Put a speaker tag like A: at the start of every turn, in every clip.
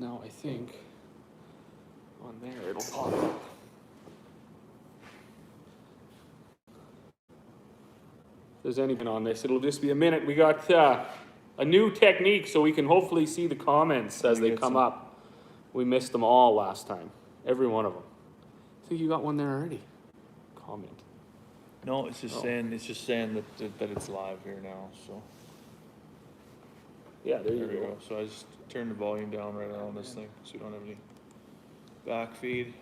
A: Now I think on there it'll pop up. If there's anything on this, it'll just be a minute. We got a new technique so we can hopefully see the comments as they come up. We missed them all last time. Every one of them. I think you got one there already. Comment.
B: No, it's just saying that it's live here now. So
A: yeah, there you go.
B: So I just turned the volume down right on this thing, so we don't have any back feed.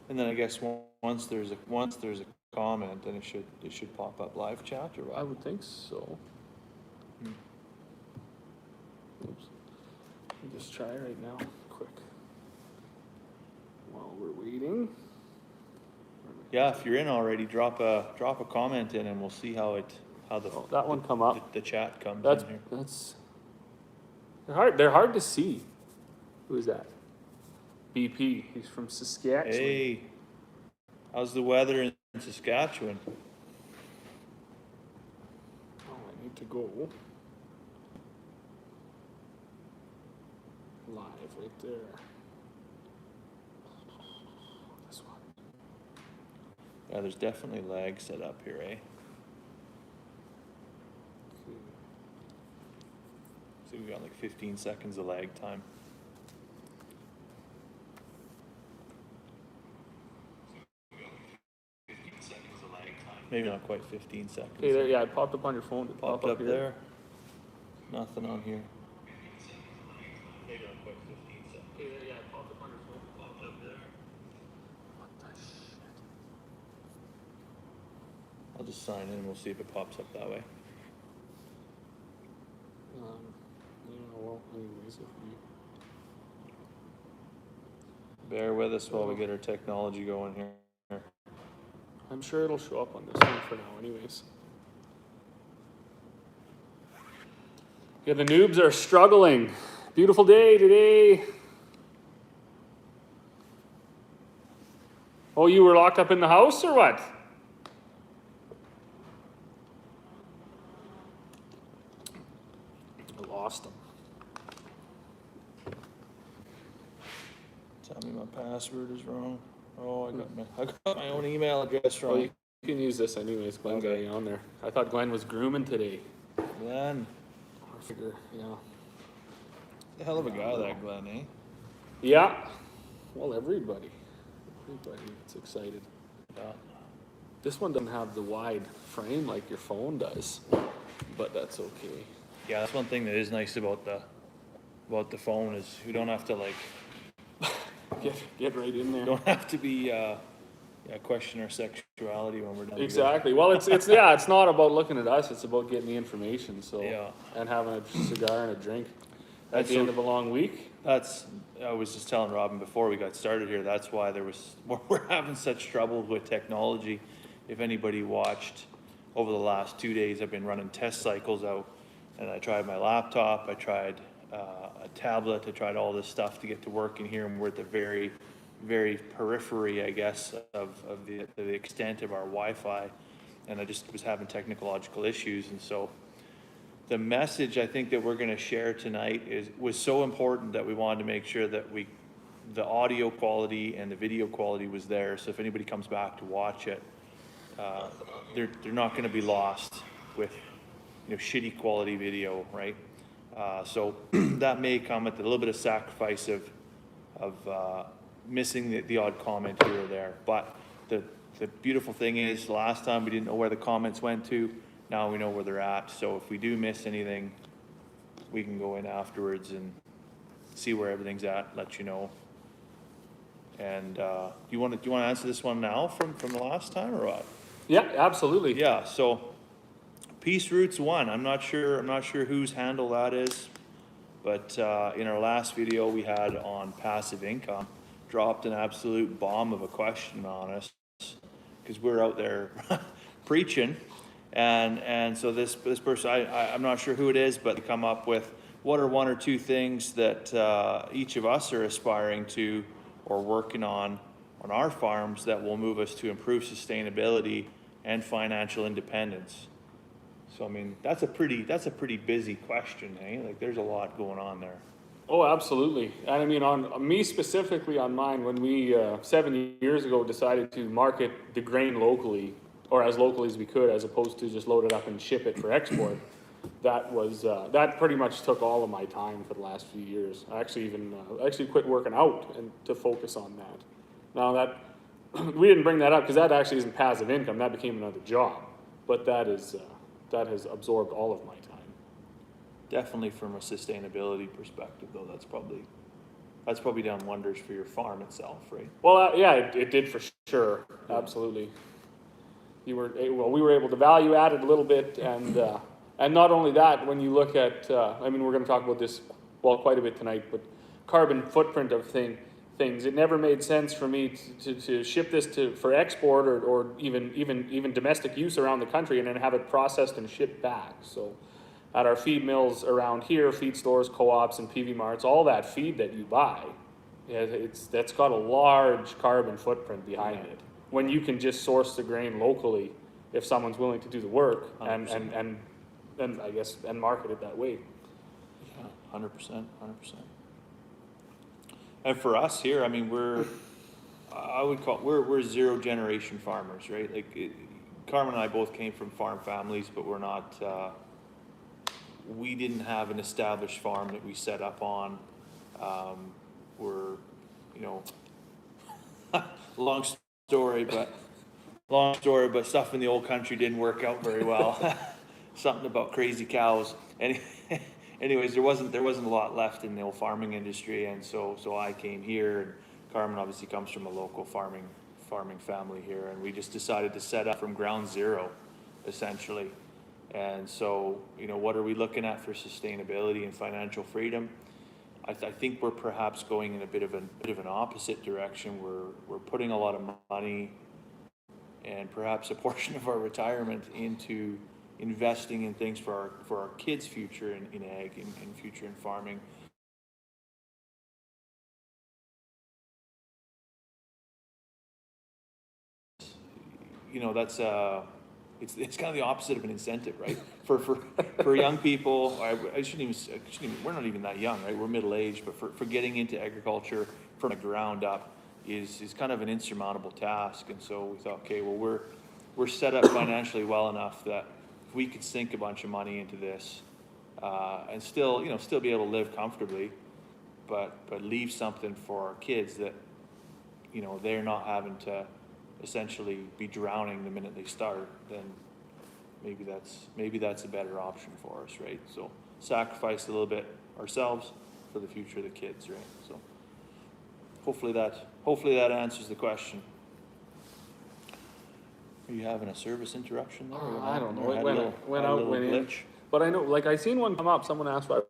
B: And then I guess once there's a comment, then it should pop up live chat or what?
A: I would think so. Oops. Let me just try right now, quick. While we're waiting.
B: Yeah, if you're in already, drop a comment in, and we'll see how
A: that one come up.
B: The chat comes
A: in
B: here.
A: That's they're hard to see. Who is that? BP. He's from Saskatchewan.
B: Hey, how's the weather in Saskatchewan?
A: Oh, I need to go live right there. This one.
B: Yeah, there's definitely lag set up here, eh? So we got like 15 seconds of lag time. Maybe not quite 15 seconds.
A: Okay, there, yeah, it popped up on your phone.
B: It popped up there. Nothing on here. Maybe not quite 15 seconds.
A: Okay, there, yeah, it popped up on your phone. It popped up there. What the shit?
B: I'll just sign in and we'll see if it pops up that way.
A: Yeah, well, anyways, if we...
B: Bear with us while we get our technology going here.
A: I'm sure it'll show up on this one for now anyways. Yeah, the noobs are struggling. Beautiful day today. Oh, you were locked up in the house or what? I lost them.
B: Tell me my password is wrong. Oh, I got my own email address wrong.
A: Oh, you can use this anyways. Glenn got you on there. I thought Glenn was grooming today.
B: Glenn.
A: I figure, yeah.
B: The hell of a guy, that Glenn, eh?
A: Yeah. Well, everybody gets excited.
B: Yeah.
A: This one doesn't have the wide frame like your phone does, but that's okay.
B: Yeah, that's one thing that is nice about the phone is we don't have to like
A: get right in there.
B: Don't have to be question our sexuality when we're done.
A: Exactly. Well, it's yeah, it's not about looking at us. It's about getting the information. So
B: yeah,
A: and having a cigar and a drink at the end of a long week.
B: I was just telling Robin before we got started here. That's why we're having such trouble with technology. If anybody watched over the last 2 days, I've been running test cycles out, and I tried my laptop. I tried a tablet. I tried all this stuff to get to work in here, and we're at the very, very periphery, I guess, of the extent of our Wi-Fi, and I just was having technological issues. And so the message I think that we're going to share tonight was so important that we wanted to make sure that the audio quality and the video quality was there. So if anybody comes back to watch it, they're not going to be lost with shitty quality video, right? So that may come at a little bit of sacrifice of missing the odd comment here or there. But the beautiful thing is, last time we didn't know where the comments went to. Now we know where they're at. So if we do miss anything, we can go in afterwards and see where everything's at. Let you know. And do you want to answer this one now from the last time or what?
A: Yeah, absolutely.
B: Yeah. So Peace Roots 1. I'm not sure whose handle that is, but in our last video we had on passive income, dropped an absolute bomb of a question on us because we're out there preaching, and so this person, I'm not sure who it is, but they come up with what are one or two things that each of us are aspiring to or working on our farms that will move us to improve sustainability and financial independence. So I mean, that's a pretty busy question, eh? Like there's a lot going on there.
A: Oh, absolutely. And I mean, on me specifically on mine, when we 7 years ago decided to market the grain locally, or as locally as we could, as opposed to just load it up and ship it for export, that pretty much took all of my time for the last few years. I actually even actually quit working out and to focus on that. Now that we didn't bring that up because that actually isn't passive income. That became another job, but that has absorbed all of my time.
B: Definitely from a sustainability perspective, though, that's probably done wonders for your farm itself, right?
A: Well, yeah, it did for sure. Absolutely. We were able to value add it a little bit, and not only that. When you look at, I mean, we're going to talk about this quite a bit tonight, but carbon footprint of things. It never made sense for me to ship this for export or even domestic use around the country and then have it processed and shipped back. So at our feed mills around here, feed stores, co-ops, and PV marts, all that feed that you buy, that's got a large carbon footprint behind it. When you can just source the grain locally, if someone's willing to do the work and I guess and market it that way.
B: Yeah, 100%. And for us here, I mean, we're zero generation farmers, right? Carmen and I both came from farm families, but we're not. We didn't have an established farm that we set up on. We're, long story, but stuff in the old country didn't work out very well. Something about crazy cows. Anyways, there wasn't a lot left in the old farming industry, and so I came here, and Carmen obviously comes from a local farming family here, and we just decided to set up from ground zero, essentially. And so, what are we looking at for sustainability and financial freedom? I think we're perhaps going in a bit of an opposite direction. We're putting a lot of money and perhaps a portion of our retirement into investing in things for our kids' future in ag and future in farming. That's it's kind of the opposite of an incentive, right? For young people, I shouldn't even, we're not even that young, right? We're middle aged, but for getting into agriculture from the ground up is kind of an insurmountable task. And so we thought, okay, well we're set up financially well enough that if we could sink a bunch of money into this and still be able to live comfortably, but leave something for our kids that they're not having to essentially be drowning the minute they start, then maybe that's a better option for us, right? So sacrifice a little bit ourselves for the future of the kids, right? So hopefully that answers the question. Are you having a service interruption there?
A: I don't know. It went out, went in. But I know, I seen one come up. Someone asked why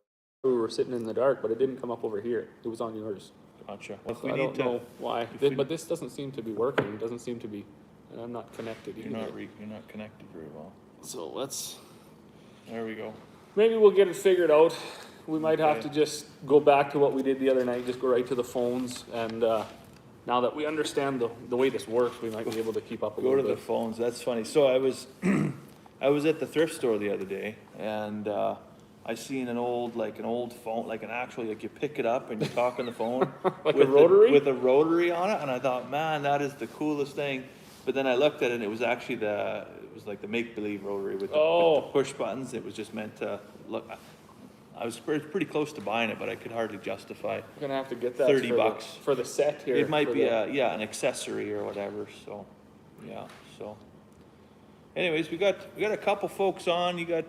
A: we were sitting in the dark, but it didn't come up over here. It was on yours.
B: Gotcha.
A: Well, I don't know why, but this doesn't seem to be working. It doesn't seem to be, and I'm not connected either.
B: You're not connected very well.
A: So
B: There we go.
A: Maybe we'll get it figured out. We might have to just go back to what we did the other night, just go right to the phones. And now that we understand the way this works, we might be able to keep up a little bit.
B: Go to the phones. That's funny. So I was at the thrift store the other day, and I seen an old phone, you pick it up and you talk on the phone
A: like a rotary
B: with a rotary on it, and I thought, man, that is the coolest thing. But then I looked at it, and it was actually the make-believe rotary with the push buttons. It was just meant to look. I was pretty close to buying it, but I could hardly justify.
A: I'm gonna have to get that
B: $30
A: for the set here.
B: It might be an accessory or whatever. So, yeah. So. Anyways, we got a couple folks on. You got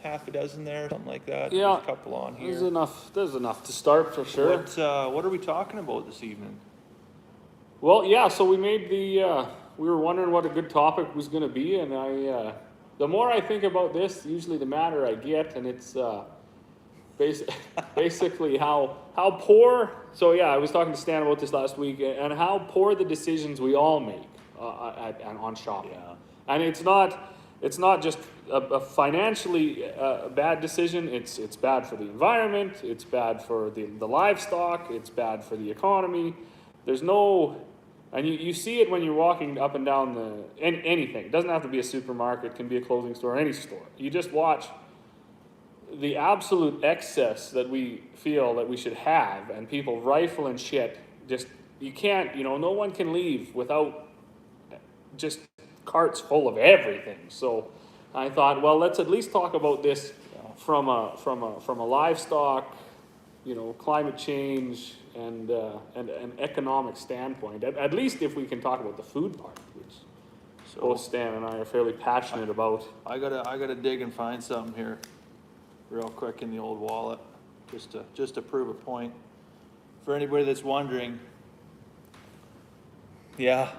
B: half a dozen there, something like that.
A: Yeah,
B: there's a couple on here.
A: There's enough to start for sure.
B: What are we talking about this evening?
A: Well, yeah. So we made we were wondering what a good topic was going to be, and the more I think about this, usually the madder I get, and it's basically how poor. So yeah, I was talking to Stan about this last week, and how poor the decisions we all make on shopping. Yeah. And it's not just a financially bad decision. It's bad for the environment. It's bad for the livestock. It's bad for the economy. There's no And you see it when you're walking up and down anything. It doesn't have to be a supermarket, it can be a clothing store, any store. You just watch the absolute excess that we feel that we should have, and people rifling shit. Just, you can't, no one can leave without just carts full of everything. So I thought, well, let's at least talk about this from a livestock, climate change and an economic standpoint. At least if we can talk about the food part, which both Stan and I are fairly passionate about.
B: I gotta dig and find something here real quick in the old wallet, just to prove a point. For anybody that's wondering, yeah,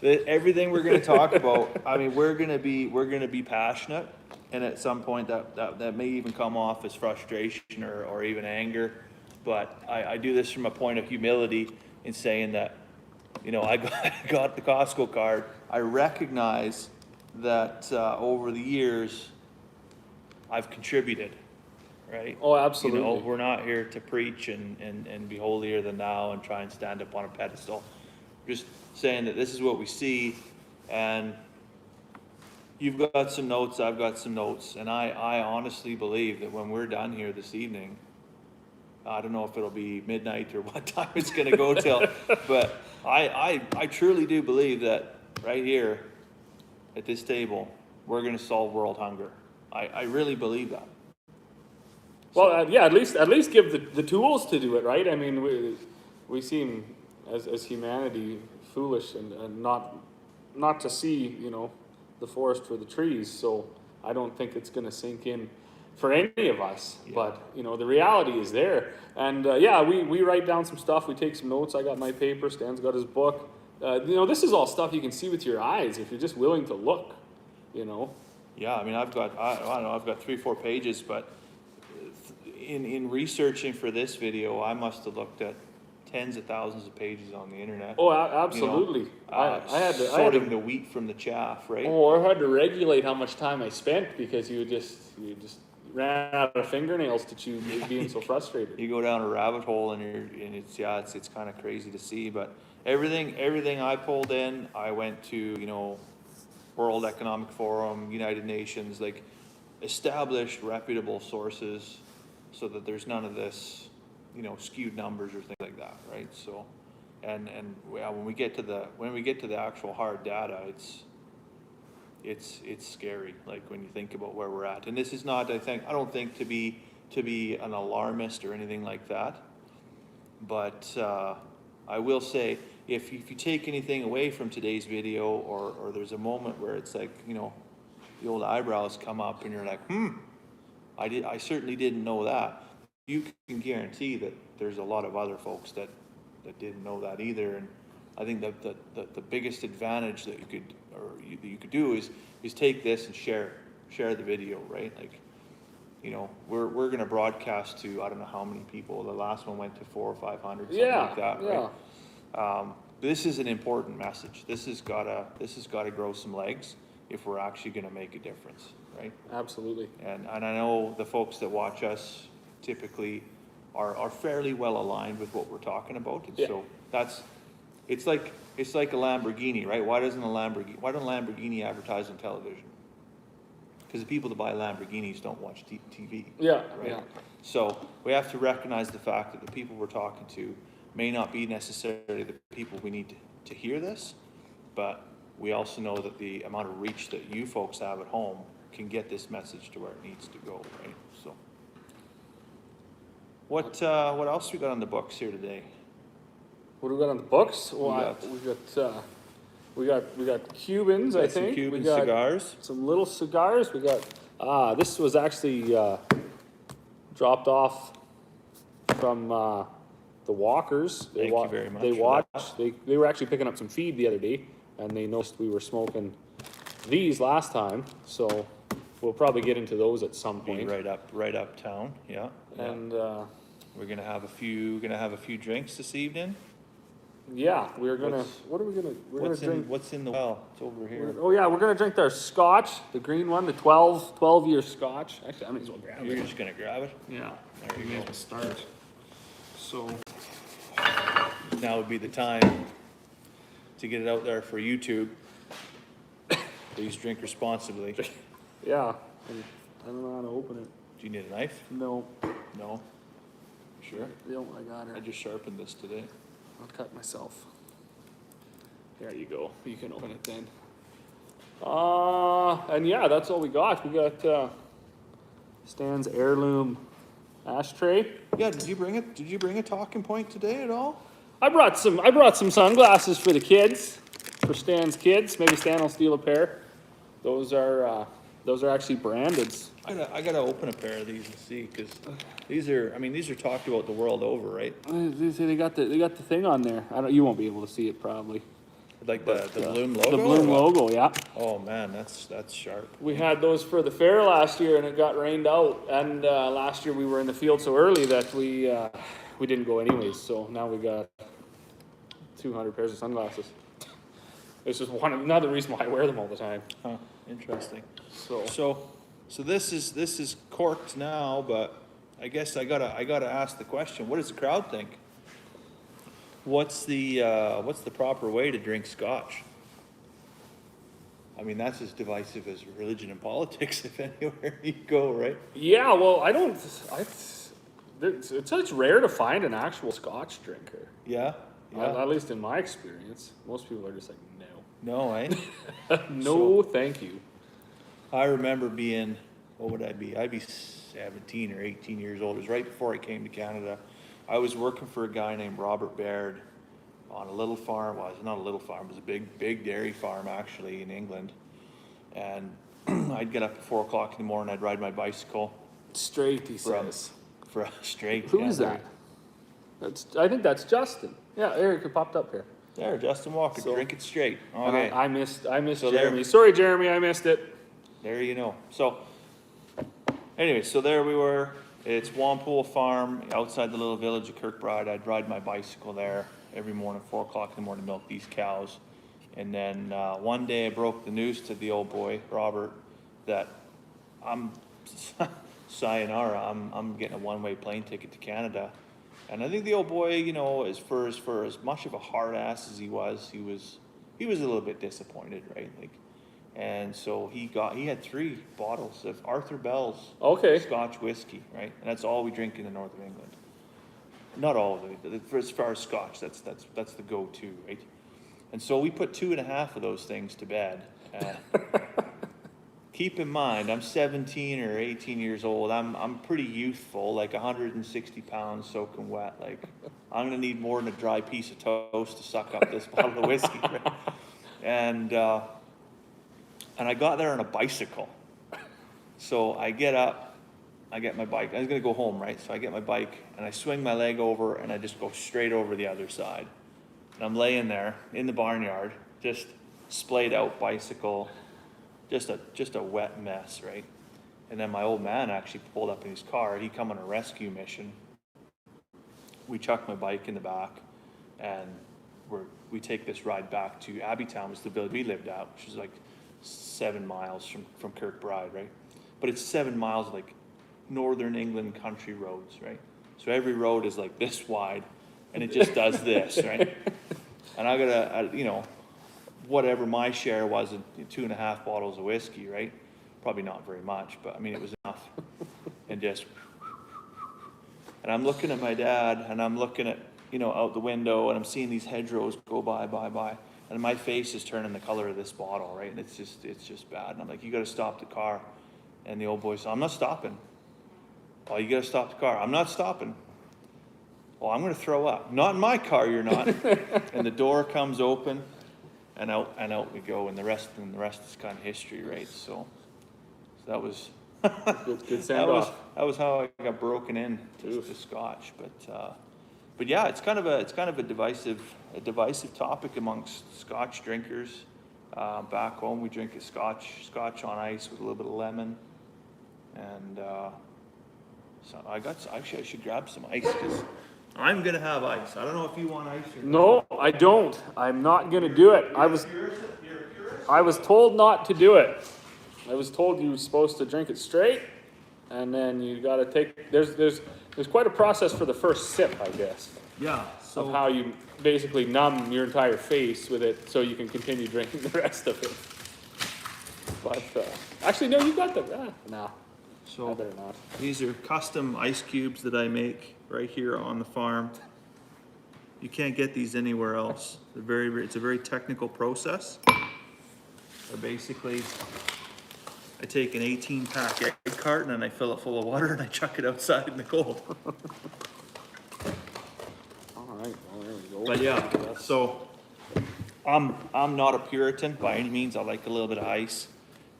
B: everything we're gonna talk about, I mean, we're gonna be passionate, and at some point that may even come off as frustration or even anger. But I do this from a point of humility in saying that, I got the Costco card. I recognize that over the years, I've contributed, right?
A: Oh, absolutely.
B: We're not here to preach and be holier than thou and try and stand up on a pedestal. Just saying that this is what we see, and you've got some notes, I've got some notes, and I honestly believe that when we're done here this evening, I don't know if it'll be midnight or what time it's going to go till, but I truly do believe that right here at this table, we're going to solve world hunger. I really believe that.
A: Well, yeah, at least give the tools to do it, right? I mean, we seem as humanity foolish and not to see, the forest for the trees. So I don't think it's going to sink in for any of us. Yeah. But the reality is there, and we write down some stuff. We take some notes. I got my paper. Stan's got his book. This is all stuff you can see with your eyes if you're just willing to look.
B: Yeah, I mean, I've got 3-4 pages, but in researching for this video, I must have looked at tens of thousands of pages on the internet.
A: Oh, absolutely. I had to
B: sorting the wheat from the chaff, right?
A: Or I had to regulate how much time I spent because you just ran out of fingernails to chew, being so frustrated.
B: You go down a rabbit hole and it's kind of crazy to see. But everything I pulled in, I went to World Economic Forum, United Nations, like established reputable sources, so that there's none of this skewed numbers or things like that, right? So, and when we get to the actual hard data, it's scary. Like when you think about where we're at, and this is not, I don't think to be an alarmist or anything like that, but I will say if you take anything away from today's video, or there's a moment where it's like the old eyebrows come up and you're like, I certainly didn't know that. You can guarantee that there's a lot of other folks that didn't know that either. And I think that the biggest advantage that you could do is take this and share the video, right? Like, we're going to broadcast to, I don't know how many people. The last one went to 400 or 500, something like that, right? This is an important message. This has got to grow some legs if we're actually going to make a difference, right?
A: Absolutely. And
B: I know the folks that watch us typically are fairly well aligned with what we're talking about, and so it's like a Lamborghini, right? Why don't Lamborghini advertise on television? Because the people that buy Lamborghinis don't watch TV.
A: Yeah,
B: right?
A: yeah.
B: So we have to recognize the fact that the people we're talking to may not be necessarily the people we need to hear this, but we also know that the amount of reach that you folks have at home can get this message to where it needs to go, right? So, what else we got on the books here today?
A: What do we got on the books? Well, we got Cubans, I think.
B: We got cigars.
A: Some little cigars. We got this was actually dropped off from the Walkers.
B: Thank you very much.
A: They watched. They were actually picking up some feed the other day, and they noticed we were smoking these last time. So we'll probably get into those at some point.
B: Right uptown, yeah.
A: And
B: we're gonna have a few drinks this evening.
A: Yeah, we're gonna. What are we gonna? We're gonna drink.
B: What's in the well? It's over here.
A: We're gonna drink our Scotch, the green one, the 12-year Scotch. Actually, I may as well grab it.
B: You're just gonna grab it.
A: Yeah.
B: There you go.
A: Start. So
B: now would be the time to get it out there for YouTube. Please drink responsibly. Do
A: Yeah, I don't know how to open it.
B: you need a knife?
A: No,
B: No? Sure?
A: no, I got
B: I
A: it.
B: just sharpened this today.
A: I'll cut myself. There you go. You can open it then. And yeah, that's all we got. We got Stan's heirloom ashtray.
B: Yeah, did you bring a talking point today at all?
A: I brought some sunglasses for the kids, for Stan's kids. Maybe Stan will steal a pair. Those are actually branded.
B: I gotta open a pair of these and see, because these are talked about the world over, right?
A: They got the thing on there. You won't be able to see it probably.
B: Like the Bloom logo?
A: The Bloom
B: or what?
A: logo, yeah.
B: Oh man, that's sharp.
A: We had those for the fair last year, and it got rained out. And last year we were in the field so early that we didn't go anyways. So now we got 200 pairs of sunglasses. It's just another reason why I wear them all the time.
B: Huh, interesting.
A: So
B: So this is corked now, but I guess I gotta ask the question: what does the crowd think? What's the proper way to drink scotch? I mean, that's as divisive as religion and politics, if anywhere you go, right?
A: yeah, well, it's rare to find an actual Scotch drinker.
B: Yeah,
A: At least in my experience, most people are just like,
B: No, eh?
A: no, thank you.
B: I remember being, what would I be? I'd be 17 or 18 years old. It was right before I came to Canada. I was working for a guy named Robert Baird on a little farm. Well, it's not a little farm. It was a big dairy farm, actually, in England. And I'd get up at 4 o'clock in the morning. I'd ride my bicycle
A: Straight, he says.
B: for a straight.
A: Who is that? I think that's Justin. Yeah, Eric, it popped up here.
B: There, Justin Walker.
A: So-
B: Drink it straight.
A: And
B: Okay.
A: I missed
B: So there-
A: Jeremy. Sorry, Jeremy, I missed it.
B: There you know. So, anyway, so there we were. It's Wampool Farm outside the little village of Kirkbride. I'd ride my bicycle there every morning, 4 o'clock in the morning, to milk these cows. And then one day I broke the news to the old boy, Robert, that I'm sayonara. I'm getting a one-way plane ticket to Canada. And I think the old boy, you know, for as much of a hard ass as he was a little bit disappointed, right? Like, and so he had 3 bottles of Arthur Bell's
A: Okay.
B: Scotch whiskey, right? And that's all we drink in the north of England. Not all of it, but as far as Scotch, that's the go-to, right? And so we put 2.5 of those things to bed. Keep in mind, I'm 17 or 18 years old. I'm pretty youthful, like 160 pounds soaking wet. Like, I'm gonna need more than a dry piece of toast to suck up this bottle of whiskey, right? And I got there on a bicycle. So I get up, I get my bike. I was gonna go home, right? So I get my bike and I swing my leg over and I just go straight over the other side. And I'm laying there in the barnyard, just splayed out bicycle, just a wet mess, right? And then my old man actually pulled up in his car. He come on a rescue mission. We chucked my bike in the back, and we take this ride back to Abbeytown, which is the village we lived at, which is like 7 miles from Kirkbride, right? But it's 7 miles of like northern England country roads, right? So every road is like this wide, and it just does this, right? And I gotta, you know, whatever my share was, 2.5 bottles of whiskey, right? Probably not very much, but I mean, it was enough. And and I'm looking at my dad, and I'm looking at, you know, out the window, and I'm seeing these hedgerows go by, and my face is turning the color of this bottle, right? And it's just bad. And I'm like, you gotta stop the car. And the old boy said, I'm not stopping. Oh, you gotta stop the car. I'm not stopping. Oh, I'm gonna throw up. Not in my car, you're not. And the door comes open, and out we go, and the rest is kind of history, right? So that was
A: Good send off.
B: that was how I got broken in to Scotch. But yeah, it's kind of a divisive topic amongst Scotch drinkers. Back home, we drink a Scotch on ice with a little bit of lemon, and so I should grab some ice because I'm gonna have ice. I don't know if you want ice or not.
A: No, I don't. I'm not gonna do it. I was told not to do it. I was told you were supposed to drink it straight, and then you gotta take. There's quite a process for the first sip, I guess.
B: Yeah.
A: of how you basically numb your entire face with it so you can continue drinking the rest of it. But, actually, no, you got the, no, I
B: So
A: better not.
B: these are custom ice cubes that I make right here on the farm. You can't get these anywhere else. It's a very technical process. Basically, I take an 18-pack egg carton and I fill it full of water and I chuck it outside in the cold.
A: All right, well, there we go.
B: But yeah, so I'm not a Puritan by any means. I like a little bit of ice,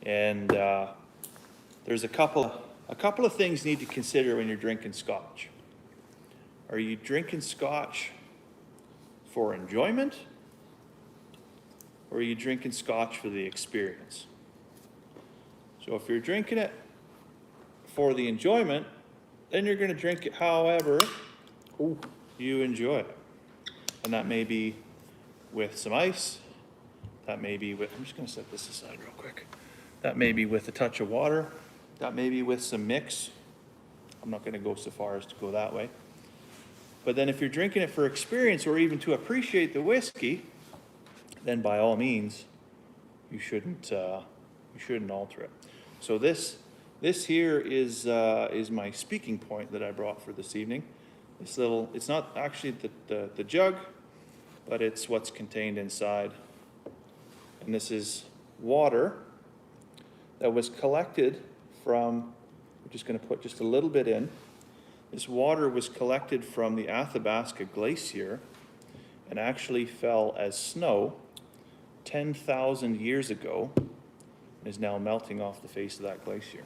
B: and there's a couple of things you need to consider when you're drinking scotch. Are you drinking scotch for enjoyment, or are you drinking scotch for the experience? So if you're drinking it for the enjoyment, then you're going to drink it however you enjoy it. And that may be with some ice, that may be with, I'm just going to set this aside real quick. That may be with a touch of water, that may be with some mix. I'm not going to go so far as to go that way. But then if you're drinking it for experience or even to appreciate the whiskey, then by all means, you shouldn't alter it. So this here is my speaking point that I brought for this evening. This little, it's not actually the jug, but it's what's contained inside. And this is water that was collected from, we're just going to put just a little bit in. This water was collected from the Athabasca Glacier and actually fell as snow 10,000 years ago and is now melting off the face of that glacier.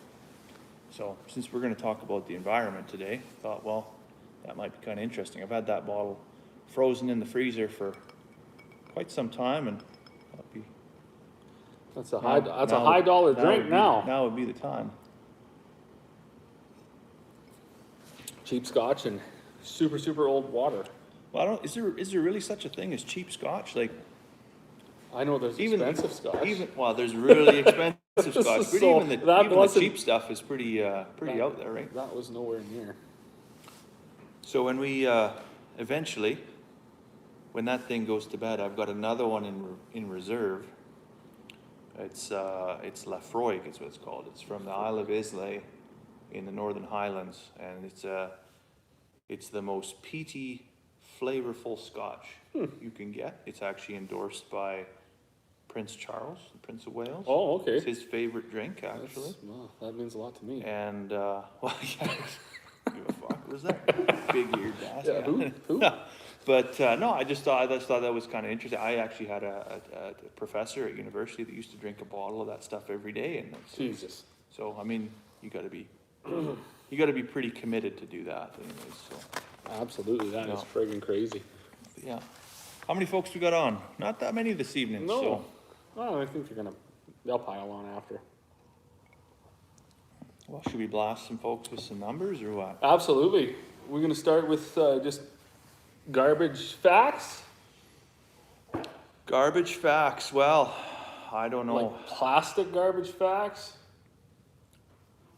B: So since we're going to talk about the environment today, I thought, well, that might be kind of interesting. I've had that bottle frozen in the freezer for quite some time, and
A: That's a high dollar drink now.
B: Now would be the time.
A: Cheap scotch and super old water.
B: Well, is there really such a thing as cheap scotch? Like,
A: I know there's expensive scotch.
B: There's really expensive scotch, but
A: So
B: even the cheap stuff is pretty out there, right?
A: That was nowhere near.
B: So when we eventually, when that thing goes to bed, I've got another one in reserve. It's Lafroig, is what it's called. It's from the Isle of Islay in the Northern Highlands, and it's the most peaty, flavorful scotch you can get. It's actually endorsed by Prince Charles, the Prince of Wales.
A: Oh, okay.
B: It's his favorite drink, actually.
A: Wow, that means a lot to me.
B: And well, yeah, who the fuck was that? Big-eared ass.
A: Yeah, who?
B: But no, I just thought that was kind of interesting. I actually had a professor at university that used to drink a bottle of that stuff every day, and
A: Jesus.
B: So I mean, you got to be pretty committed to do that, anyways. So
A: Absolutely, that is friggin' crazy.
B: yeah, how many folks we got on? Not that many this evening.
A: No,
B: So.
A: oh, I think they'll pile on after.
B: Well, should we blast some folks with some numbers or what?
A: Absolutely. We're gonna start with just garbage facts.
B: Garbage facts. Well, I don't know.
A: Like plastic garbage facts.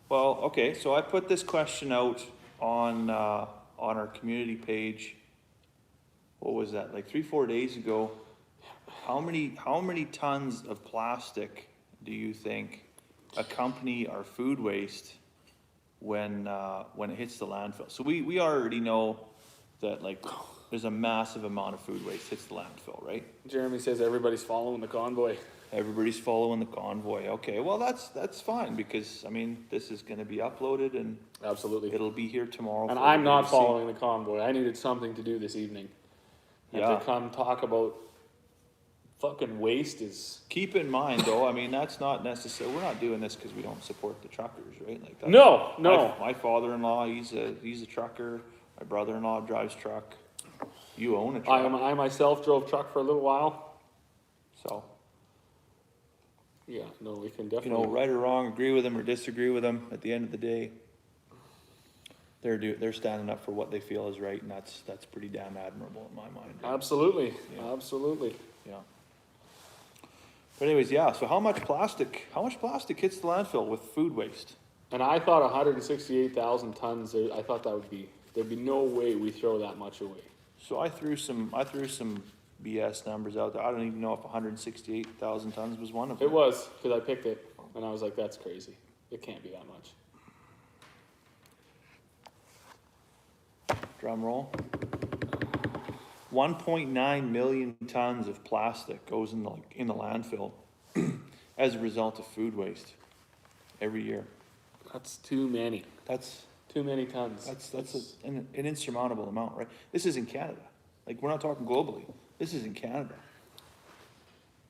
B: Well, okay. So I put this question out on our community page. What was that? Like 3-4 days ago. How many tons of plastic do you think accompany our food waste when it hits the landfill? So we already know that like there's a massive amount of food waste hits the landfill, right?
A: Jeremy says everybody's following the convoy.
B: Everybody's following the convoy. Okay, well that's fine, because I mean this is going to be uploaded and
A: Absolutely.
B: it'll be here tomorrow.
A: And I'm not following the convoy. I needed something to do this evening. And
B: Yeah.
A: to come talk about fucking waste is...
B: Keep in mind though, I mean that's not necessary. We're not doing this because we don't support the truckers, right? Like that's,
A: No.
B: My father-in-law, he's a trucker. My brother-in-law drives truck. You own a truck.
A: I myself drove truck for a little while.
B: So,
A: Yeah, no, we can definitely...
B: right or wrong, agree with them or disagree with them, at the end of the day, they're standing up for what they feel is right, and that's pretty damn admirable in my mind.
A: Absolutely,
B: Yeah.
A: absolutely.
B: Yeah. But anyways, yeah, so how much plastic hits the landfill with food waste?
A: And I thought 168,000 tons, I thought there'd be no way we throw that much away.
B: So I threw some BS numbers out there. I don't even know if 168,000 tons was one of them.
A: It was, because I picked it, and I was like, that's crazy. It can't be that much.
B: Drum roll. 1.9 million tons of plastic goes in the landfill as a result of food waste every year.
A: That's too many.
B: That's
A: Too many tons.
B: an insurmountable amount, right? This is in Canada. Like, we're not talking globally. This is in Canada.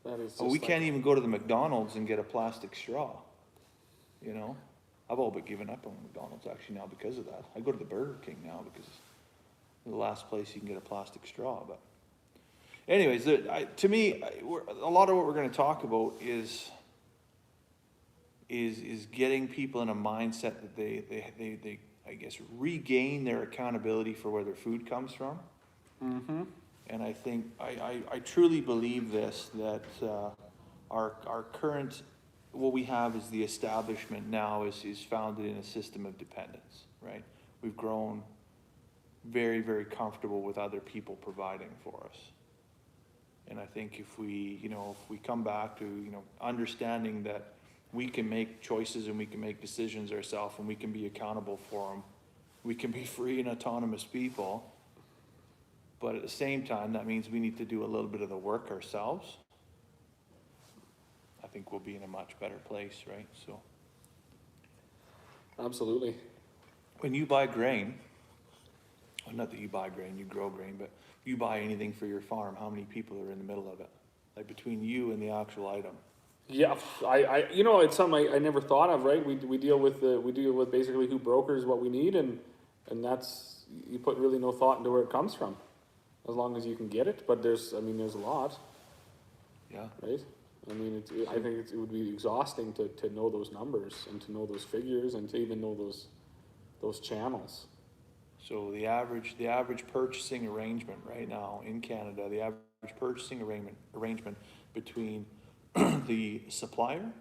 A: That is just
B: We can't even go to the McDonald's and get a plastic straw, you know? I've all but given up on McDonald's actually now because of that. I go to the Burger King now because it's the last place you can get a plastic straw. But anyways, to me, a lot of what we're going to talk about is getting people in a mindset that they I guess regain their accountability for where their food comes from.
A: Mm-hmm.
B: And I think I truly believe this, that our current, what we have is the establishment now is founded in a system of dependence, right? We've grown very, very comfortable with other people providing for us. And I think if we come back to, understanding that we can make choices and we can make decisions ourselves and we can be accountable for them, we can be free and autonomous people. But at the same time, that means we need to do a little bit of the work ourselves. I think we'll be in a much better place, right? So
A: Absolutely.
B: when you buy grain, well, not that you buy grain, you grow grain, but you buy anything for your farm, how many people are in the middle of it? Like between you and the actual item.
A: Yeah, it's something I never thought of, right? We deal with basically who brokers what we need, and that's, you put really no thought into where it comes from, as long as you can get it. But there's a lot,
B: Yeah.
A: right? I mean, I think it would be exhausting to know those numbers and to know those figures and to even know those channels.
B: So the average purchasing arrangement right now in Canada, the average purchasing arrangement between the supplier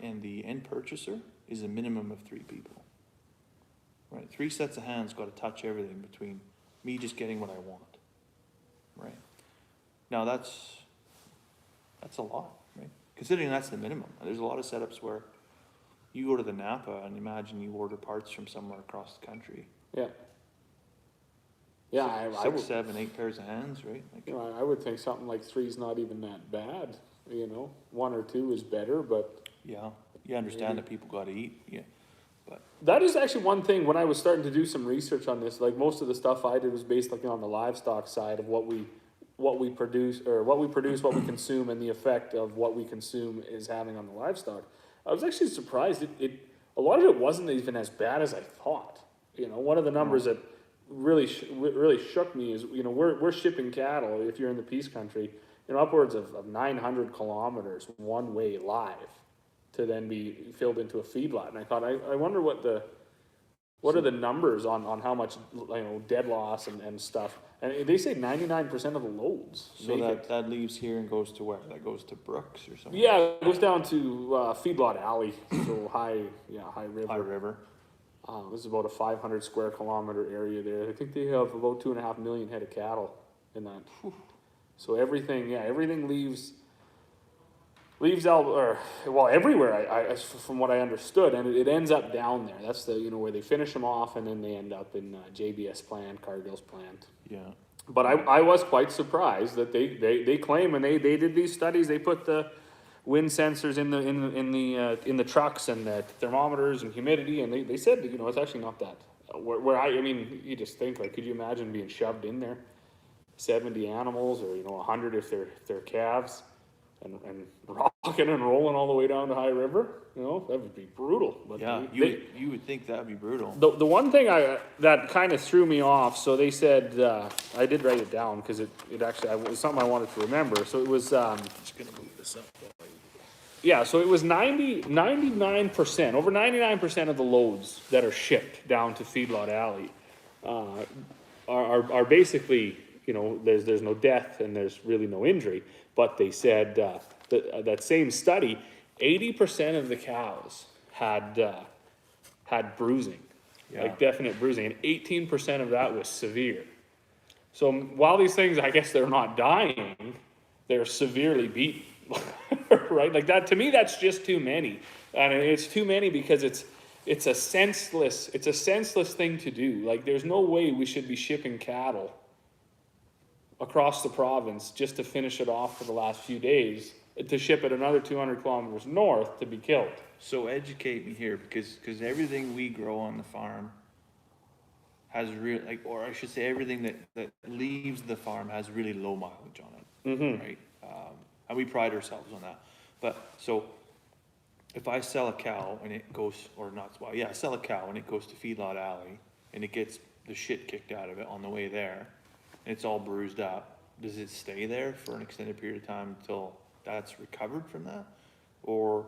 B: and the end purchaser is a minimum of 3 people. Right? 3 sets of hands got to touch everything between me just getting what I want. Right? Now that's a lot, right? Considering that's the minimum. There's a lot of setups where you go to the Napa and imagine you order parts from somewhere across the country.
A: Yeah. Yeah, I
B: 6,
A: would,
B: 7, 8 pairs of hands, right? Like,
A: I would think something like 3 is not even that bad. 1 or 2 is better, but
B: yeah, you understand that people got to eat. Yeah, but
A: that is actually one thing. When I was starting to do some research on this, like most of the stuff I did was based on the livestock side of what we produce, what we consume, and the effect of what we consume is having on the livestock. I was actually surprised. A lot of it wasn't even as bad as I thought. One of the numbers that really shook me is we're shipping cattle, if you're in the Peace Country, upwards of 900 kilometers one way live to then be filled into a feedlot. And I thought, I wonder what are the numbers on how much dead loss and stuff. And they say 99% of the loads.
B: so that leaves here and goes to where? That goes to Brooks or something?
A: Yeah, it goes down to Feedlot Alley, so High River.
B: High River.
A: This is about a 500 square kilometer area there. I think they have about 2.5 million head of cattle in that. So everything leaves everywhere. From what I understood, and it ends up down there. That's where they finish them off, and then they end up in JBS plant, Cargill's plant.
B: Yeah.
A: But I was quite surprised that they claim, and they did these studies. They put the wind sensors in the trucks and the thermometers and humidity, and they said it's actually not that. I mean, you just think, like, could you imagine being shoved in there, 70 animals, or 100 if they're calves, and rocking and rolling all the way down to High River? That would be brutal. But
B: Yeah, you would think that would be brutal.
A: The one thing that kind of threw me off, so they said, I did write it down because it actually it was something I wanted to remember. So it was
B: Just gonna move this up.
A: yeah, so it was 99%, over 99% of the loads that are shipped down to Feedlot Alley are basically, there's no death and there's really no injury. But they said that same study, 80% of the cows had bruising,
B: Yeah.
A: like definite bruising, and 18% of that was severe. So while these things, I guess they're not dying, they're severely beaten, right? Like that, to me, that's just too many. And it's too many because it's a senseless thing to do. Like there's no way we should be shipping cattle across the province just to finish it off for the last few days, to ship it another 200 kilometers north to be killed.
B: So educate me here, because everything we grow on the farm has real, like, or I should say everything that leaves the farm has really low mileage on it, right? And we pride ourselves on that. But so if I sell a cow and it goes, or not, well, yeah, I sell a cow and it goes to Feedlot Alley and it gets the shit kicked out of it on the way there, and it's all bruised up, does it stay there for an extended period of time until that's recovered from that? Or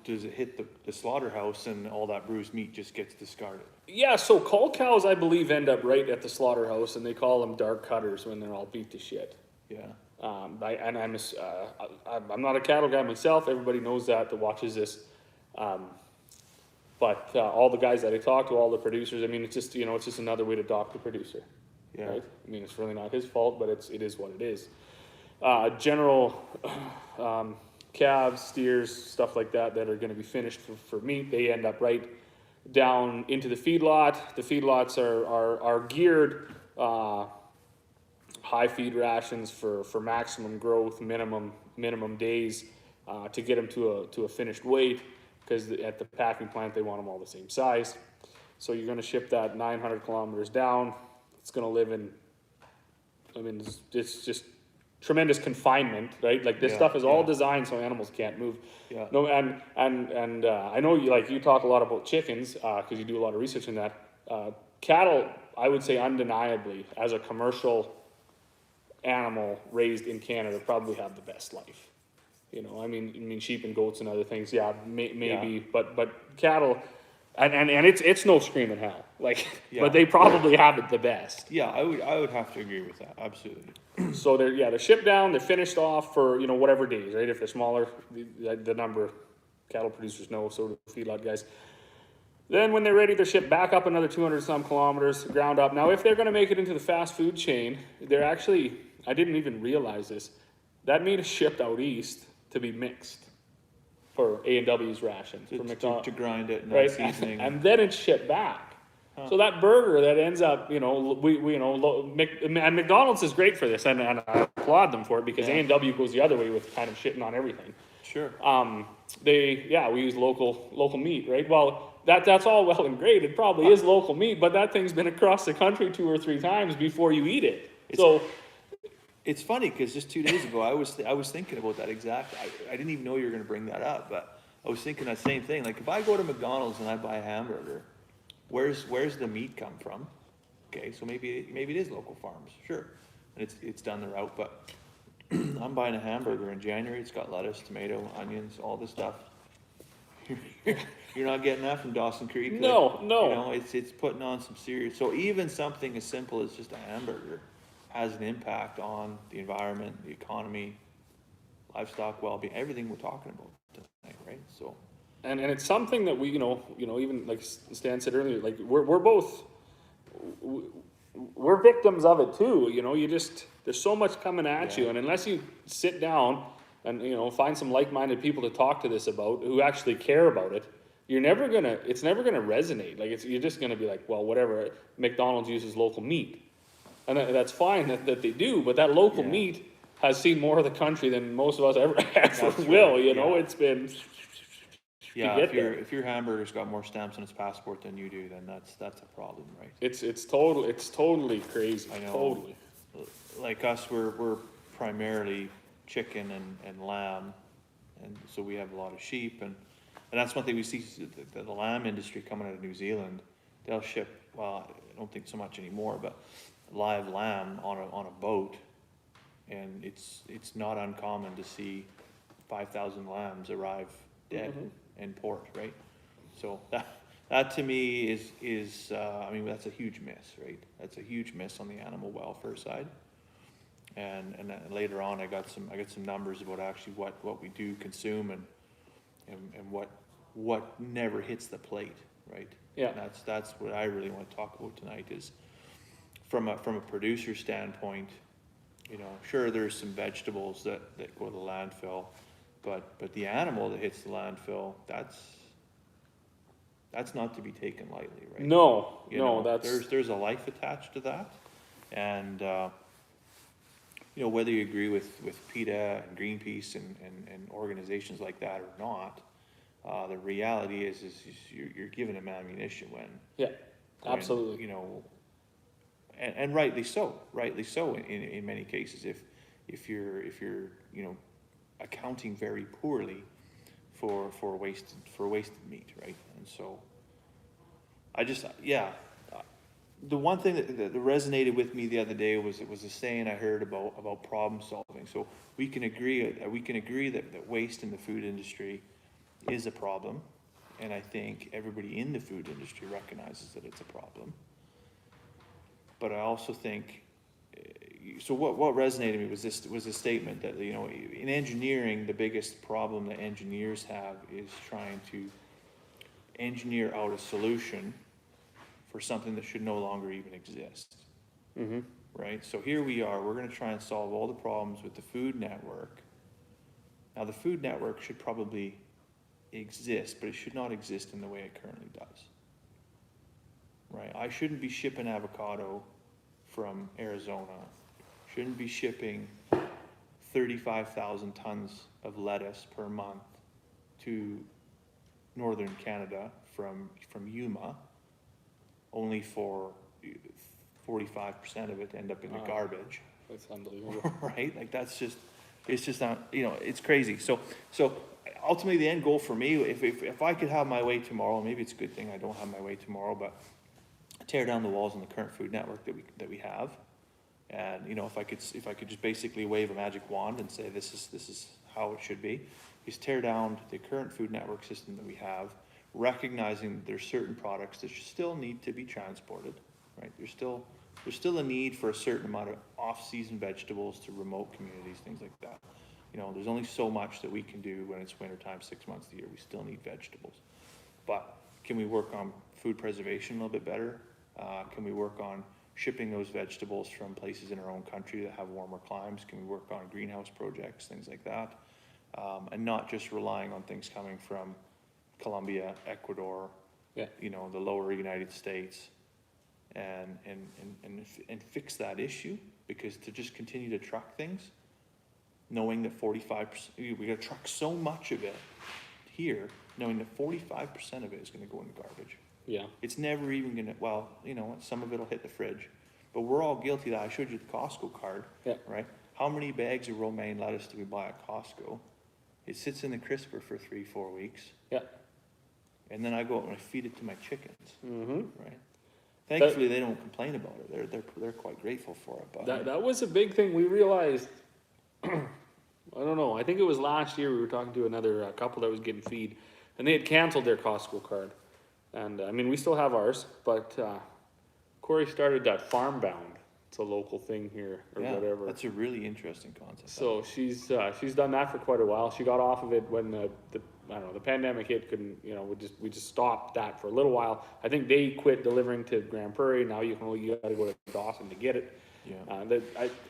B: does it hit the slaughterhouse and all that bruised meat just gets discarded?
A: Yeah, so cull cows, I believe, end up right at the slaughterhouse, and they call them dark cutters when they're all beat to shit.
B: Yeah.
A: I'm not a cattle guy myself. Everybody knows that watches this. But all the guys that I talk to, all the producers, I mean, it's just another way to dock the producer.
B: Yeah.
A: Right? I mean, it's really not his fault, but it is what it is. General calves, steers, stuff like that are going to be finished for meat, they end up right down into the feedlot. The feedlots are geared high feed rations for maximum growth, minimum days to get them to a finished weight, because at the packing plant they want them all the same size. So you're going to ship that 900 kilometers down. It's going to live in, I mean, it's just tremendous confinement, right? Like this stuff is all designed so animals can't move.
B: Yeah.
A: No, and I know you talk a lot about chickens because you do a lot of research in that. Cattle, I would say undeniably, as a commercial animal raised in Canada, probably have the best life. I mean sheep and goats and other things, maybe, but cattle, and it's no screaming hell, like, but they probably have it the best.
B: Yeah, I would have to agree with that, absolutely.
A: So they're shipped down, they're finished off for, whatever days, right? If they're smaller, the number of cattle producers know, so do the feedlot guys. Then when they're ready, they're shipped back up another 200 some kilometers, ground up. Now, if they're gonna make it into the fast food chain, they're actually, I didn't even realize this, that meat is shipped out east to be mixed for A&W's ration, for McDonald's.
B: To grind it and
A: right?
B: seasoning.
A: And then it's shipped back. So that burger that ends up, and McDonald's is great for this, and I applaud them for it, because A&W goes the other way with kind of shitting on everything.
B: Sure.
A: We use local meat, right? Well, that's all well and great. It probably is local meat, but that thing's been across the country 2 or 3 times before you eat it.
B: It's funny because just 2 days ago I was thinking about that exact. I didn't even know you were going to bring that up, but I was thinking that same thing. Like if I go to McDonald's and I buy a hamburger, where's the meat come from? Okay, so maybe it is local farms, sure, and it's done the route. But I'm buying a hamburger in January. It's got lettuce, tomato, onions, all this stuff. You're not getting that from Dawson Creek.
A: No.
B: It's putting on some serious. So even something as simple as just a hamburger has an impact on the environment, the economy, livestock well-being, everything we're talking about tonight, right? So,
A: and it's something that we, even like Stan said earlier, like we're both, we're victims of it too. There's so much coming at you, and unless you sit down and find some like-minded people to talk to this about, who actually care about it, it's never gonna resonate. Like you're just gonna be like, well, whatever. McDonald's uses local meat. And that's fine that they do, but that local meat has seen more of the country than most of us ever will.
B: Right.
A: It's been.
B: If your hamburger's got more stamps on its passport than you do, then that's a problem, right?
A: It's totally crazy.
B: I know.
A: Totally.
B: Like us, we're primarily chicken and lamb, and so we have a lot of sheep, and that's one thing we see, the lamb industry coming out of New Zealand. They'll ship, well, I don't think so much anymore, but live lamb on a boat, and it's not uncommon to see 5,000 lambs arrive dead in port, right? So that to me is that's a huge miss, right? That's a huge miss on the animal welfare side. And then later on I got some numbers about actually what we do consume and what never hits the plate, right?
A: Yeah.
B: And that's what I really want to talk about tonight is from a producer standpoint, you know, sure, there's some vegetables that go to the landfill, but the animal that hits the landfill, that's not to be taken lightly, right?
A: No,
B: You
A: no,
B: know,
A: that's,
B: there's a life attached to that, and you know, whether you agree with PETA and Greenpeace and organizations like that or not, the reality is you're giving them ammunition
A: yeah, absolutely.
B: you know, and rightly so in many cases, if you're you know, accounting very poorly for wasted meat, right? And so I just, yeah, the one thing that resonated with me the other day was a saying I heard about problem solving. So we can agree that waste in the food industry is a problem, and I think everybody in the food industry recognizes that it's a problem. But I also think, so what resonated with me was a statement that, you know, in engineering, the biggest problem that engineers have is trying to engineer out a solution for something that should no longer even exist.
A: Mm-hmm.
B: Right? So here we are, we're gonna try and solve all the problems with the food network. Now, the food network should probably exist, but it should not exist in the way it currently does. Right? I shouldn't be shipping avocado from Arizona, shouldn't be shipping 35,000 tons of lettuce per month to northern Canada from Yuma, only for 45% of it to end up in the garbage.
A: That's unbelievable.
B: Right? Like it's just not, you know, it's crazy. So ultimately the end goal for me, if I could have my way tomorrow, maybe it's a good thing I don't have my way tomorrow, but tear down the walls in the current food network that we have. And, you know, if I could just basically wave a magic wand and say, this is how it should be, is tear down the current food network system that we have, recognizing that there's certain products that still need to be transported, right? There's still a need for a certain amount of off-season vegetables to remote communities, things like that. You know, there's only so much that we can do when it's wintertime, 6 months of the year. We still need vegetables. But can we work on food preservation a little bit better? Can we work on shipping those vegetables from places in our own country that have warmer climes? Can we work on greenhouse projects, things like that? And not just relying on things coming from Colombia, Ecuador,
A: Yeah.
B: you know, the lower United States, and fix that issue. Because to just continue to truck things, knowing that 45%, we gotta truck so much of it here, knowing that 45% of it is gonna go in the garbage.
A: Yeah.
B: It's never even gonna, well, you know, some of it'll hit the fridge, but we're all guilty of that. I showed you the Costco card,
A: Yeah.
B: right? How many bags of romaine lettuce do we buy at Costco? It sits in the crisper for 3-4 weeks.
A: Yeah.
B: And then I go out and I feed it to my chickens,
A: Mm-hmm.
B: right? Thankfully, they don't complain about it. They're quite grateful for it. But
A: That was a big thing we realized. I don't know. I think it was last year we were talking to another couple that was getting feed, and they had canceled their Costco card. And I mean, we still have ours, but Corey started that Farm Bound. It's a local thing here or
B: yeah,
A: whatever.
B: that's a really interesting concept.
A: So she's done that for quite a while. She got off of it when the I don't know, the pandemic hit. Couldn't, you know, we just stopped that for a little while. I think they quit delivering to Grand Prairie. Now you got to go to Dawson to get it.
B: Yeah.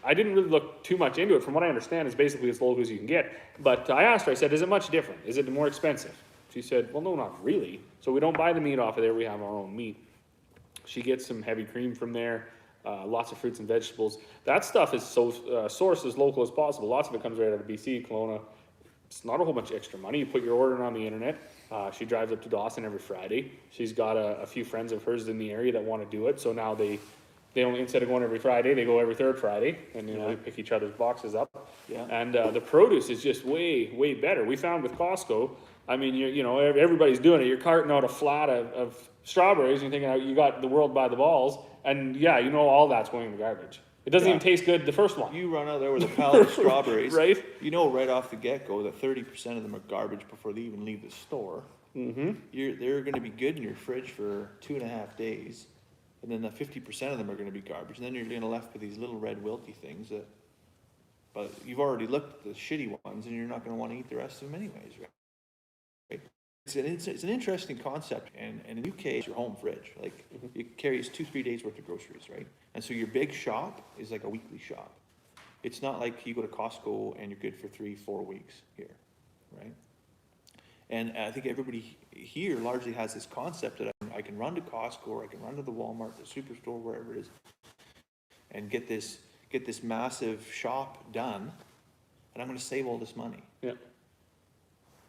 A: I didn't really look too much into it. From what I understand, is basically as local as you can get. But I asked her. I said, "Is it much different? Is it more expensive?" She said, "Well, no, not really. So we don't buy the meat off of there. We have our own meat." She gets some heavy cream from there. Lots of fruits and vegetables. That stuff is so sourced as local as possible. Lots of it comes right out of BC, Kelowna. It's not a whole bunch of extra money. You put your order in on the internet. She drives up to Dawson every Friday. She's got a few friends of hers in the area that want to do it. So now they only, instead of going every Friday, they go every third Friday, and you know, they pick each other's boxes up.
B: Yeah.
A: And the produce is just way better. We found with Costco, I mean, you know, everybody's doing it. You're carting out a flat of strawberries, and you're thinking, you got the world by the balls, and yeah, you know, all that's going in the garbage. It doesn't even taste good, the first one.
B: You run out there with a pallet of strawberries,
A: right?
B: You know right off the get-go that 30% of them are garbage before they even leave the store.
A: Mm-hmm.
B: They're going to be good in your fridge for 2.5 days, and then the 50% of them are going to be garbage, and then you're going to left with these little red wilty things that, but you've already looked at the shitty ones, and you're not going to want to eat the rest of them anyways, right? it's an interesting concept, and in the UK, it's your home fridge. Like, it carries 2-3 days worth of groceries, right? And so your big shop is like a weekly shop. It's not like you go to Costco and you're good for 3-4 weeks here, right? And I think everybody here largely has this concept that I can run to Costco, or I can run to the Walmart, the Superstore, wherever it is, and get this massive shop done, and I'm gonna save all this money.
A: Yeah.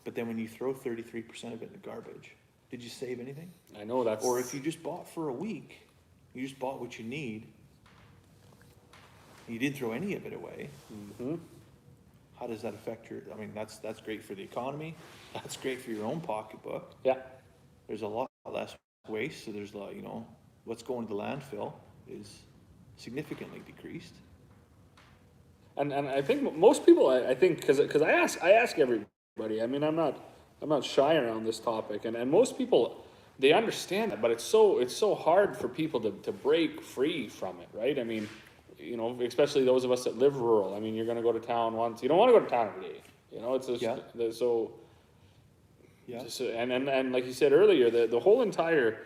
B: But then when you throw 33% of it in the garbage, did you save anything?
A: I know that's.
B: Or if you just bought for a week, you just bought what you need, you didn't throw any of it away, how does that affect your, I mean, that's great for the economy, that's great for your own pocketbook.
A: Yeah.
B: There's a lot less waste, so there's a lot, what's going to the landfill is significantly decreased.
A: And I think most people, I think, because I ask everybody. I mean, I'm not shy around this topic, and most people, they understand that, but it's so hard for people to break free from it, right? I mean, especially those of us that live rural. I mean, you're going to go to town once. You don't want to go to town every day. It's just so.
B: Yeah.
A: And like you said earlier, the whole entire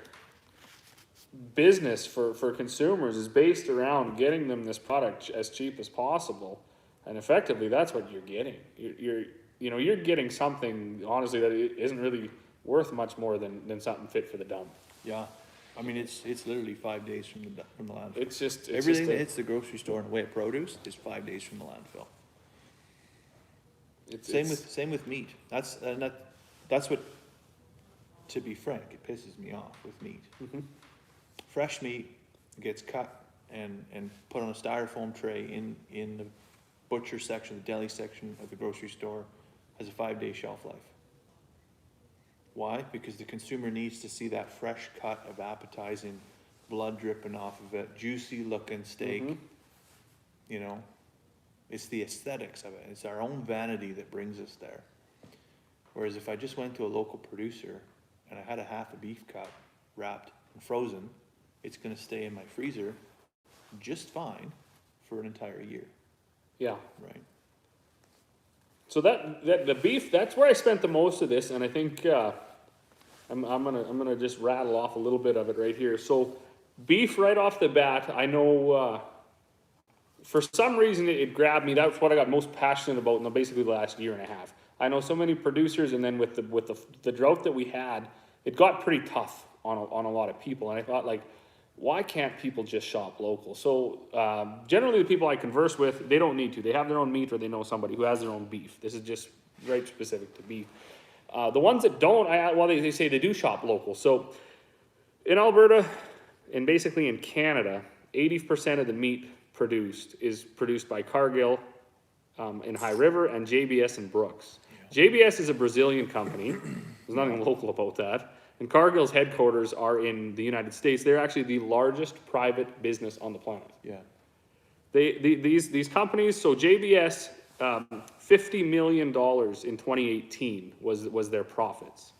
A: business for consumers is based around getting them this product as cheap as possible, and effectively that's what you're getting. You're getting something, honestly, that isn't really worth much more than something fit for the dump.
B: Yeah, I mean, it's literally 5 days from the landfill.
A: It's
B: everything that hits the grocery store in the way of produce is 5 days from the landfill. Same with meat. That's what, to be frank, it pisses me off with meat. Fresh meat gets cut and put on a styrofoam tray in the butcher section, the deli section of the grocery store, has a 5-day shelf life. Why? Because the consumer needs to see that fresh cut of appetizing, blood dripping off of it, juicy looking steak. It's the aesthetics of it. It's our own vanity that brings us there. Whereas if I just went to a local producer and I had a half a beef cut wrapped and frozen, it's going to stay in my freezer just fine for an entire year.
A: Yeah.
B: Right.
A: So that the beef, that's where I spent the most of this, and I think I'm gonna just rattle off a little bit of it right here. So beef right off the bat, I know for some reason it grabbed me. That's what I got most passionate about in basically the last year and a half. I know so many producers, and then with the drought that we had, it got pretty tough on a lot of people, and I thought, like, why can't people just shop local? So generally the people I converse with, they don't need to. They have their own meat, or they know somebody who has their own beef. This is just right specific to beef. The ones that don't, they say they do shop local. So in Alberta, and basically in Canada, 80% of the meat produced is produced by Cargill in High River and JBS in Brooks. Yeah. JBS is a Brazilian company. There's nothing local about that. And Cargill's headquarters are in the United States. They're actually the largest private business on the planet.
B: Yeah.
A: These companies, so JBS, $50 million in 2018 was their profits.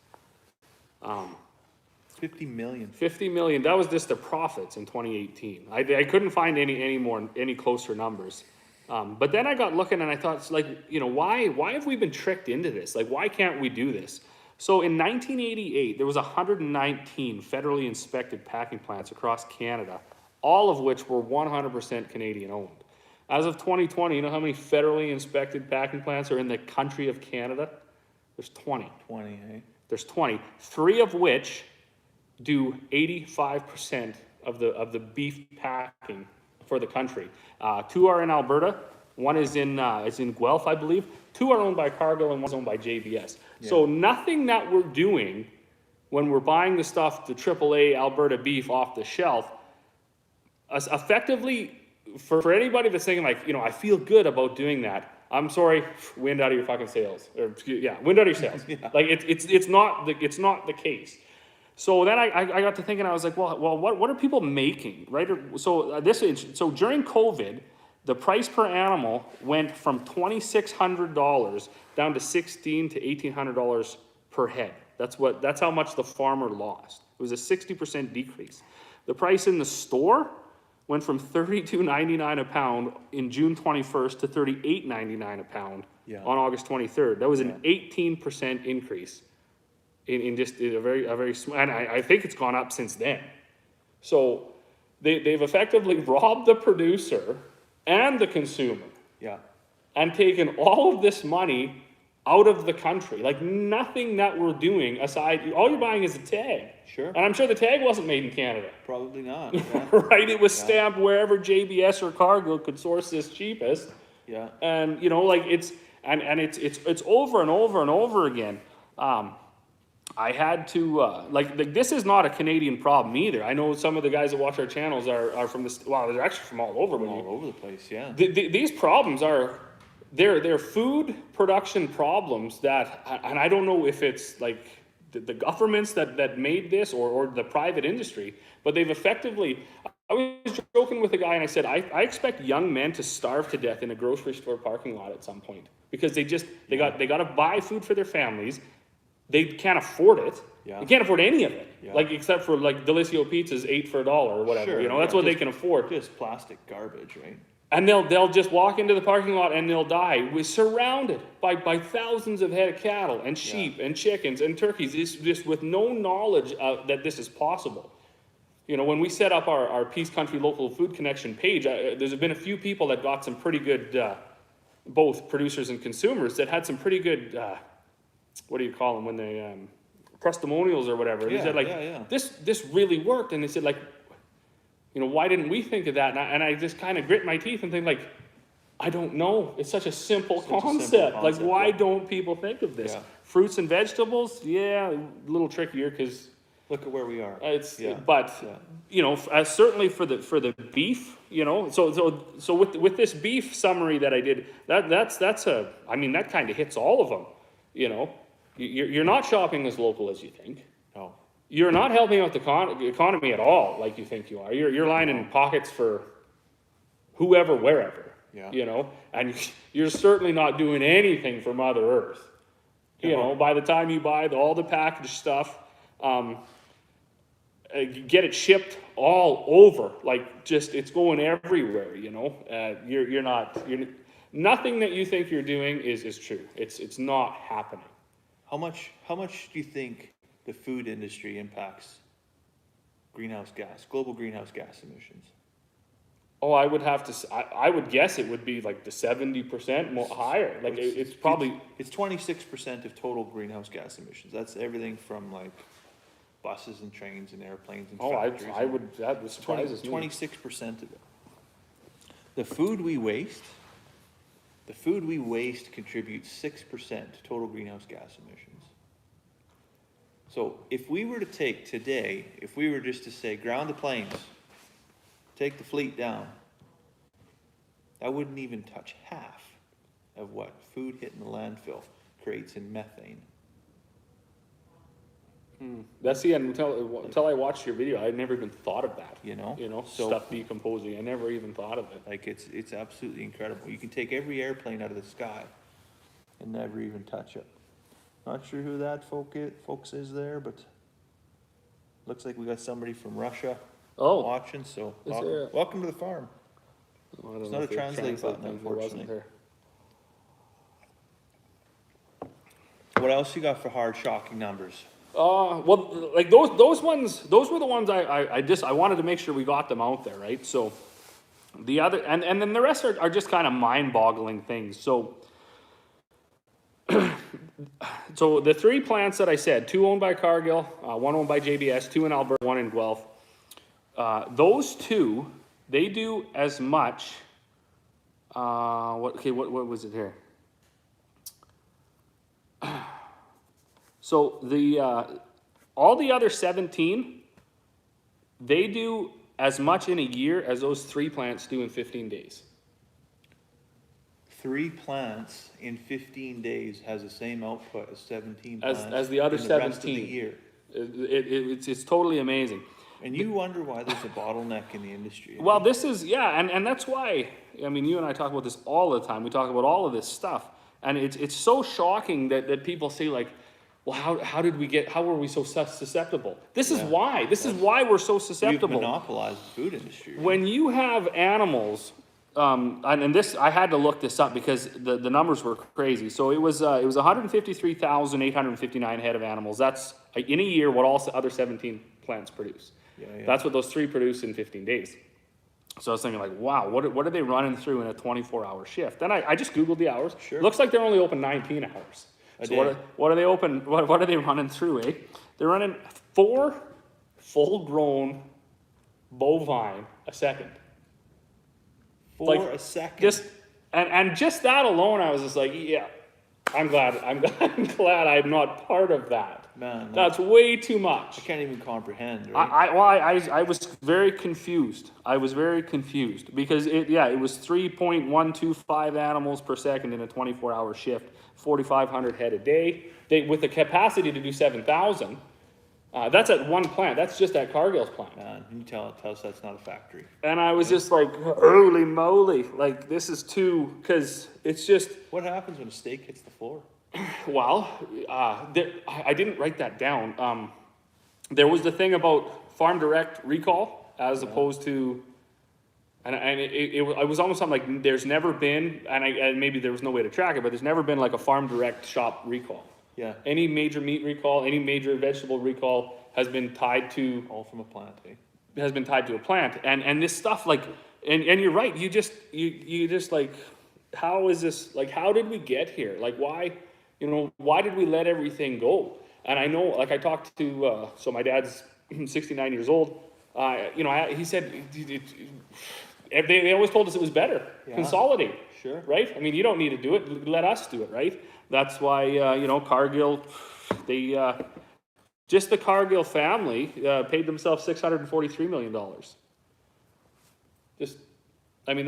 B: 50 million.
A: 50 million. That was just their profits in 2018. I couldn't find any closer numbers. But then I got looking and I thought, like, why have we been tricked into this? Like, why can't we do this? So in 1988, there was 119 federally inspected packing plants across Canada, all of which were 100% Canadian owned. As of 2020, you know how many federally inspected packing plants are in the country of Canada? There's 20.
B: 20, eh?
A: There's 20, 3 of which do 85% of the beef packing for the country. 2 are in Alberta. One is in Guelph, I believe. 2 are owned by Cargill and one's owned by JBS. Yeah. So nothing that we're doing when we're buying the stuff, the AAA Alberta beef off the shelf, effectively, for anybody that's thinking, like, I feel good about doing that, I'm sorry, wind out of your fucking sails. Wind out of your sails. Yeah. Like, it's not the case. So then I got to thinking, I was like, well, what are people making, right? So during COVID, the price per animal went from $2,600 down to $1,600 to $1,800 per head. That's how much the farmer lost. It was a 60% decrease. The price in the store went from $32.99 a pound in June 21st to $38.99 a pound on August 23rd. That was an 18% increase in just a very small, and I think it's gone up since then. So they've effectively robbed the producer and the consumer
B: Yeah.
A: and taken all of this money out of the country. Like nothing that we're doing aside, all you're buying is a tag.
B: Sure.
A: And I'm sure the tag wasn't made in Canada.
B: Probably not. Yeah.
A: Right? It was
B: Yeah.
A: stamped wherever JBS or Cargill could source this cheapest.
B: Yeah.
A: And you know, like it's over and over and over again. I had to like this is not a Canadian problem either. I know some of the guys that watch our channels are from this. Well, they're actually from all over.
B: All over the place. Yeah.
A: These problems are they're food production problems that, and I don't know if it's like the governments that made this or the private industry, but they've effectively. I was joking with a guy and I said, I expect young men to starve to death in a grocery store parking lot at some point because they got to buy food for their families. They can't afford it.
B: Yeah.
A: They can't afford any of it.
B: Yeah.
A: Like except for like Delicio Pizza's 8 for $1 or whatever.
B: Sure,
A: You know, that's
B: yeah,
A: what they can afford.
B: Just plastic garbage, right?
A: And they'll just walk into the parking lot and they'll die. We're surrounded by thousands of head of cattle and sheep and chickens and turkeys, just with no knowledge that this is possible. You know, when we set up our Peace Country Local Food Connection page, there's been a few people that got some pretty good, both producers and consumers, that had some pretty good, what do you call them when they, testimonials or whatever. They said like, this really worked. And they said like, you know, why didn't we think of that? And I just kind of grit my teeth and think like, I don't know. It's such a simple concept. Like, why don't people think of this?
B: Yeah.
A: Fruits and vegetables, a little trickier because
B: look at where we are.
A: You know, certainly for the beef, you know. So with this beef summary that I did, that's I mean that kind of hits all of them. You know, you're not shopping as local as you think.
B: No.
A: You're not helping out the economy at all, like you think you are. You're lining pockets for whoever, wherever.
B: Yeah.
A: You know, and you're certainly not doing anything for Mother Earth. You know, by the time you buy all the packaged stuff, get it shipped all over. Like just it's going everywhere. You know, you're nothing that you think you're doing is true. It's not happening.
B: How much do you think the food industry impacts global greenhouse gas emissions?
A: Oh, I would have to. I would guess it would be like the 70% more higher. Like it's probably.
B: It's 26% of total greenhouse gas emissions. That's everything from like buses and trains and airplanes and factories.
A: I would. That would surprise me.
B: 26% of it. The food we waste contributes 6% to total greenhouse gas emissions. So if we were to take today, if we were just to say ground the planes, take the fleet down, that wouldn't even touch half of what food hitting the landfill creates in methane.
A: That's the end. Until I watched your video, I had never even thought of that.
B: You know,
A: so, stuff decomposing. I never even thought of it.
B: Like it's absolutely incredible. You can take every airplane out of the sky and never even touch it. Not sure who that folks is there, but looks like we got somebody from Russia watching. So welcome to the farm.
A: Well,
B: It's not a translate button, unfortunately. What else you got for hard, shocking numbers?
A: Well, like those ones, those were the ones I wanted to make sure we got them out there, right? So the other, and then the rest are just kind of mind-boggling things. So, so the 3 plants that I said, 2 owned by Cargill, 1 owned by JBS, 2 in Alberta, 1 in Guelph. Those 2, they do as much. What was it here? So all the other 17, they do as much in a year as those 3 plants do in 15 days.
B: 3 plants in 15 days has the same output as 17 plants
A: as the other
B: in
A: 17.
B: The rest of the year.
A: It's totally amazing.
B: And you wonder why there's a bottleneck in the industry.
A: Well, this is, and that's why, I mean, you and I talk about this all the time. We talk about all of this stuff. And it's so shocking that people say like, well, how were we so susceptible? This is why. This is why we're so susceptible.
B: We've monopolized the food industry. Right?
A: When you have animals and this, I had to look this up because the numbers were crazy. So it was 153,859 head of animals. That's in a year what all other 17 plants produce.
B: Yeah.
A: That's what those 3 produce in 15 days. So I was thinking like, wow, what are they running through in a 24-hour shift? Then I just Googled the hours.
B: Sure.
A: Looks like they're only open 19 hours. So what are they open, what are they running through, eh? They're running 4 full-grown bovine a second.
B: For a second.
A: Just and just that alone, I was just like, yeah, I'm glad I'm glad I'm not part of that.
B: Man,
A: that's way too much.
B: I can't even comprehend. Right?
A: I was very confused. I was very confused because it was 3.125 animals per second in a 24-hour shift, 4,500 head a day. With the capacity to do 7,000. That's at one plant. That's just at Cargill's plant.
B: Man, you tell us that's not a factory.
A: And I was just like, holy moly, like this is too, because it's just.
B: What happens when a steak hits the floor?
A: Well, I didn't write that down. There was the thing about farm direct recall as opposed to, and it was almost something like there's never been, and maybe there was no way to track it, but there's never been like a farm direct shop recall.
B: Yeah.
A: Any major meat recall, any major vegetable recall has been tied to.
B: All from a plant, eh?
A: Has been tied to a plant. And this stuff like, and you're right, you just like, how is this, like, how did we get here? Like, why did we let everything go? And I know, like I talked to, so my dad's 69 years old, he said, they always told us it was better. Yeah. Consolidate.
B: Sure.
A: Right? I mean, you don't need to do it. Let us do it, right? That's why, Cargill, just the Cargill family paid themselves $643 million. That's
B: an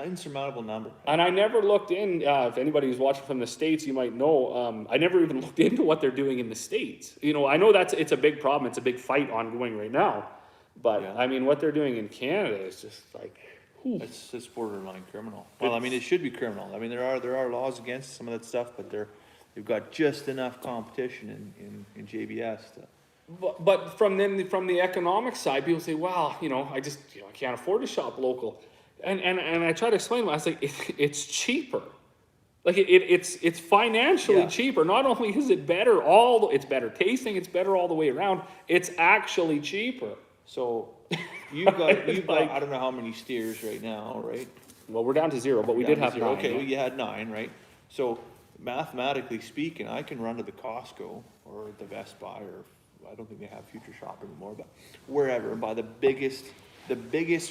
B: insurmountable number.
A: And I never looked in, if anybody who's watching from the States, you might know, I never even looked into what they're doing in the States. I know it's a big problem. It's a big fight ongoing right now. But, yeah. I mean, what they're doing in Canada is just like...
B: It's borderline criminal. Well, I mean, it should be criminal. I mean, there are laws against some of that stuff, but they've got just enough competition in JBS to.
A: But from the economic side, people say, well, I can't afford to shop local, and I try to explain. I was like, it's cheaper. Like it's financially cheaper. Not only is it better, it's better tasting, it's better all the way around. It's actually cheaper.
B: So. You've got I don't know how many steers right now, right?
A: Well, we're down to 0, but we did have 9.
B: Okay, well, you had 9, right? So mathematically speaking, I can run to the Costco or the Best Buy, or I don't think they have Future Shop anymore, but wherever, buy the biggest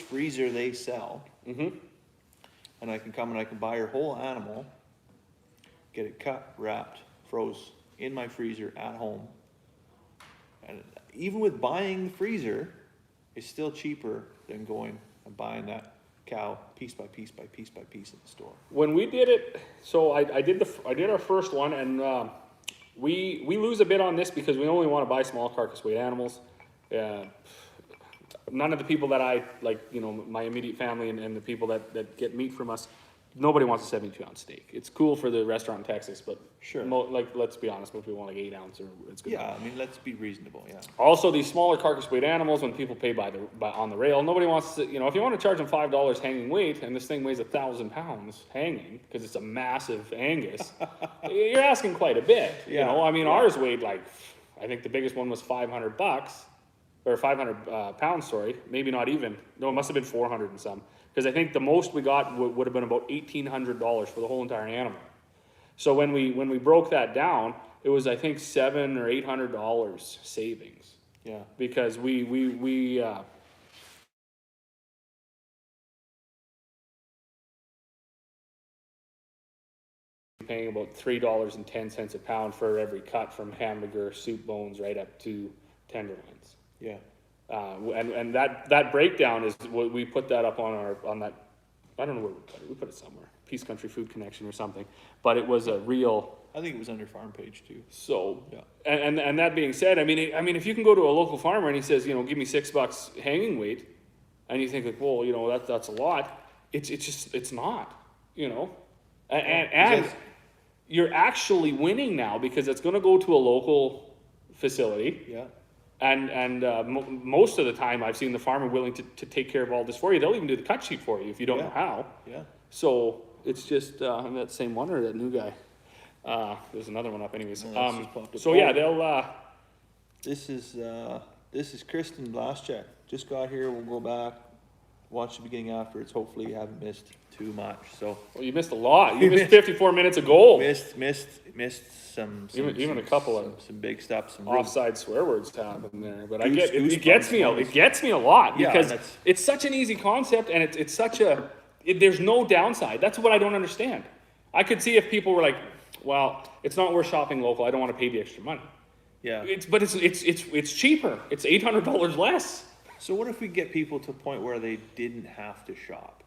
B: freezer they sell, and I can come and I can buy your whole animal, get it cut, wrapped, froze in my freezer at home, and even with buying the freezer. It's still cheaper than going and buying that cow piece by piece by piece by piece in the store.
A: When we did it, so I did our first one, and we lose a bit on this because we only want to buy small carcass weight animals. None of the people that I like, my immediate family and the people that get meat from us, nobody wants a 72-ounce steak. It's cool for the restaurant in Texas, but
B: sure.
A: Let's be honest, most people want like 8 ounce, or it's good.
B: Yeah, I mean, let's be reasonable. Yeah.
A: Also, these smaller carcass weight animals, when people pay on the rail, nobody wants to. If you want to charge them $5 hanging weight, and this thing weighs 1,000 pounds hanging because it's a massive Angus, you're asking quite a bit.
B: Yeah.
A: Ours weighed I think the biggest one was $500 or 500 pounds. Sorry, maybe not even. No, it must have been 400 and some. Because I think the most we got would have been about $1,800 for the whole entire animal. So when we broke that down, it was I think $700 or $800 savings.
B: Yeah.
A: Because we paying about $3.10 a pound for every cut, from hamburger, soup bones, right up to tenderloins.
B: Yeah.
A: And that breakdown is what we put that up on that, I don't know where we put it. We put it somewhere, Peace Country Food Connection or something. But it was a real.
B: I think it was on your farm page too.
A: So
B: yeah.
A: And that being said, I mean, if you can go to a local farmer and he says, give me $6 hanging weight, and you think like, well, that's a lot. It's not, and
B: you're
A: actually winning now because it's going to go to a local facility.
B: Yeah.
A: Most of the time, I've seen the farmer willing to take care of all this for you. They'll even do the cut sheet for you if you don't
B: Yeah.
A: know how.
B: Yeah.
A: So it's just and that same one or that new guy. There's another one up, anyways.
B: No, that's just popped up.
A: So yeah, they'll.
B: This is Kristen Blaschek. Just got here. We'll go back, watch the beginning afterwards. Hopefully you haven't missed too much. So
A: Well, you missed a lot. You missed 54 minutes of goal.
B: missed some
A: Even a couple of
B: some big stuff. Some real
A: offside swear words happen there, but
B: Goose
A: it gets me.
B: bumps.
A: It gets me a lot
B: Yeah,
A: because
B: that's-
A: it's such an easy concept and it's such a. There's no downside. That's what I don't understand. I could see if people were like, "Well, it's not worth shopping local. I don't want to pay the extra money."
B: Yeah.
A: But it's cheaper. It's $800 less.
B: So what if we get people to a point where they didn't have to shop?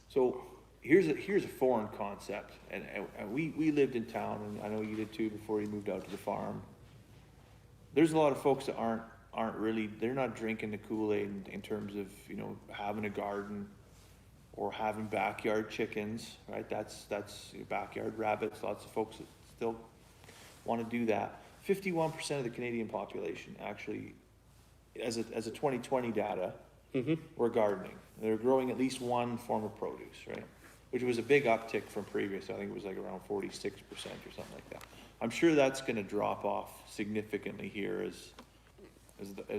B: So here's a foreign concept, and we lived in town, and I know you did too before you moved out to the farm. There's a lot of folks that aren't really, they're not drinking the Kool-Aid in terms of, you know, having a garden or having backyard chickens, right? That's backyard rabbits. Lots of folks that still want to do that. 51% of the Canadian population actually, as a 2020 data, were gardening. They're growing at least one form of produce, right? Which was a big uptick from previous. I think it was like around 46% or something like that. I'm sure that's going to drop off significantly here as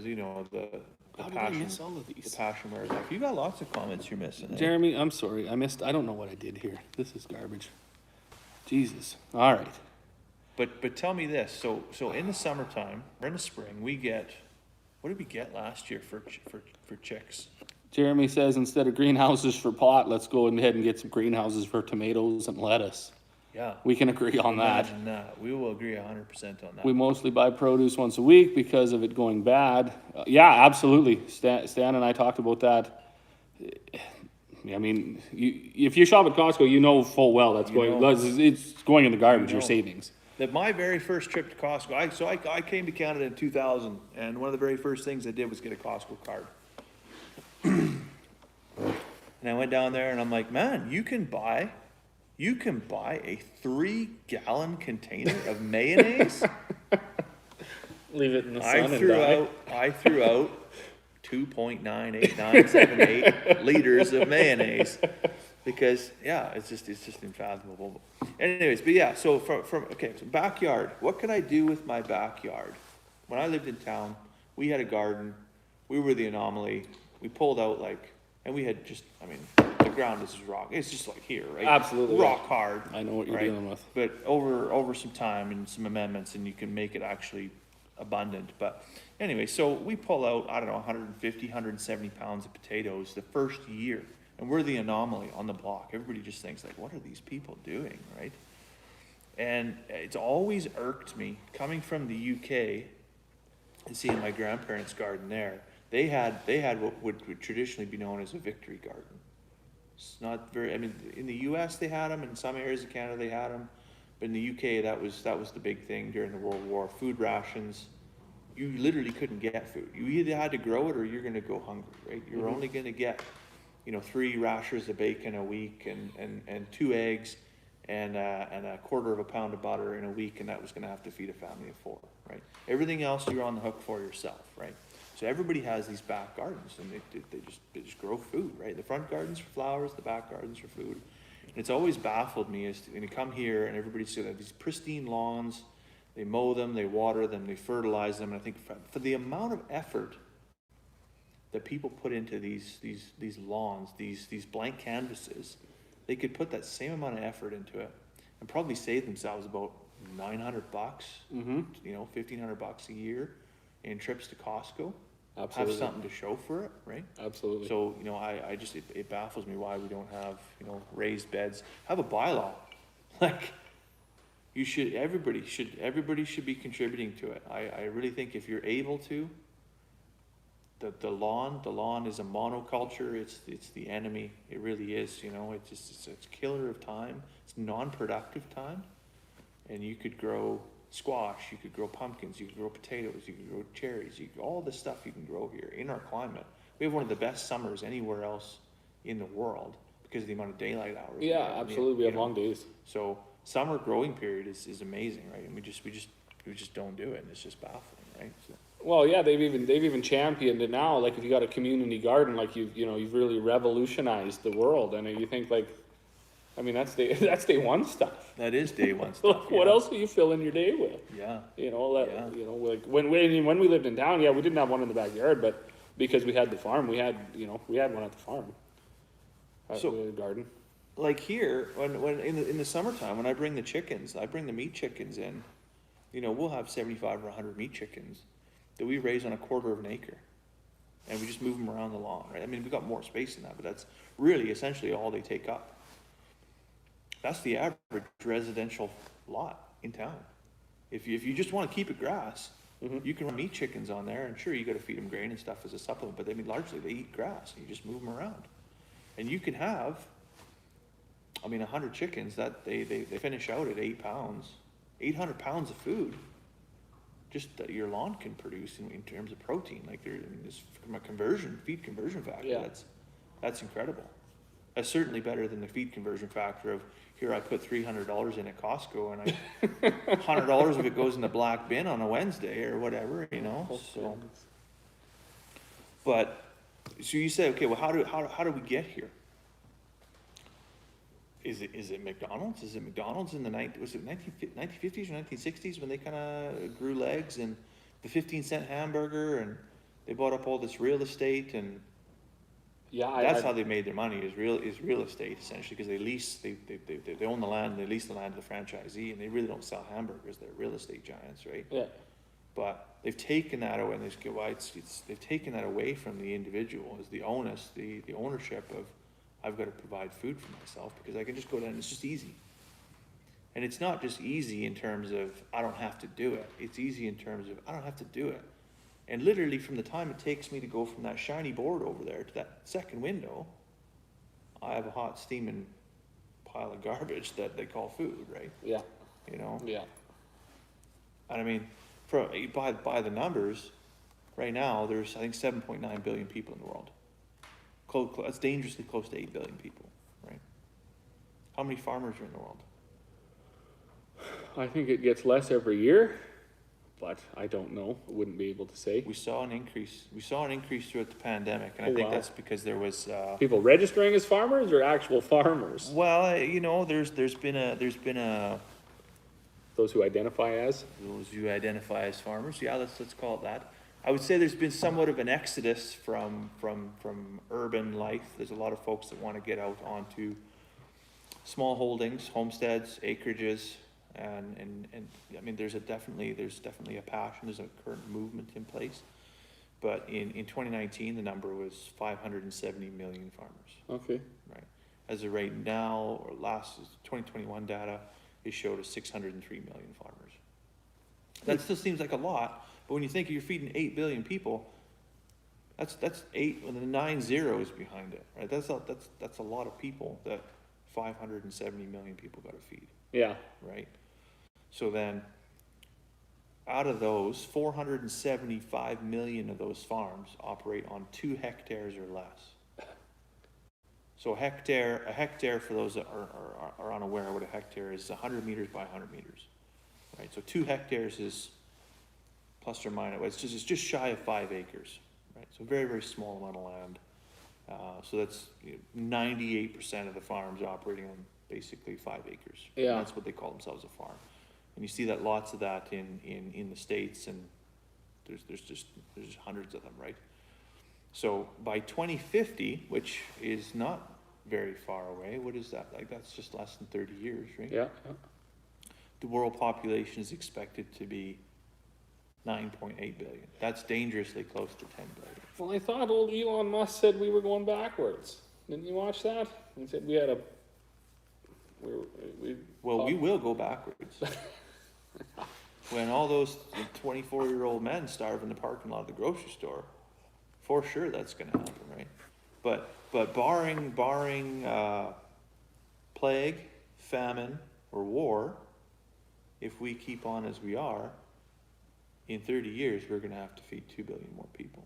B: you know the
A: How did I
B: passion.
A: miss all of these?
B: The passion wears off. You got lots of comments you're missing. Eh?
A: Jeremy, I'm sorry. I don't know what I did here. This is garbage. Jesus. All right.
B: But tell me this. So in the summertime or in the spring, we get, what did we get last year for chicks?
A: Jeremy says instead of greenhouses for pot, let's go ahead and get some greenhouses for tomatoes and lettuce.
B: Yeah.
A: We can agree on that.
B: Imagine that. We will agree 100% on that.
A: We mostly buy produce once a week because of it going bad. Yeah, absolutely. Stan and I talked about that. I mean, if you shop at Costco, you know full well that's it's going in the garbage, your savings.
B: That my very first trip to Costco, I came to Canada in 2000, and one of the very first things I did was get a Costco card. And I went down there and I'm like, man, you can buy a 3-gallon container of mayonnaise.
A: Leave it in the
B: I
A: sun
B: threw out 2.98978 liters of mayonnaise because it's just unfathomable. Anyways, but yeah, so so backyard. What can I do with my backyard? When I lived in town, we had a garden. We were the anomaly. We pulled out and we had the ground is rock. It's just like here, right?
A: Absolutely.
B: Rock hard.
A: I know what you're dealing with.
B: But over some time and some amendments, and you can make it actually abundant. But anyway, so we pull out, 150, 170 pounds of potatoes the first year. And we're the anomaly on the block. Everybody just thinks what are these people doing, right? And it's always irked me coming from the UK and seeing my grandparents' garden there. They had what would traditionally be known as a victory garden. It's not very, in the US they had them, in some areas of Canada they had them, but in the UK that was the big thing during the World War. Food rations, you literally couldn't get food. You either had to grow it or you're gonna go hungry, right? You're only gonna get 3 rashers of bacon a week and 2 eggs and a quarter of a pound of butter in a week, and that was gonna have to feed a family of 4, right? Everything else you're on the hook for yourself, right? So everybody has these back gardens, and they just grow food, right? The front gardens for flowers, the back gardens for food. And it's always baffled me when you come here and everybody's got these pristine lawns, they mow them, they water them, they fertilize them, and I think for the amount of effort that people put into these lawns, these blank canvases, they could put that same amount of effort into it and probably save themselves about $900, $1,500 a year in trips to Costco.
A: Absolutely.
B: Have something to show for it, right?
A: Absolutely.
B: So, I just, it baffles me why we don't have, raised beds. Have a bylaw. Everybody should be contributing to it. I really think if you're able to, the lawn is a monoculture. It's the enemy. It really is, it's a killer of time. It's non-productive time. And you could grow squash, you could grow pumpkins, you could grow potatoes, you could grow cherries, all the stuff you can grow here in our climate. We have one of the best summers anywhere else in the world because of the amount of daylight hours.
A: Yeah, absolutely. We have long days.
B: So summer growing period is amazing, right? And we just don't do it, and it's just baffling, right? So.
A: Well, yeah, they've even championed it now. Like if you got a community garden, like you've really revolutionized the world. And you think like, I mean, that's day that's day one stuff.
B: That is day one stuff.
A: What
B: Yeah.
A: else are you filling your day with?
B: Yeah.
A: Like when we lived in town, yeah, we didn't have one in the backyard, but because we had the farm, we had one at the farm.
B: So-
A: the garden.
B: Like here, when in the summertime, when I bring the meat chickens in, we'll have 75 or 100 meat chickens that we raise on a quarter of an acre. And we just move them around the lawn, right? I mean, we've got more space than that, but that's really essentially all they take up. That's the average residential lot in town. If you just want to keep it grass, you can run meat chickens on there, and sure, you got to feed them grain and stuff as a supplement, but I mean, largely they eat grass, and you just move them around. And you can have, 100 chickens, that they finish out at 8 pounds, 800 pounds of food, just that your lawn can produce in terms of protein. Like this from a feed conversion factor,
A: Yeah.
B: that's incredible. That's certainly better than the feed conversion factor of, here I put $300 in at Costco, and $100 of it goes in the black bin on a Wednesday or whatever, so. But, so you say, okay, well, how do we get here? Is it McDonald's? Is it McDonald's in the 1950s or 1960s when they kind of grew legs, and the 15-cent hamburger, and they bought up all this real estate, and that's how they made their money, is real estate, essentially, because they own the land, they lease the land to the franchisee, and they really don't sell hamburgers. They're real estate giants, right?
A: Yeah.
B: But they've taken that away, and they've taken that away from the individual as the onus, the ownership of, I've got to provide food for myself, because I can just go down, it's just easy. And it's not just easy in terms of, I don't have to do it. It's easy in terms of, I don't have to do it. And literally from the time it takes me to go from that shiny board over there to that second window, I have a hot steaming pile of garbage that they call food, right?
A: Yeah.
B: Yeah. And I mean, by the numbers, right now, there's, I think, 7.9 billion people in the world. That's dangerously close to 8 billion people, right? How many farmers are in the world?
A: I think it gets less every year, but I don't know. I wouldn't be able to say.
B: We saw an increase throughout the pandemic, and I think that's because there was
A: people registering as farmers or actual farmers.
B: Well, there's been a
A: those who identify as
B: farmers. Yeah, let's call it that. I would say there's been somewhat of an exodus from urban life. There's a lot of folks that want to get out onto small holdings, homesteads, acreages, and I mean, there's definitely a passion. There's a current movement in place. But in 2019, the number was 570 million farmers.
A: Okay.
B: Right. As of right now, or last 2021 data, it showed us 603 million farmers. That still seems like a lot, but when you think you're feeding 8 billion people, that's 8 with the 9 zeros behind it, right? That's a lot of people that 570 million people got to feed.
A: Yeah.
B: Right. So then, out of those, 475 million of those farms operate on 2 hectares or less. So a hectare for those that are unaware of what a hectare is 100 meters by 100 meters, right? So 2 hectares is plus or minus, it's just shy of 5 acres, right? So very, very small amount of land. So that's 98% of the farms operating on basically 5 acres.
A: Yeah.
B: And that's what they call themselves, a farm. And you see that lots of that in the States, and there's just hundreds of them, right? So by 2050, which is not very far away, what is that? Like, that's just less than 30 years, right?
A: Yeah.
B: The world population is expected to be 9.8 billion. That's dangerously close to 10 billion.
A: Well, I thought old Elon Musk said we were going backwards. Didn't you watch that? He said we had
B: we will go backwards. When all those 24-year-old men starve in the parking lot of the grocery store, for sure that's going to happen, right? But barring plague, famine, or war, if we keep on as we are, in 30 years we're going to have to feed 2 billion more people.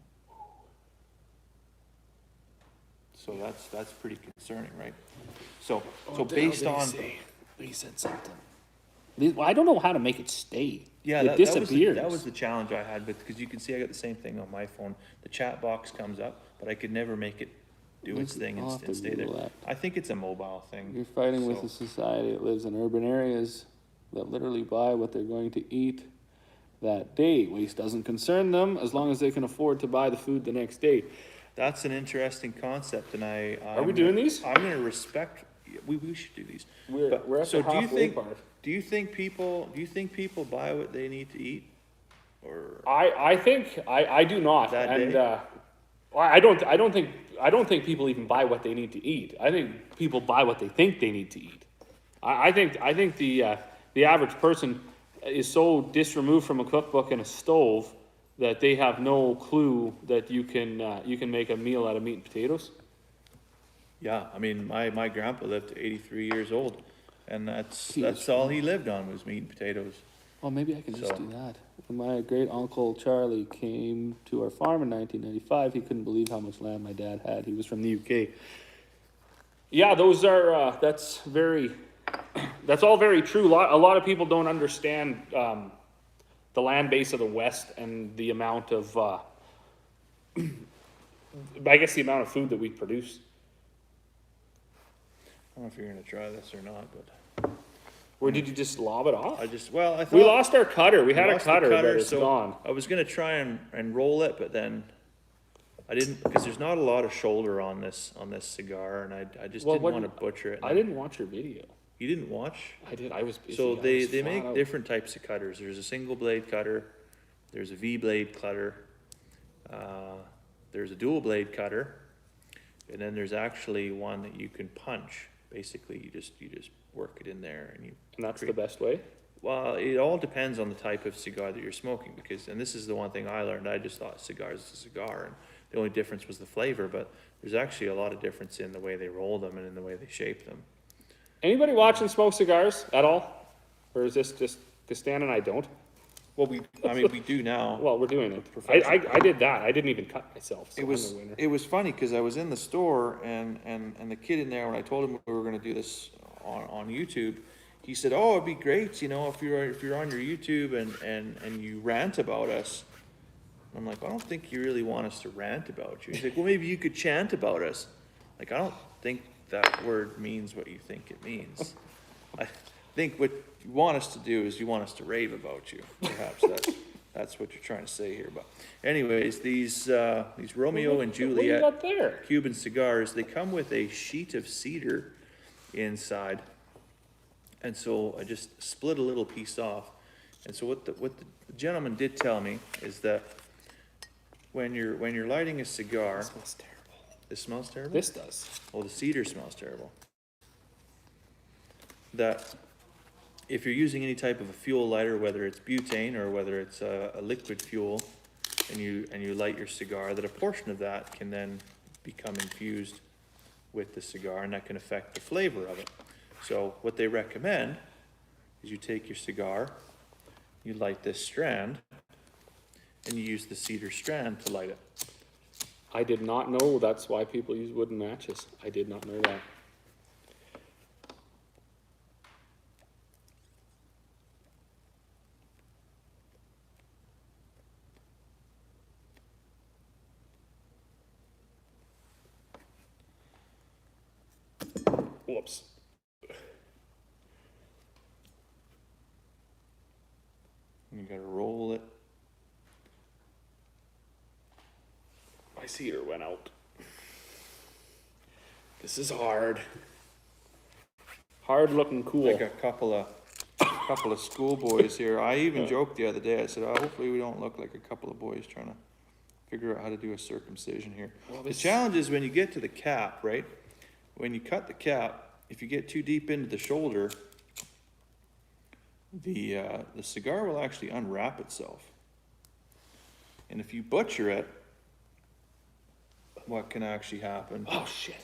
B: So that's pretty concerning, right? So based on,
C: He said something.
A: I don't know how to make it stay.
B: Yeah,
A: it disappears.
B: That was the challenge I had, because you can see I got the same thing on my phone. The chat box comes up, but I could never make it do its thing
A: I'll have to
B: and stay there.
A: Google that.
B: I think it's a mobile thing.
A: You're fighting with
B: so-
A: a society that lives in urban areas that literally buy what they're going to eat that day. Waste doesn't concern them as long as they can afford to buy the food the next day.
B: That's an interesting concept, and
A: Are we doing these?
B: I'm gonna respect, we should do these.
A: We're at
B: So
A: the
B: do you
A: halfway
B: think,
A: part.
B: do you think people buy what they need to eat? Or,
A: I think I do not,
B: That
A: and
B: day?
A: I don't think people even buy what they need to eat. I think people buy what they think they need to eat. I think the average person is so disremoved from a cookbook and a stove that they have no clue that you can make a meal out of meat and potatoes.
B: yeah, I mean, my grandpa lived to 83 years old, and that's all he lived on was meat and potatoes.
A: Well, maybe I can just
B: So-
A: do that. When my great uncle Charlie came to our farm in 1995, he couldn't believe how much land my dad had. He was from the UK. Yeah, those are that's all very true. A lot of people don't understand the land base of the West and the amount of I guess the amount of food that we produce.
B: I don't know if you're gonna try this or not, but
A: Or did you just lob it off?
B: I thought.
A: We lost our cutter. We had a
B: lost the
A: cutter, but it's
B: so
A: gone.
B: I was gonna try and roll it, but then I didn't, because there's not a lot of shoulder on this cigar, and I just
A: Well,
B: didn't
A: what-
B: want to butcher it.
A: I didn't watch your video.
B: You didn't watch?
A: I did. I was busy.
B: So
A: I
B: they
A: was flat
B: make
A: out.
B: different types of cutters. There's a single blade cutter, there's a V blade cutter, there's a dual blade cutter, and then there's actually one that you can punch. Basically, you just work it in there and you.
A: And that's the best way.
B: Well, it all depends on the type of cigar that you're smoking, because, and this is the one thing I learned, I just thought cigars is a cigar, and the only difference was the flavor, but there's actually a lot of difference in the way they roll them and in the way they shape them.
A: Anybody watching smoke cigars at all? Or is this just Stan and I don't?
B: Well, we do now.
A: Well, we're doing it.
B: Professional.
A: I did that. I didn't even cut myself. So
B: It was,
A: I'm the winner.
B: it was funny, because I was in the store, and the kid in there, when I told him we were gonna do this on YouTube, he said, oh, it'd be great, you know, if you're on your YouTube and you rant about us. I'm like, I don't think you really want us to rant about you. He's like, well, maybe you could chant about us. Like, I don't think that word means what you think it means. I think what you want us to do is you want us to rave about you. Perhaps that's what you're trying to say here. But anyways, these Romeo and
A: What do you
B: Juliet
A: got there?
B: Cuban cigars, they come with a sheet of cedar inside. And so I just split a little piece off. And so what the gentleman did tell me is that when you're lighting a cigar,
A: This smells terrible.
B: this smells terrible?
A: This does.
B: Oh, the cedar smells terrible. That if you're using any type of a fuel lighter, whether it's butane or whether it's a liquid fuel, and you light your cigar, that a portion of that can then become infused with the cigar, and that can affect the flavor of it. So what they recommend is you take your cigar, you light this strand, and you use the cedar strand to light it.
A: I did not know that's why people use wooden matches. I did not know that. Whoops.
B: You gotta roll it.
A: My cedar went out. This is hard. Hard looking cool.
B: Like a couple of schoolboys here. I even joked the other day, I said, oh, hopefully we don't look like a couple of boys trying to figure out how to do a circumcision here.
A: Well,
B: The
A: this-
B: challenge is when you get to the cap, right? When you cut the cap, if you get too deep into the shoulder, the cigar will actually unwrap itself. And if you butcher it, what can actually happen
A: Oh shit.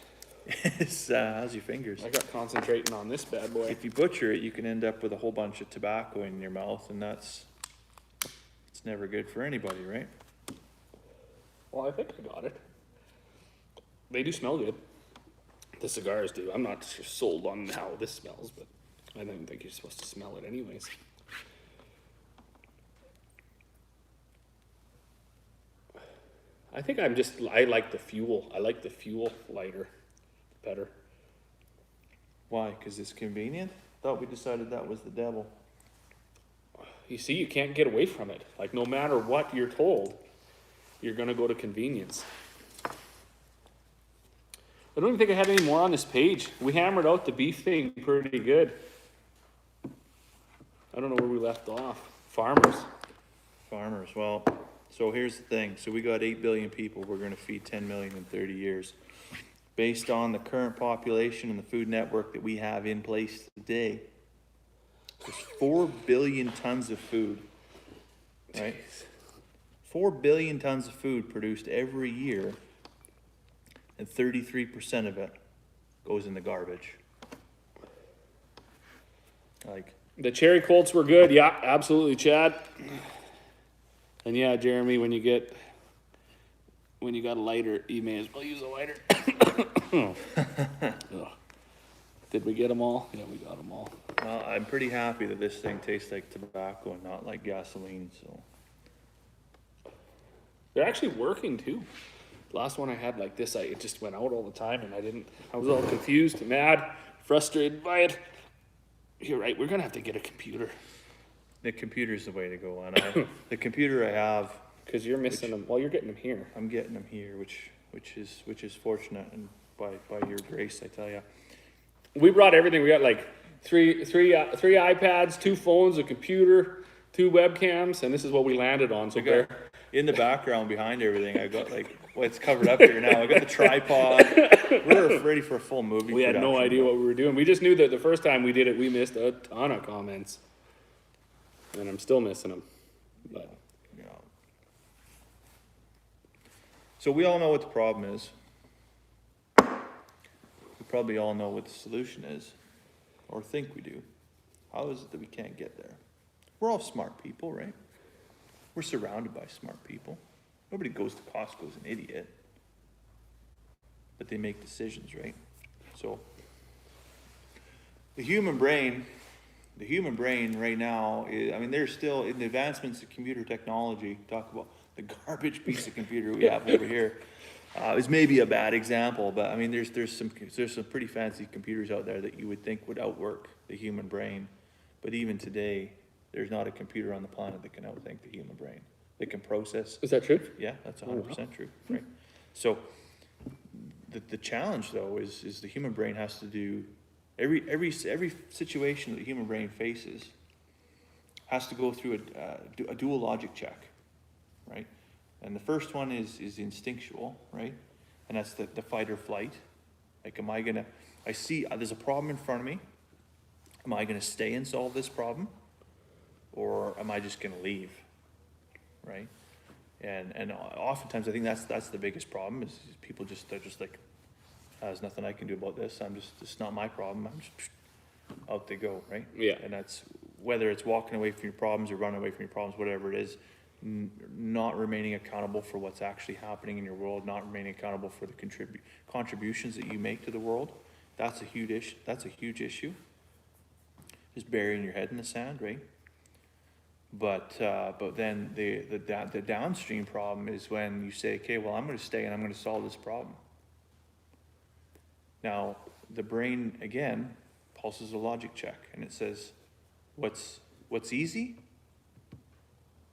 B: is, how's your fingers?
A: I got concentrating on this bad boy.
B: If you butcher it, you can end up with a whole bunch of tobacco in your mouth, and it's never good for anybody, right?
A: Well, I think I got it. They do smell good. The cigars do. I'm not sold on how this smells, but I don't think you're supposed to smell it anyways. I think I like the fuel. I like the fuel lighter better.
B: Why? Because it's convenient? Thought we decided that was the devil.
A: You see, you can't get away from it. Like, no matter what you're told, you're going to go to convenience. I don't even think I had any more on this page. We hammered out the beef thing pretty good. I don't know where we left off. Farmers.
B: Farmers, well, so here's the thing. So we got 8 billion people. We're going to feed 10 million in 30 years. Based on the current population and the food network that we have in place today, there's 4 billion tons of food, right? 4 billion tons of food produced every year, and 33% of it goes in the garbage. Like,
A: The cherry Colts were good. Yeah, absolutely, Chad. And yeah, Jeremy, when you got a lighter, you may as well use a lighter. Ugh. Did we get them all? Yeah, we got them all.
B: well, I'm pretty happy that this thing tastes like tobacco and not like gasoline, so.
A: They're actually working too. Last one I had like this, it just went out all the time, and I was all confused, mad, frustrated by it. You're right, we're gonna have to get a computer.
B: The computer's the way to go on. The computer I have,
A: Because you're missing them. Well, you're getting them here.
B: I'm getting them here, which is fortunate, and by your grace, I tell you.
A: We brought everything. We got like three iPads, 2 phones, a computer, 2 webcams, and this is what we landed on. So
B: I got, in the background behind everything, I got like, well, it's covered up here now. I got the tripod. We're ready for a full movie.
A: We had no idea what we were doing. We just knew that the first time we did it, we missed a ton of comments, and I'm still missing them. But
B: Yeah. So we all know what the problem is. We probably all know what the solution is, or think we do. How is it that we can't get there? We're all smart people, right? We're surrounded by smart people. Nobody goes to Costco as an idiot, but they make decisions, right? So the human brain right now is, I mean, there's still, in the advancements of computer technology, talk about the garbage piece of computer we have over here, is maybe a bad example, but I mean, there's some pretty fancy computers out there that you would think would outwork the human brain. But even today, there's not a computer on the planet that can outthink the human brain. That can process.
A: is that true?
B: Yeah, that's 100% true, right? So the challenge though is the human brain has to do every situation that the human brain faces has to go through a dual logic check, right? And the first one is instinctual, right? And that's the fight or flight. Like, I see there's a problem in front of me. Am I gonna stay and solve this problem? Or am I just gonna leave, right? And oftentimes I think that's the biggest problem is people they're just like, there's nothing I can do about this. It's not my problem. I'm just, out they go, right?
A: Yeah.
B: And that's, whether it's walking away from your problems or running away from your problems, whatever it is, not remaining accountable for what's actually happening in your world, not remaining accountable for the contributions that you make to the world. That's a huge issue. Just burying your head in the sand, right? But then the downstream problem is when you say, okay, well, I'm going to stay and I'm going to solve this problem. Now, the brain, again, pulses a logic check, and it says, what's easy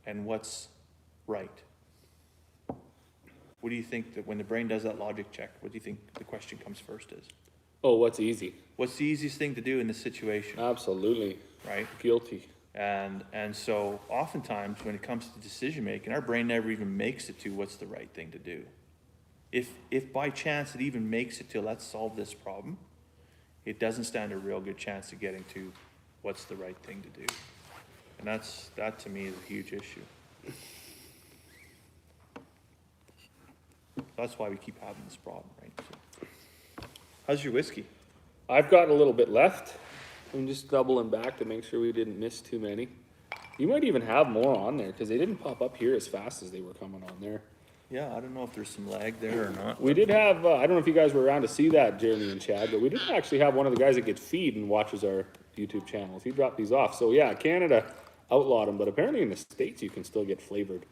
B: and what's right? What do you think that when the brain does that logic check, what do you think the question comes first is?
A: Oh, what's easy?
B: What's the easiest thing to do in this situation?
A: Absolutely.
B: Right?
A: Guilty.
B: And so oftentimes when it comes to decision making, our brain never even makes it to what's the right thing to do. If by chance it even makes it to let's solve this problem, it doesn't stand a real good chance of getting to what's the right thing to do. And that to me is a huge issue. That's why we keep having this problem, right? So, how's your whiskey?
A: I've got a little bit left. I'm just doubling back to make sure we didn't miss too many. You might even have more on there because they didn't pop up here as fast as they were coming on there.
B: Yeah, I don't know if there's some lag there or not.
A: We did have, I don't know if you guys were around to see that, Jeremy and Chad, but we did actually have one of the guys that gets feed and watches our YouTube channels. He dropped these off. So yeah, Canada outlawed them, but apparently in the States you can still get flavored.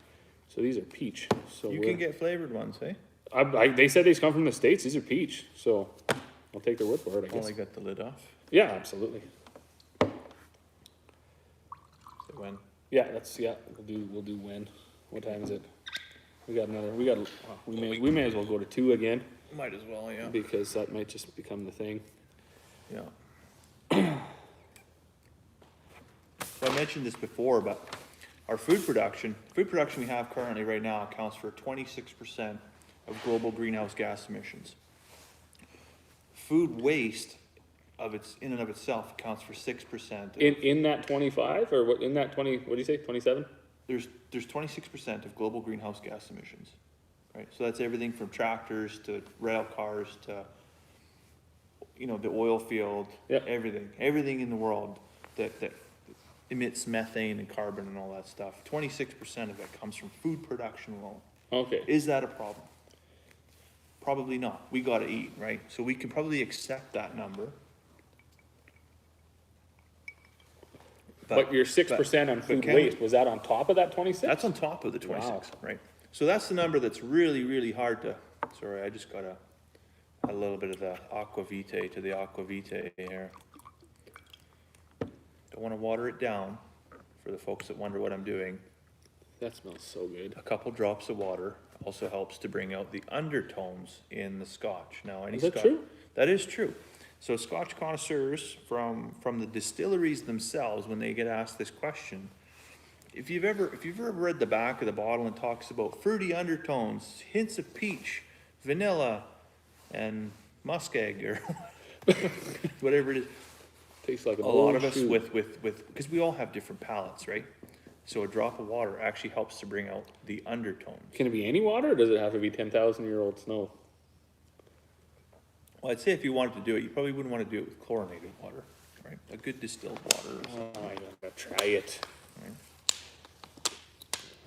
A: So these are peach. So
B: You can get flavored ones, eh?
A: they said these come from the States. These are peach. So I'll take their word for it, I guess.
B: Only got the lid off.
A: Yeah, absolutely.
B: So when?
A: Yeah, we'll do when. What time is it? We may as well go to 2 again,
B: Might as well, yeah.
A: because that might just become the thing.
B: Yeah. So I mentioned this before, but our food production we have currently right now accounts for 26% of global greenhouse gas emissions. Food waste in and of itself accounts for 6%.
A: In that 25, or what, in that 20, what do you say, 27?
B: There's 26% of global greenhouse gas emissions, right? So that's everything from tractors to rail cars to, the oil field,
A: Yeah.
B: everything in the world that emits methane and carbon and all that stuff. 26% of it comes from food production alone.
A: Okay.
B: Is that a problem? Probably not. We gotta eat, right? So we can probably accept that number.
A: But your 6% on food waste, was that on top of that 26?
B: That's on top of the 26,
A: Wow.
B: right? So that's the number that's really, really hard to, sorry, I just got a little bit of the aqua vitae to the aqua vitae here. Don't want to water it down for the folks that wonder what I'm doing.
A: That smells so good.
B: A couple drops of water also helps to bring out the undertones in the scotch. Now,
A: Is that true?
B: That is true. So Scotch connoisseurs from the distilleries themselves, when they get asked this question, if you've ever read the back of the bottle and talks about fruity undertones, hints of peach, vanilla, and muskeg, or whatever it is.
A: Tastes like
B: A lot of us with because we all have different palates, right? So a drop of water actually helps to bring out the undertones.
A: Can it be any water, or does it have to be 10,000-year-old snow?
B: Well, I'd say if you wanted to do it, you probably wouldn't want to do it with chlorinated water, right? A good distilled water.
A: Oh, I gotta try it.
B: Right?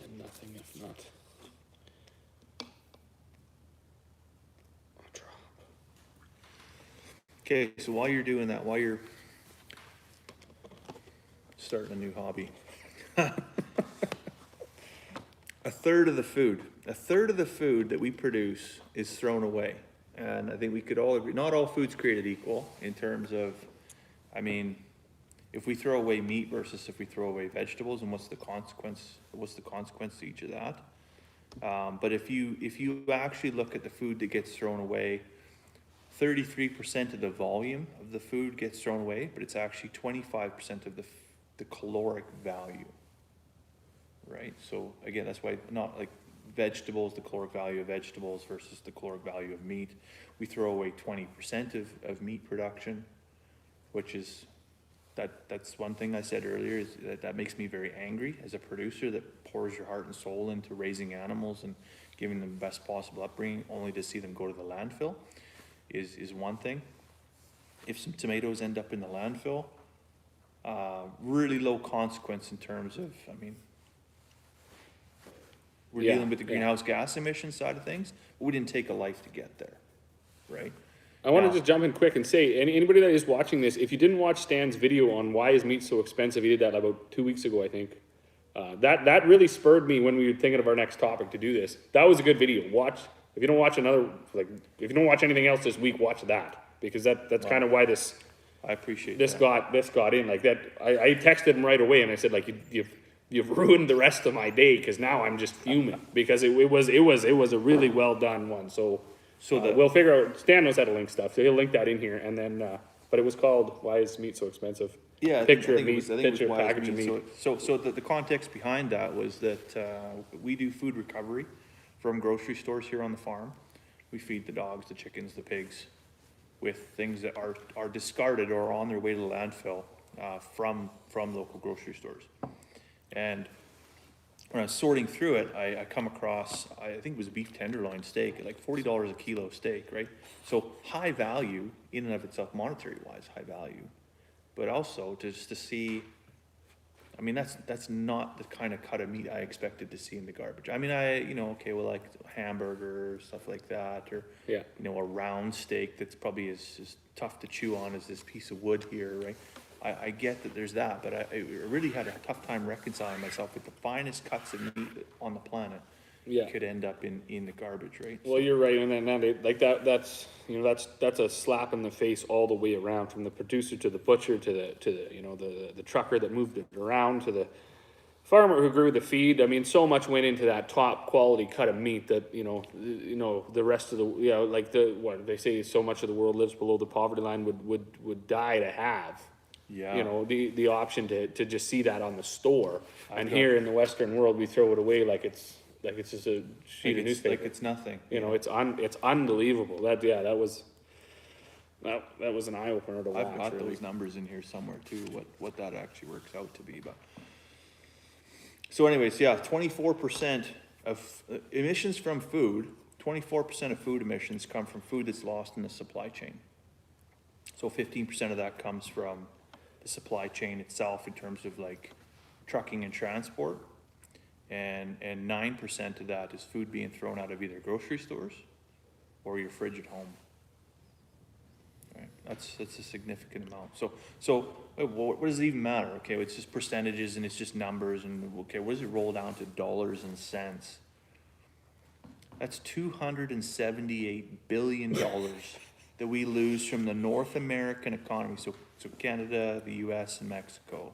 A: And nothing if not a drop.
B: Okay, so while you're doing that, while you're starting a new hobby, a third of the food that we produce is thrown away. And I think we could all agree, not all food's created equal in terms of, if we throw away meat versus if we throw away vegetables, and what's the consequence to each of that. But if you actually look at the food that gets thrown away, 33% of the volume of the food gets thrown away, but it's actually 25% of the caloric value, right? So again, that's why not like vegetables, the caloric value of vegetables versus the caloric value of meat. We throw away 20% of meat production, which is, that's one thing I said earlier, is that makes me very angry as a producer that pours your heart and soul into raising animals and giving them the best possible upbringing, only to see them go to the landfill is one thing. If some tomatoes end up in the landfill, really low consequence in terms of, we're dealing with the greenhouse gas emission side of things, but we didn't take a life to get there, right?
A: I want to just jump in quick and say, anybody that is watching this, if you didn't watch Stan's video on why is meat so expensive, he did that about 2 weeks ago, I think. That really spurred me when we were thinking of our next topic to do this. That was a good video. If you don't watch if you don't watch anything else this week, watch that, because that's kind of why this.
B: I appreciate
A: this got in like that. I texted him right away and I said, like, you've ruined the rest of my day, because now I'm just fuming, because it was a really well done one. So we'll figure out. Stan knows how to link stuff, so he'll link that in here, and then. But it was called "Why Is Meat So Expensive?"
B: Yeah,
A: picture of meat, picture of package of meat.
B: So the context behind that was that we do food recovery from grocery stores here on the farm. We feed the dogs, the chickens, the pigs with things that are discarded or on their way to the landfill from local grocery stores. And when I was sorting through it, I come across, I think it was a beef tenderloin steak at like $40 a kilo steak, right? So high value in and of itself, monetary wise, high value, but also just to see, that's not the kind of cut of meat I expected to see in the garbage. Like hamburgers, stuff like that, or, a round steak that's probably as tough to chew on as this piece of wood here, right? I get that there's that, but I really had a tough time reconciling myself with the finest cuts of meat on the planet
A: Yeah.
B: could end up in the garbage, right?
A: Well, you're right, and then like that's that's a slap in the face all the way around, from the producer to the butcher to the the trucker that moved it around to the farmer who grew the feed. I mean, so much went into that top quality cut of meat that the rest of the like what they say, so much of the world lives below the poverty line would die to have.
B: Yeah.
A: The option to just see that on the store, and
B: got-
A: here in the Western world we throw it away like it's just a sheet of newspaper.
B: Like it's nothing.
A: It's unbelievable. That was an eye opener to watch.
B: I've got
A: really.
B: those numbers in here somewhere too, what that actually works out to be, but. So anyways, yeah, 24% of emissions from food, 24% of food emissions come from food that's lost in the supply chain. So 15% of that comes from the supply chain itself in terms of like trucking and transport. And 9% of that is food being thrown out of either grocery stores or your fridge at home. Right? That's a significant amount. So what does it even matter? Okay, it's just percentages and it's just numbers, and okay, what does it roll down to dollars and cents? That's $278 billion that we lose from the North American economy. So Canada, the US, and Mexico,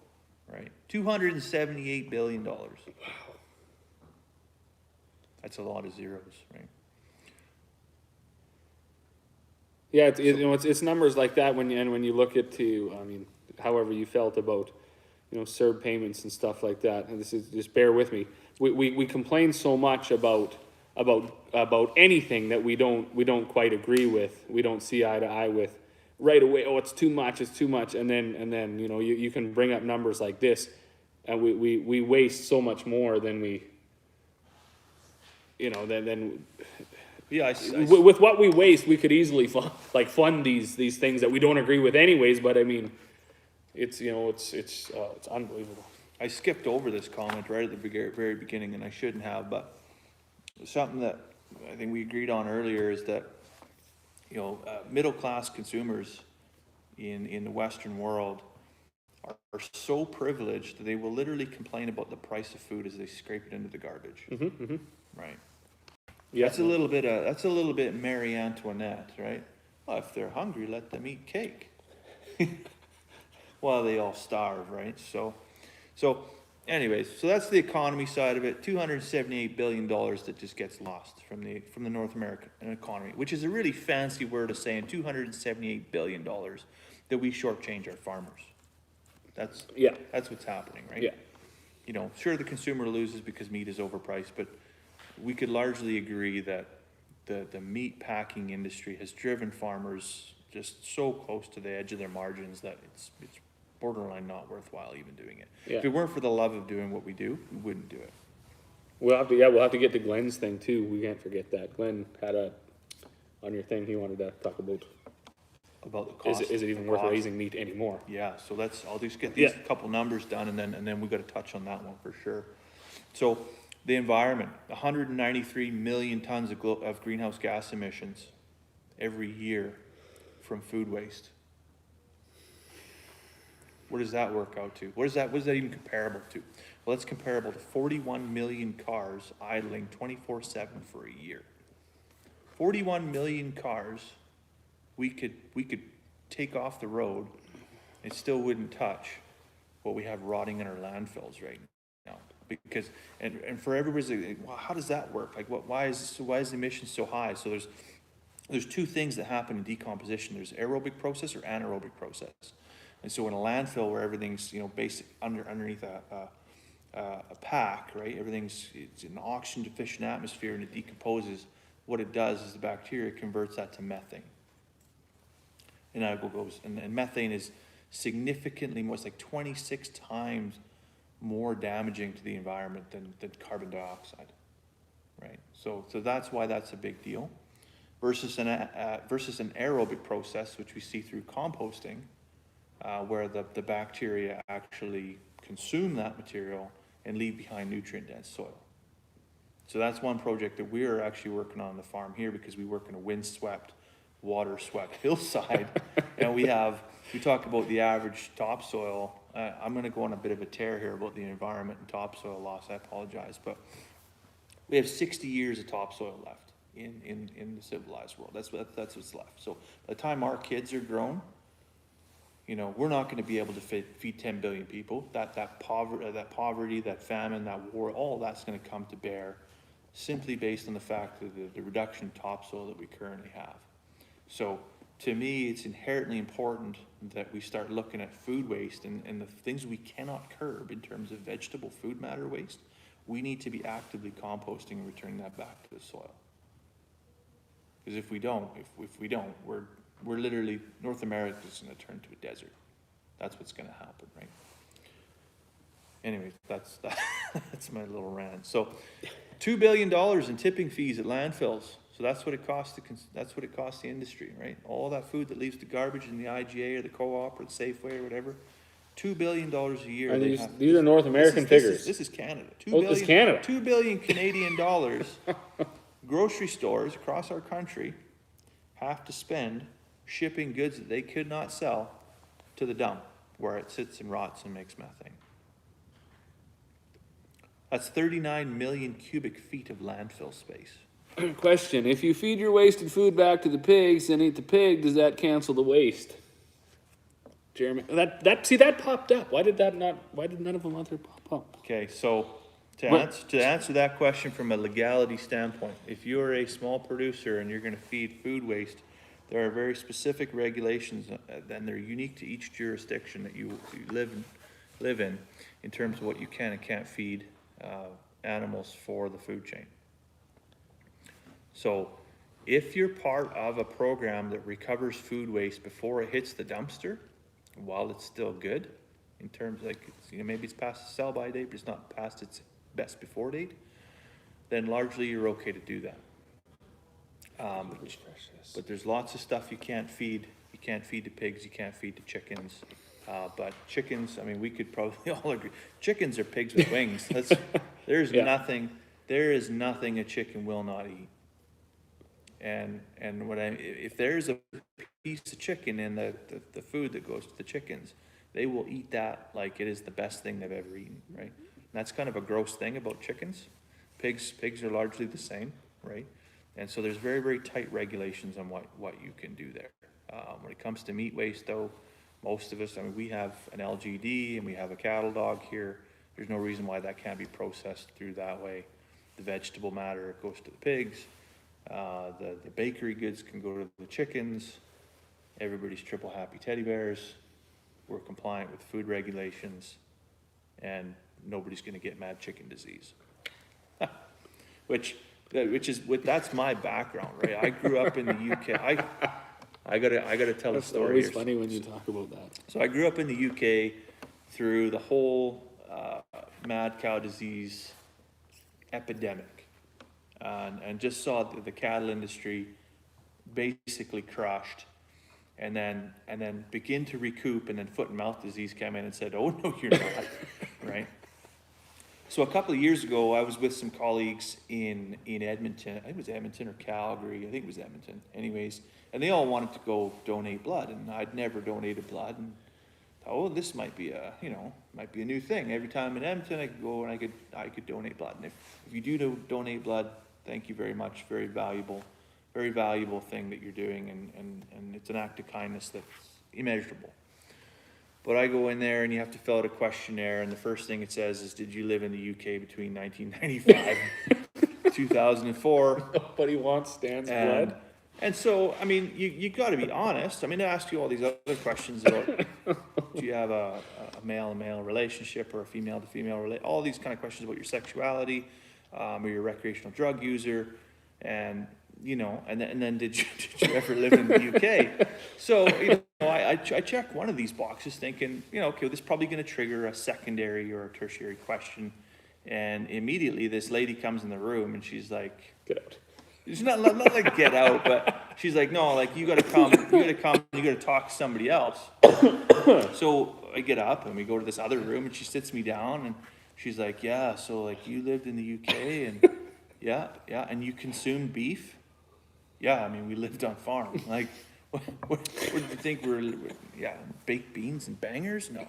B: right? $278 billion. Wow. That's a lot of zeros, right?
A: Yeah, it's numbers like that when you look at however you felt about CERB payments and stuff like that. And this is, just bear with me. We complain so much about anything that we don't quite agree with. We don't see eye to eye with right away. Oh, it's too much. And then you can bring up numbers like this, and we waste so much more than we than.
B: Yeah,
A: with what we waste, we could easily fund these things that we don't agree with anyways. But I mean, it's unbelievable.
B: I skipped over this comment right at the very beginning, and I shouldn't have. But something that I think we agreed on earlier is that middle class consumers in the Western world are so privileged that they will literally complain about the price of food as they scrape it into the garbage.
A: Mm-hmm, mm-hmm.
B: Right.
A: Yeah.
B: That's a little bit Marie Antoinette, right? Well, if they're hungry, let them eat cake. While they all starve, right? So anyways, so that's the economy side of it. $278 billion that just gets lost from the North American economy, which is a really fancy word of saying $278 billion that we shortchange our farmers. That's what's happening, right?
A: Yeah.
B: Sure, the consumer loses because meat is overpriced, but we could largely agree that the meat packing industry has driven farmers just so close to the edge of their margins that it's borderline not worthwhile even doing it.
A: Yeah.
B: If it weren't for the love of doing what we do, we wouldn't do it.
A: We'll have to get to Glenn's thing too. We can't forget that. Glenn had on your thing, he wanted to talk about
B: the cost.
A: Is it even worth raising meat anymore?
B: Yeah, so I'll just get these couple numbers done, and then we got to touch on that one for sure. So the environment, 193 million tons of greenhouse gas emissions every year from food waste. What does that work out to? What is that even comparable to? Well, it's comparable to 41 million cars idling 24/7 for a year. 41 million cars we could take off the road and still wouldn't touch what we have rotting in our landfills right now. Because and for everybody's like, well, how does that work? Like, why is the emission so high? So there's two things that happen in decomposition. There's aerobic process or anaerobic process. And so in a landfill where everything's basic underneath a pack, right? It's an oxygen deficient atmosphere and it decomposes. What it does is the bacteria converts that to methane. And that goes, and methane is significantly more, it's like 26 times more damaging to the environment than carbon dioxide, right? So that's why that's a big deal. Versus an aerobic process, which we see through composting, where the bacteria actually consume that material and leave behind nutrient-dense soil. So that's one project that we're actually working on the farm here, because we work in a windswept water-swept hillside, and we talk about the average topsoil. I'm gonna go on a bit of a tear here about the environment and topsoil loss, I apologize, but we have 60 years of topsoil left in the civilized world. That's what's left. So by the time our kids are grown, you know, we're not gonna be able to feed 10 billion people. That poverty, that famine, that war, all that's gonna come to bear simply based on the fact that the reduction in topsoil that we currently have. So to me, it's inherently important that we start looking at food waste and the things we cannot curb in terms of vegetable food matter waste. We need to be actively composting and returning that back to the soil. Because if we don't, we're literally, North America is going to turn to a desert. That's what's going to happen, right? Anyway, that's my little rant. So, $2 billion in tipping fees at landfills. So that's what it costs. That's what it costs the industry, right? All that food that leaves the garbage in the IGA or the co-op or the Safeway or whatever. $2 billion a year.
A: And these are North American figures.
B: This is Canada.
A: It's Canada.
B: 2 billion Canadian dollars. Grocery stores across our country have to spend shipping goods that they could not sell to the dump where it sits and rots and makes methane. That's 39 million cubic feet of landfill space.
A: Question, if you feed your wasted food back to the pigs and eat the pig, does that cancel the waste? Jeremy, that popped up. Why did none of them out there pop up?
B: Okay, so to answer that question from a legality standpoint, if you're a small producer and you're going to feed food waste, there are very specific regulations, and they're unique to each jurisdiction that you live in terms of what you can and can't feed animals for the food chain. So if you're part of a program that recovers food waste before it hits the dumpster, while it's still good, in terms like, maybe it's past the sell-by date, but it's not past its best before date, then largely you're okay to do that. But there's lots of stuff you can't feed. You can't feed to pigs, you can't feed to chickens. But chickens, I mean, we could probably all agree, chickens are pigs with wings. There is nothing a chicken will not eat. And if there's a piece of chicken in the food that goes to the chickens, they will eat that like it is the best thing they've ever eaten, right? And that's kind of a gross thing about chickens. Pigs are largely the same, right? And so there's very, very tight regulations on what you can do there. When it comes to meat waste, though, most of us, I mean, we have an LGD and we have a cattle dog here. There's no reason why that can't be processed through that way. The vegetable matter goes to the pigs. The bakery goods can go to the chickens. Everybody's triple happy teddy bears. We're compliant with food regulations, and nobody's going to get mad chicken disease. That's my background, right? I grew up in the UK. I gotta tell a story.
A: It's always funny when you talk about that.
B: So I grew up in the UK through the whole mad cow disease epidemic, and just saw the cattle industry basically crushed, and then begin to recoup, and then foot and mouth disease came in and said, "Oh no, you're not," right? So a couple of years ago, I was with some colleagues in Edmonton. I think it was Edmonton or Calgary. I think it was Edmonton. Anyways, and they all wanted to go donate blood, and I'd never donated blood, and thought, oh, this might be a new thing. Every time in Edmonton, I could go and I could donate blood. And if you do donate blood, thank you very much. Very valuable thing that you're doing, and it's an act of kindness that's immeasurable. But I go in there and you have to fill out a questionnaire, and the first thing it says is, did you live in the UK between 1995 and 2004?
A: Nobody wants Stan's blood.
B: And so, I mean, you got to be honest. I mean, they ask you all these other questions about, do you have a male-to-male relationship or a female-to-female relationship? All these kind of questions about your sexuality, or your recreational drug user, and then did you ever live in the UK? So, I check one of these boxes thinking, okay, this is probably going to trigger a secondary or a tertiary question. And immediately this lady comes in the room and she's like,
A: get out.
B: It's not like get out, but she's like, no, like you got to come, you got to talk to somebody else. So I get up and we go to this other room and she sits me down and she's like, yeah, so like you lived in the UK and yeah, and you consumed beef? Yeah, I mean, we lived on farm. Like, what did you think yeah, baked beans and bangers? No.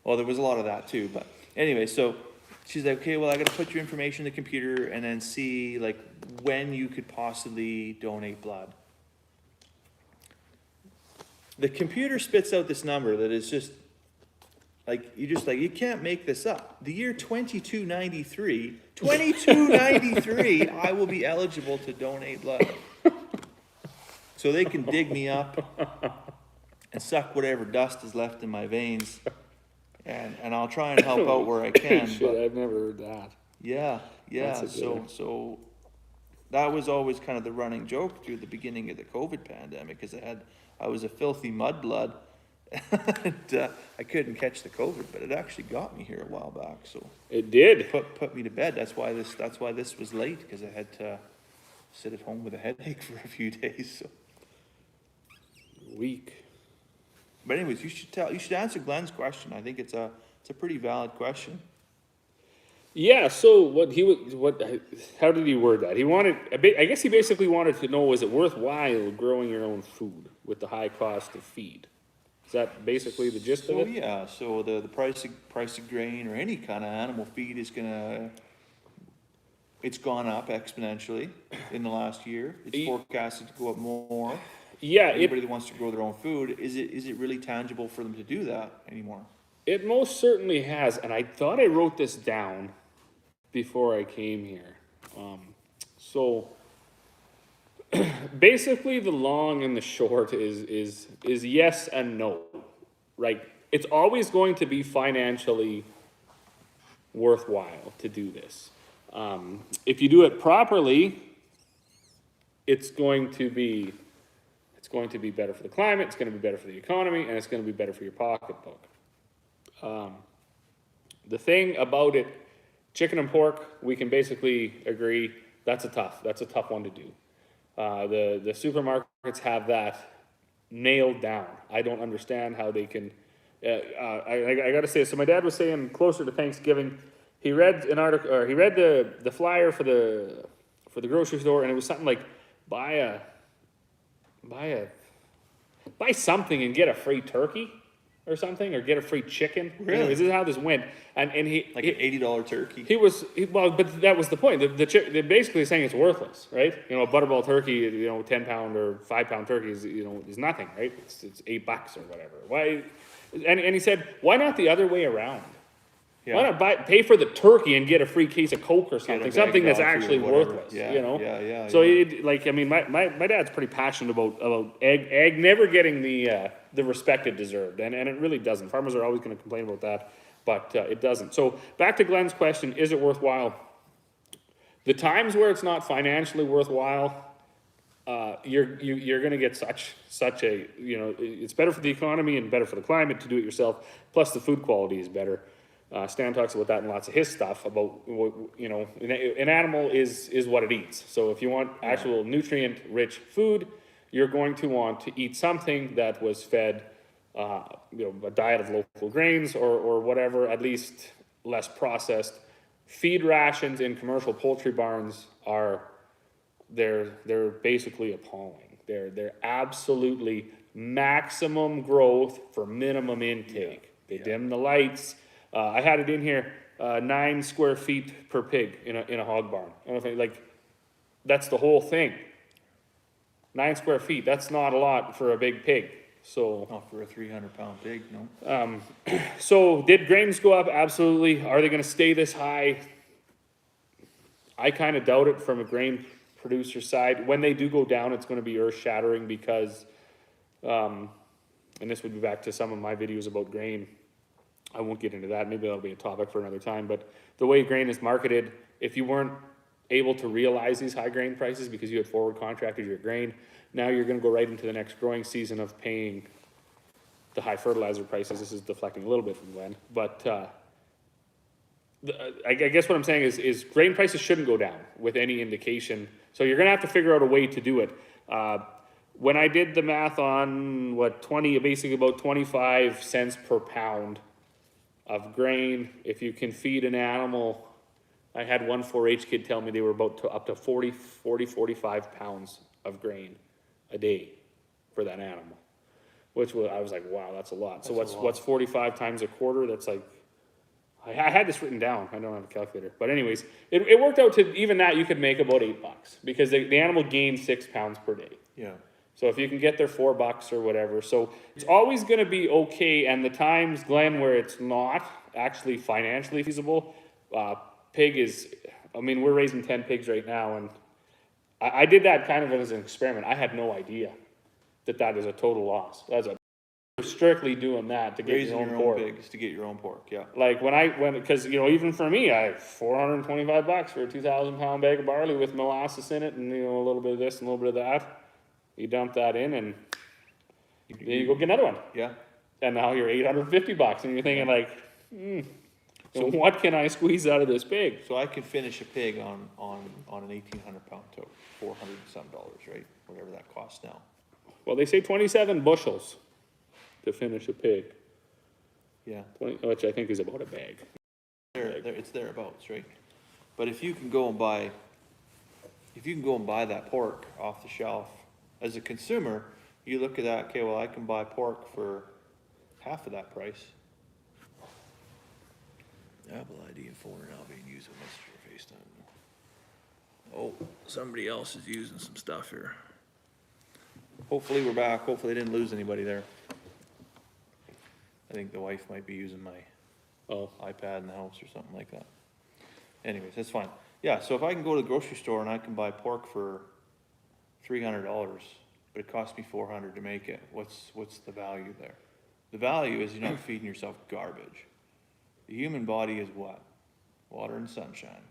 B: Well, there was a lot of that too, but anyway, so she's like, okay, well, I gotta put your information in the computer and then see like when you could possibly donate blood. The computer spits out this number that is just, like, you can't make this up. The year 2293, I will be eligible to donate blood. So they can dig me up and suck whatever dust is left in my veins, and I'll try and help out where I can.
A: Shit,
B: But
A: I've never heard that.
B: yeah,
A: That's a good one.
B: so that was always kind of the running joke through the beginning of the COVID pandemic, because I was a filthy mudblood, and I couldn't catch the COVID, but it actually got me here a while back. So
A: It did.
B: put me to bed. That's why this was late, because I had to sit at home with a headache for a few days. So.
A: Weak.
B: But anyways, you should answer Glenn's question. I think it's a pretty valid question.
A: Yeah, so how did he word that? I guess he basically wanted to know, is it worthwhile growing your own food with the high cost of feed? Is that basically the gist of
B: So
A: it?
B: yeah, so the price of grain or any kind of animal feed it's gone up exponentially in the last year. It's forecasted to go up more.
A: Yeah,
B: Anybody that wants to grow their own food, is it really tangible for them to do that anymore?
A: it most certainly has, and I thought I wrote this down before I came here. So basically the long and the short is yes and no. Right? It's always going to be financially worthwhile to do this. If you do it properly, it's going to be better for the climate, it's going to be better for the economy, and it's going to be better for your pocketbook. The thing about it, chicken and pork, we can basically agree that's a tough one to do. The supermarkets have that nailed down. I don't understand how they can. I got to say, so my dad was saying closer to Thanksgiving, he read an article, or he read the flyer for the grocery store, and it was something like buy something and get a free turkey or something, or get a free chicken.
B: Really?
A: This is how this went. And he
B: Like an $80 turkey.
A: well, but that was the point. They're basically saying it's worthless, right? You know, a butterball turkey, 10 pound or 5 pound turkey is nothing, right? It's $8 or whatever. Why? And he said, why not the other way around?
B: Yeah.
A: Why not pay for the turkey and get a free case of Coke or something?
B: bag
A: Something
B: of
A: that's
B: dog food or
A: actually
B: whatever.
A: worthless,
B: Yeah,
A: you know?
B: yeah.
A: So my dad's pretty passionate about egg never getting the respect it deserved, and it really doesn't. Farmers are always going to complain about that, but it doesn't. So back to Glenn's question, is it worthwhile? The times where it's not financially worthwhile, you're going to get such a, it's better for the economy and better for the climate to do it yourself. Plus the food quality is better. Stan talks about that in lots of his stuff about, an animal is what it eats. So if you want actual nutrient-rich food, you're going to want to eat something that was fed, a diet of local grains or whatever, at least less processed. Feed rations in commercial poultry barns they're basically appalling. They're absolutely maximum growth for minimum intake. They dim the lights. I had it in here, 9 square feet per pig in a hog barn. I don't know if that's the whole thing. 9 square feet, that's not a lot for a big pig. So,
B: Not for a 300-pound pig, no.
A: so did grains go up? Absolutely. Are they going to stay this high? I kind of doubt it from a grain producer side. When they do go down, it's going to be earth-shattering because, and this would be back to some of my videos about grain. I won't get into that. Maybe that'll be a topic for another time. But the way grain is marketed, if you weren't able to realize these high grain prices because you had forward contracted your grain, now you're going to go right into the next growing season of paying the high fertilizer prices. This is deflecting a little bit from Glenn. But I guess what I'm saying is grain prices shouldn't go down with any indication. So you're going to have to figure out a way to do it. When I did the math on basically about 25 cents per pound of grain, if you can feed an animal I had one 4-H kid tell me they were up to 45 pounds of grain a day for that animal, which was, I was like, wow, that's a lot. So
B: That's a lot.
A: what's 45 times a quarter? That's like, I had this written down. I don't have a calculator, but anyways, it worked out to even that you could make about $8 because the animal gained 6 pounds per day.
B: Yeah.
A: So if you can get there $4 or whatever, so it's always going to be okay. And the times, Glenn, where it's not actually financially feasible, pig is. I mean, we're raising 10 pigs right now, and I did that kind of as an experiment. I had no idea that is a total loss. That's a strictly doing that to get
B: Raising
A: your own
B: your
A: pork.
B: own pigs to get your own pork, yeah.
A: Like because even for me, I have $425 for a 2,000 pound bag of barley with molasses in it, and a little bit of this and a little bit of that. You dump that in, and then you go get another one.
B: Yeah.
A: And now you're $850, and you're thinking like, so what can I squeeze out of this pig?
B: So I can finish a pig on an 1,800 pound tote, $400 and some, right? Whatever that costs now.
A: Well, they say 27 bushels to finish a pig,
B: Yeah.
A: which I think is about a bag.
B: It's thereabouts, right? But if you can go and buy that pork off the shelf, as a consumer, you look at that, okay, well, I can buy pork for half of that price. Apple ID and phone are now being used with Messenger FaceTime. Oh, somebody else is using some stuff here. Hopefully we're back. Hopefully they didn't lose anybody there. I think the wife might be using my iPad in the house or something like that. Anyways, that's fine. Yeah, so if I can go to the grocery store and I can buy pork for $300, but it costs me $400 to make it, what's the value there? The value is you're not feeding yourself garbage. The human body is what? Water and sunshine.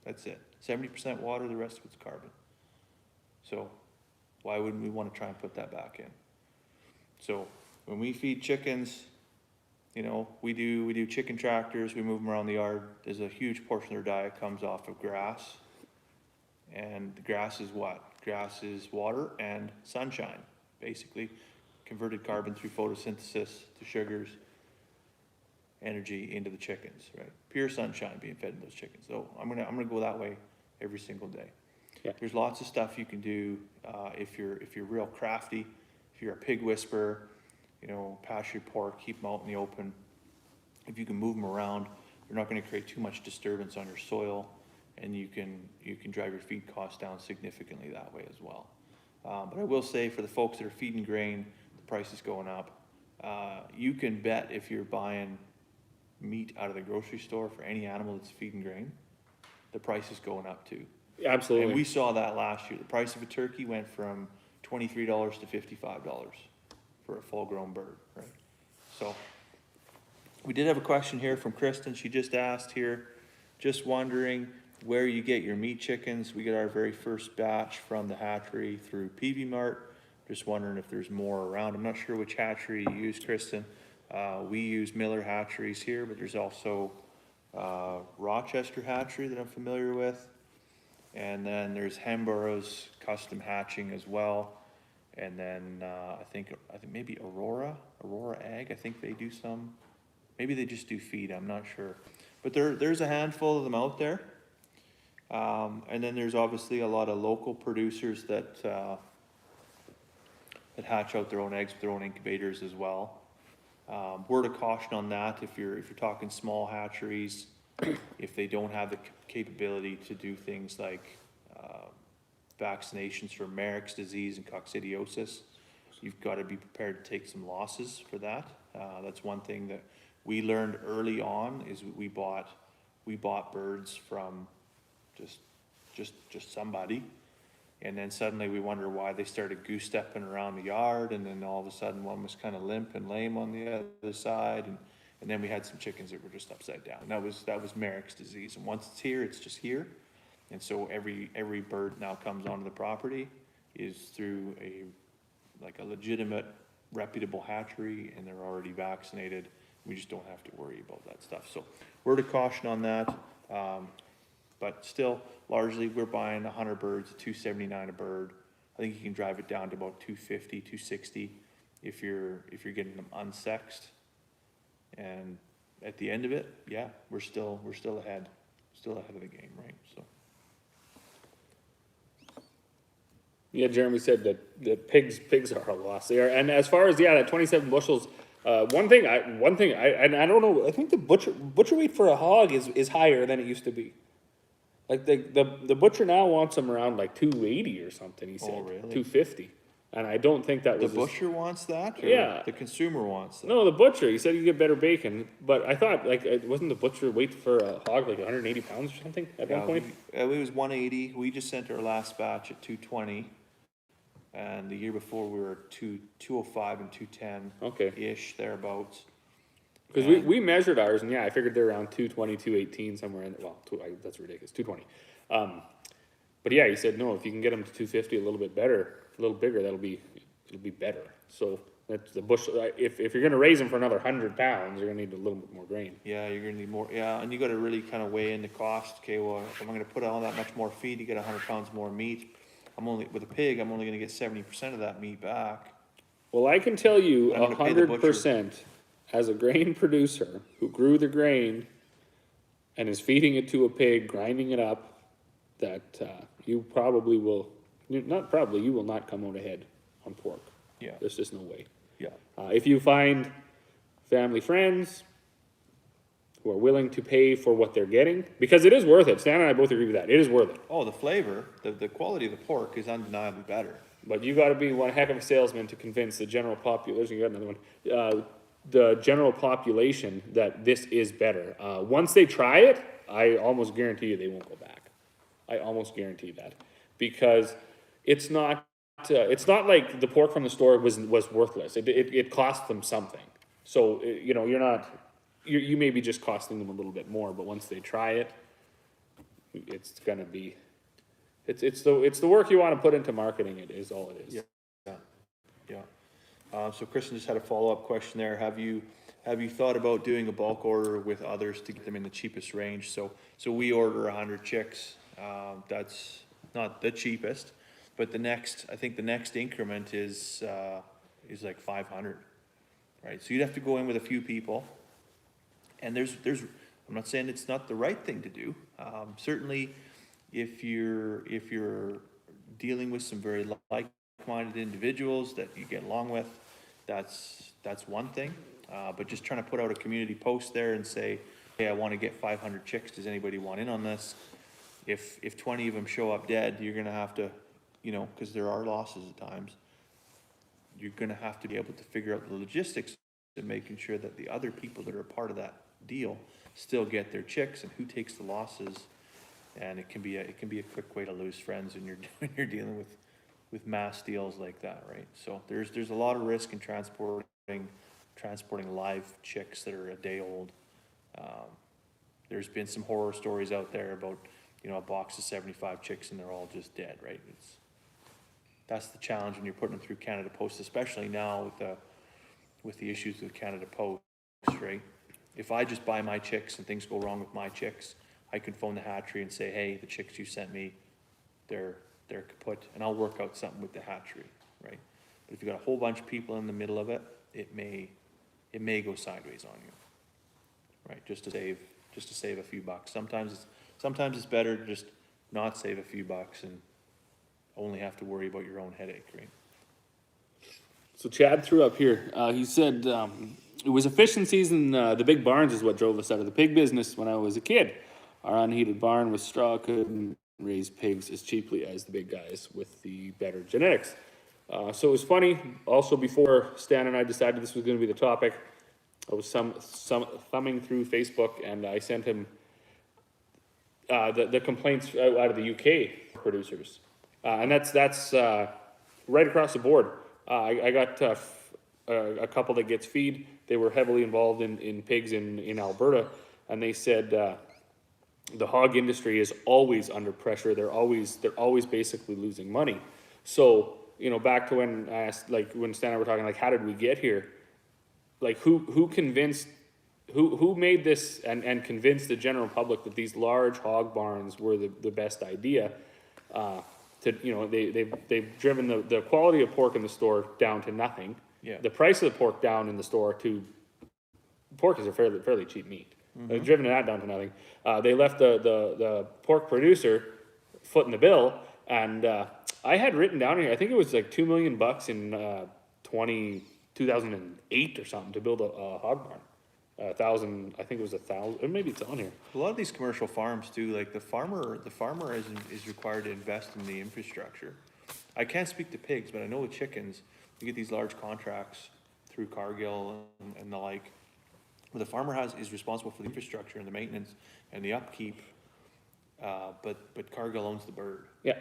B: That's it. 70% water, the rest of it's carbon. So why wouldn't we want to try and put that back in? So when we feed chickens, we do chicken tractors, we move them around the yard. There's a huge portion of their diet comes off of grass. And the grass is what? Grass is water and sunshine, basically. Converted carbon through photosynthesis to sugars, energy into the chickens, right? Pure sunshine being fed to those chickens. So I'm gonna go that way every single day.
A: Yeah.
B: There's lots of stuff you can do if you're real crafty, if you're a pig whisperer, pasture your pork, keep them out in the open. If you can move them around, you're not going to create too much disturbance on your soil, and you can drive your feed costs down significantly that way as well. But I will say for the folks that are feeding grain, the price is going up. You can bet if you're buying meat out of the grocery store for any animal that's feeding grain, the price is going up too.
A: Absolutely.
B: And we saw that last year. The price of a turkey went from $23 to $55 for a full-grown bird, right? So we did have a question here from Kristen. She just asked here, just wondering where you get your meat chickens. We get our very first batch from the hatchery through PV Mart. Just wondering if there's more around. I'm not sure which hatchery you use, Kristen. We use Miller Hatcheries here, but there's also Rochester Hatchery that I'm familiar with. And then there's Hemborough's Custom Hatching as well. And then I think maybe Aurora Ag. I think they do some. Maybe they just do feed. I'm not sure. But there's a handful of them out there. And then there's obviously a lot of local producers that hatch out their own eggs with their own incubators as well. Word of caution on that: if you're talking small hatcheries, if they don't have the capability to do things like vaccinations for Marek's disease and coccidiosis, you've got to be prepared to take some losses for that. That's one thing that we learned early on is we bought birds from just somebody, and then suddenly we wonder why they started goose stepping around the yard, and then all of a sudden one was kind of limp and lame on the other side, and then we had some chickens that were just upside down. That was Marek's disease, and once it's here, it's just here. And so every bird now comes onto the property is through a legitimate, reputable hatchery, and they're already vaccinated. We just don't have to worry about that stuff. So word of caution on that. But still, largely, we're buying 100 birds at $279 a bird. I think you can drive it down to about $250, $260 if you're getting them unsexed. And at the end of it, yeah, we're still ahead. still ahead of the game, right? So.
A: Yeah, Jeremy said that pigs are a loss. They are, and as far as that 27 bushels, one thing and I don't know. I think the butcher weight for a hog is higher than it used to be. Like the butcher now wants them around like 280 or something. He said
B: really?
A: 250, and I don't think that
B: The
A: was
B: butcher wants that, or
A: Yeah.
B: the consumer wants that?
A: No, the butcher. He said you get better bacon, but I thought like it wasn't the butcher weight for a hog like 180 pounds or something at one point.
B: It was 180. We just sent our last batch at 220. And the year before we were 205 and 210
A: Okay.
B: ish, thereabouts.
A: Because we measured ours, and yeah, I figured they're around 220, 218, somewhere in, well, that's ridiculous, 220. But yeah, he said, no, if you can get them to 250 a little bit better, a little bigger, it'll be better. So that's the bushel, if you're going to raise them for another 100 pounds, you're going to need a little bit more grain.
B: Yeah, you're gonna need more. Yeah, and you got to really kind of weigh in the cost. Okay, well, if I'm going to put all that much more feed, you get 100 pounds more meat. With a pig, I'm only going to get 70% of that meat back.
A: Well, I can tell you
B: I'm gonna pay the
A: 100% as a grain producer who grew the grain and is feeding it to a pig, grinding it up, that you probably will, not probably, you will not come out ahead on pork.
B: Yeah.
A: There's just no way.
B: Yeah.
A: If you find family friends who are willing to pay for what they're getting, because it is worth it. Stan and I both agree with that. It is worth it.
B: Oh, the flavor, the quality of the pork is undeniably better.
A: But you got to be one heck of a salesman to convince the general population. You got another one. The general population that this is better. Once they try it, I almost guarantee you they won't go back. I almost guarantee that, because it's not like the pork from the store was worthless. It cost them something. So you may be just costing them a little bit more, but once they try it, it's gonna be. It's the work you want to put into marketing. It is all it is.
B: Yeah. So Kristen just had a follow-up question there. Have you thought about doing a bulk order with others to get them in the cheapest range? So we order 100 chicks. That's not the cheapest, but I think the next increment is like 500, right? So you'd have to go in with a few people, and there's I'm not saying it's not the right thing to do. Certainly, if you're dealing with some very like-minded individuals that you get along with, that's one thing. But just trying to put out a community post there and say, hey, I want to get 500 chicks. Does anybody want in on this? If 20 of them show up dead, you're going to have to, because there are losses at times, you're going to have to be able to figure out the logistics of making sure that the other people that are a part of that deal still get their chicks, and who takes the losses. And it can be a quick way to lose friends when you're dealing with mass deals like that, right? So there's a lot of risk in transporting live chicks that are a day old. There's been some horror stories out there about a box of 75 chicks and they're all just dead, right? That's the challenge when you're putting them through Canada Post, especially now with the issues with Canada Post, right? If I just buy my chicks and things go wrong with my chicks, I can phone the hatchery and say, hey, the chicks you sent me, they're kaput, and I'll work out something with the hatchery, right? But if you got a whole bunch of people in the middle of it, it may go sideways on you, right? Just to save a few bucks. Sometimes it's better to just not save a few bucks and only have to worry about your own headache, right?
A: So Chad threw up here. He said it was efficiencies in the big barns is what drove us out of the pig business when I was a kid. Our unheated barn with straw couldn't raise pigs as cheaply as the big guys with the better genetics. So it was funny. Also, before Stan and I decided this was going to be the topic, I was some thumbing through Facebook, and I sent him the complaints out of the UK producers, and that's right across the board. I got a couple that gets feed. They were heavily involved in pigs in Alberta, and they said the hog industry is always under pressure. They're always basically losing money. So back to when I asked, like when Stan and I were talking, like how did we get here? Like who convinced, who made this and convinced the general public that these large hog barns were the best idea? They've driven the quality of pork in the store down to nothing.
B: Yeah.
A: The price of the pork down in the store to pork is a fairly cheap meat. They've driven that down to nothing. They left the pork producer foot in the bill, and I had written down here, I think it was like $2 million in 2008 or something to build a hog barn. 1,000, I think it was 1,000, or maybe it's on here.
B: A lot of these commercial farms too, like the farmer is required to invest in the infrastructure. I can't speak to pigs, but I know with chickens, you get these large contracts through Cargill and the like, where the farmer is responsible for the infrastructure and the maintenance and the upkeep, but Cargill owns the bird.
A: Yeah.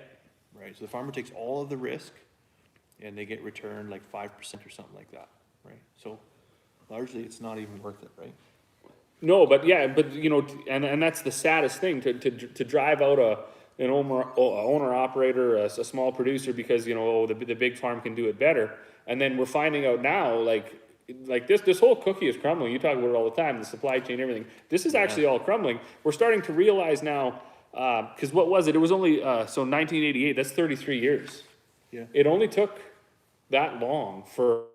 B: Right, so the farmer takes all of the risk, and they get returned like 5% or something like that, right? So largely, it's not even worth it, right?
A: No, but yeah, but you know, and that's the saddest thing to drive out an owner operator, a small producer, because you know the big farm can do it better, and then we're finding out now like this whole cookie is crumbling. You talk about it all the time, the supply chain, everything. This is actually all crumbling. We're starting to realize now, because what was it? It was only so 1988. That's 33 years.
B: Yeah.
A: It only took that long for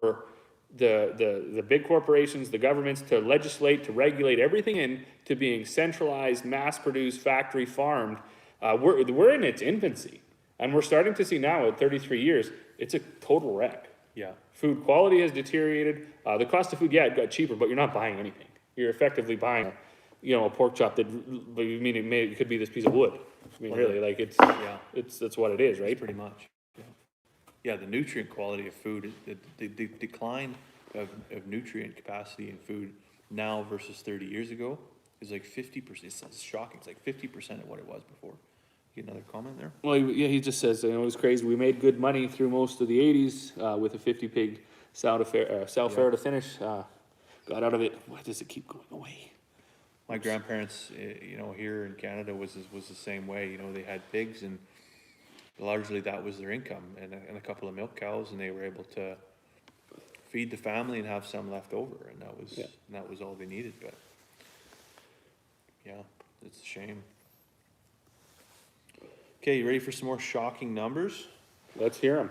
A: the big corporations, the governments to legislate, to regulate everything into being centralized, mass-produced, factory farmed. We're in its infancy, and we're starting to see now at 33 years, it's a total wreck.
B: Yeah.
A: Food quality has deteriorated. The cost of food, yeah, it got cheaper, but you're not buying anything. You're effectively buying, a pork chop that, it could be this piece of wood. I mean, really, like that's what it is, right?
B: Pretty much. Yeah, the nutrient quality of food, the decline of nutrient capacity in food now versus 30 years ago is like 50%. It's shocking. It's like 50% of what it was before. You get another comment there?
A: Well, yeah, he just says, it was crazy. We made good money through most of the 80s with a 50 pig sow fair to finish. Got out of it. Why does it keep going away?
B: My grandparents, here in Canada was the same way. They had pigs, and largely that was their income, and a couple of milk cows, and they were able to feed the family and have some left over, and that was all they needed. But yeah, it's a shame. Okay, you ready for some more shocking numbers?
A: Let's hear them.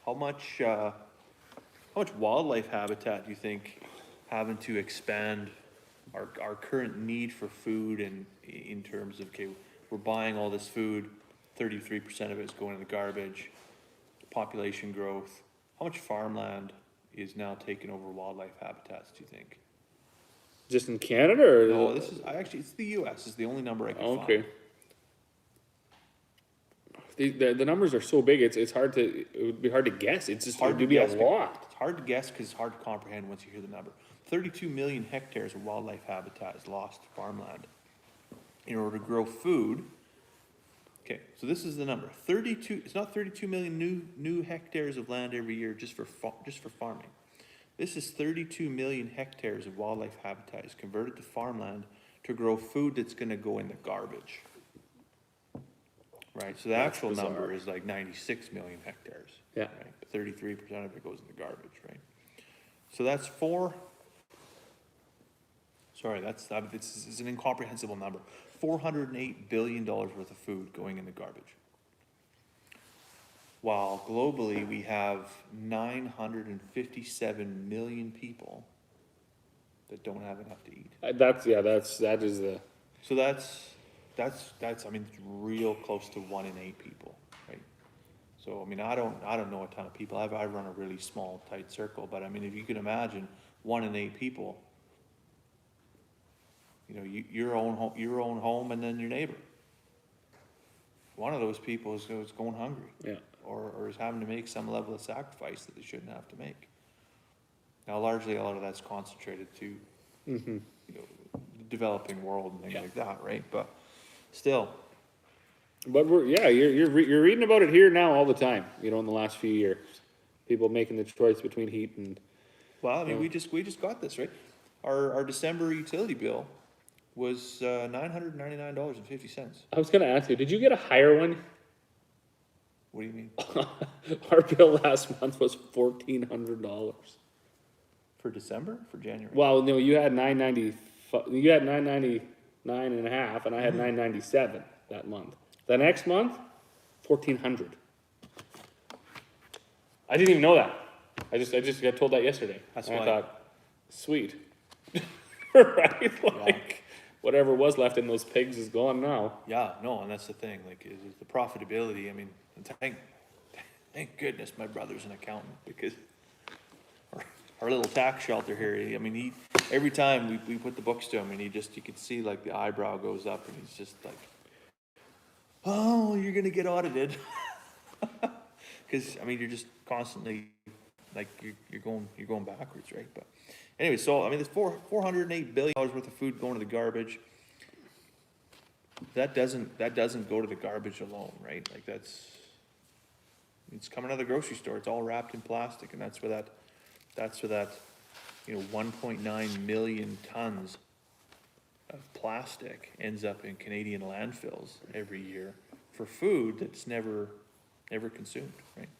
B: How much wildlife habitat do you think having to expand our current need for food, and in terms of, okay, we're buying all this food, 33% of it is going in the garbage, population growth, how much farmland is now taking over wildlife habitats, do you think?
A: Just in Canada, or?
B: No, it's the US, is the only number I can find.
A: Okay. The numbers are so big, it would be hard to guess. It's just hard to be a lot.
B: It's hard to guess because it's hard to comprehend once you hear the number. 32 million hectares of wildlife habitat is lost to farmland in order to grow food. Okay, so this is the number. It's not 32 million new hectares of land every year just for farming. This is 32 million hectares of wildlife habitat is converted to farmland to grow food that's going to go in the garbage. Right, so the actual number is like 96 million hectares.
A: Yeah.
B: Right? 33% of it goes in the garbage, right? So that's it's an incomprehensible number. $408 billion worth of food going in the garbage. While globally we have 957 million people that don't have enough to eat.
A: That is the.
B: So that's I mean, it's real close to 1 in 8 people, right? So I mean, I don't know a ton of people. I run a really small, tight circle, but I mean, if you can imagine 1 in 8 people, your own home, and then your neighbor. One of those people is going hungry, or is having to make some level of sacrifice that they shouldn't have to make. Now, largely, a lot of that's concentrated to the developing world and things like that, right? But still.
A: But you're reading about it here now all the time. In the last few years, people making the choice between heat and.
B: Well, I mean, we just got this, right. Our December utility bill was $999.50.
A: I was going to ask you, did you get a higher one?
B: What do you mean?
A: Our bill last month was $1,400
B: for December, for January.
A: Well, no, you had $999 and a half, and I had $997 that month. The next month, $1,400. I didn't even know that. I just got told that yesterday.
B: That's
A: and
B: why.
A: I thought, sweet. Right, like, whatever was left in those pigs is gone now.
B: Yeah, no, and that's the thing, like, is the profitability, I mean, thank goodness my brother's an accountant, because our little tax shelter here, I mean, every time we put the books to him, and you could see like the eyebrow goes up, and he's just like, oh, you're gonna get audited. Cause, I mean, you're just constantly, like, you're going backwards, right? But anyway, so, I mean, there's $408 billion worth of food going to the garbage. That doesn't go to the garbage alone, right? Like, it's coming out of the grocery store, it's all wrapped in plastic, and that's where that, 1.9 million tons of plastic ends up in Canadian landfills every year for food that's never consumed, right?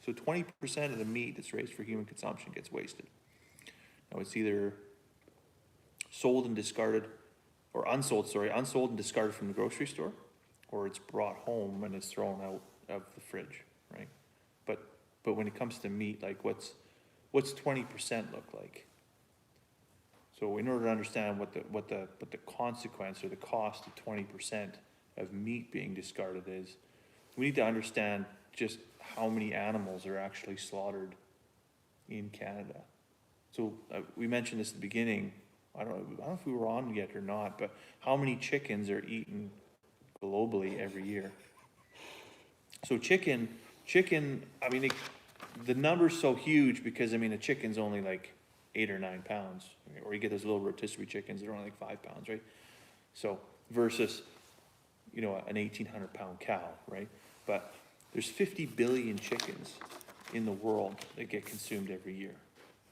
B: So 20% of the meat that's raised for human consumption gets wasted. Now, it's either sold and discarded, or unsold and discarded from the grocery store, or it's brought home and is thrown out of the fridge, right? But when it comes to meat, like, what's 20% look like? So in order to understand what the consequence or the cost of 20% of meat being discarded is, we need to understand just how many animals are actually slaughtered in Canada. So we mentioned this at the beginning. I don't know if we were on yet or not, but how many chickens are eaten globally every year? So chicken, I mean, the number's so huge because, I mean, a chicken's only like 8 or 9 pounds, or you get those little rotisserie chickens that are only like 5 pounds, right? So versus, an 1,800-pound cow, right? But there's 50 billion chickens in the world that get consumed every year,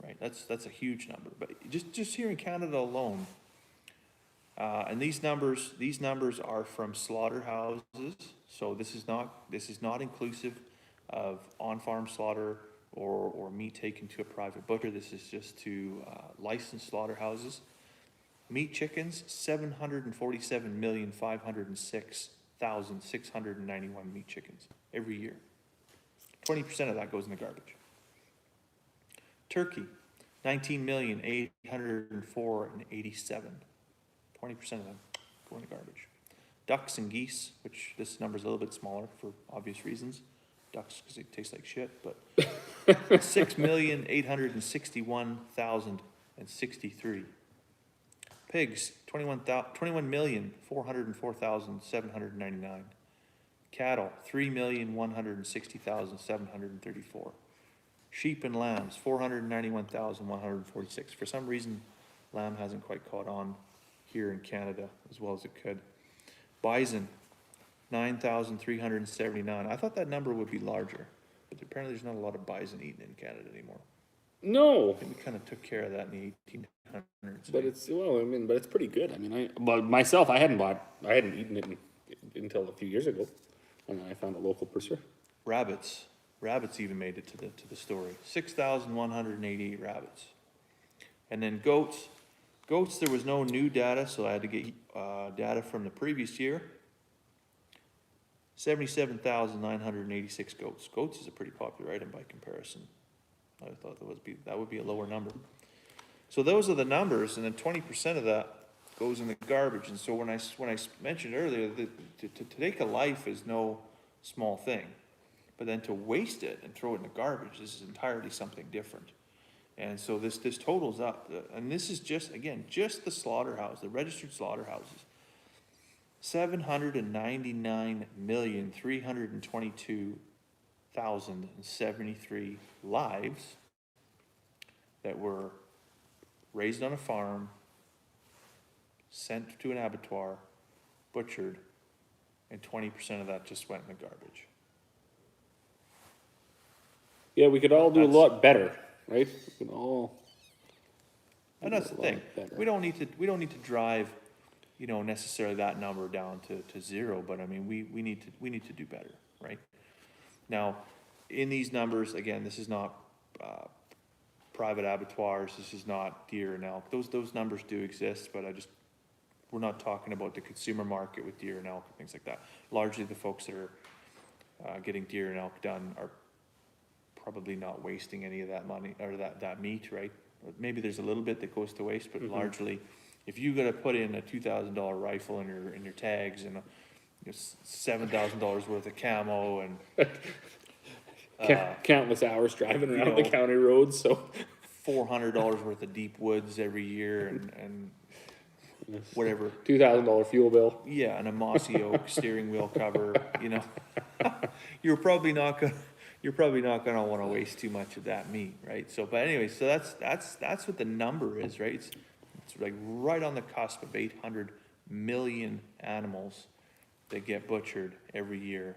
B: right? That's a huge number. But just here in Canada alone, and these numbers are from slaughterhouses. So this is not inclusive of on-farm slaughter or meat taken to a private butcher. This is just to licensed slaughterhouses. Meat chickens, 747,506,691 meat chickens every year. 20% of that goes in the garbage. Turkey, 19,804,087. 20% of them go in the garbage. Ducks and geese, which this number is a little bit smaller for obvious reasons. Ducks because they taste like shit, but 6,861,063. Pigs, 21,404,799. Cattle, 3,160,734. Sheep and lambs, 491,146. For some reason, lamb hasn't quite caught on here in Canada as well as it could. Bison, 9,379. I thought that number would be larger, but apparently there's not a lot of bison eaten in Canada anymore.
A: No,
B: I think we kind of took care of that in the 1800s.
A: but it's pretty good. I mean, myself, I hadn't eaten it until a few years ago, and I found a local purchaser.
B: Rabbits even made it to the story. 6,188 rabbits. And then goats, there was no new data, so I had to get data from the previous year. 77,986 goats. Goats is a pretty popular item by comparison. I thought that would be a lower number. So those are the numbers, and then 20% of that goes in the garbage. And so when I mentioned earlier that to take a life is no small thing, but then to waste it and throw it in the garbage is entirely something different. And so this totals up, and this is just the slaughterhouse, the registered slaughterhouses. 799,322,073 lives that were raised on a farm, sent to an abattoir, butchered, and 20% of that just went in the garbage.
A: Yeah, we could all do a lot better, right? We can all.
B: And that's the thing. We don't need to drive, necessarily that number down to zero. But I mean, we need to do better, right? Now, in these numbers, again, this is not private abattoirs. This is not deer and elk. Those numbers do exist, but we're not talking about the consumer market with deer and elk and things like that. Largely, the folks that are getting deer and elk done are probably not wasting any of that money or that meat, right? Maybe there's a little bit that goes to waste, but largely, if you gotta put in a $2,000 rifle in your tags and $7,000 worth of camo and
A: Countless hours driving
B: you
A: around the
B: know,
A: county roads, so.
B: $400 worth of deep woods every year and whatever.
A: $2,000 fuel bill.
B: Yeah, and a mossy oak steering wheel cover, you're probably not gonna wanna waste too much of that meat, right? So, but anyway, so that's what the number is, right? It's like right on the cusp of 800 million animals that get butchered every year.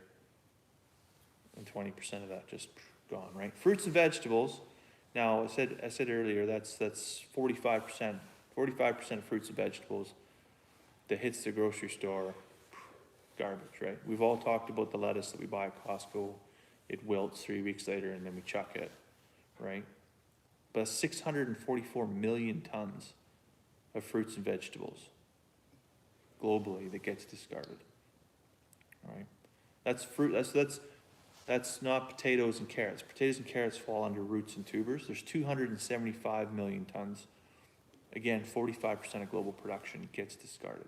B: And 20% of that just gone, right? Fruits and vegetables. Now, I said earlier, that's 45%. 45% of fruits and vegetables that hits the grocery store, garbage, right? We've all talked about the lettuce that we buy at Costco. It wilts 3 weeks later and then we chuck it, right? But 644 million tons of fruits and vegetables globally that gets discarded, right? That's fruit, that's not potatoes and carrots. Potatoes and carrots fall under roots and tubers. There's 275 million tons. Again, 45% of global production gets discarded.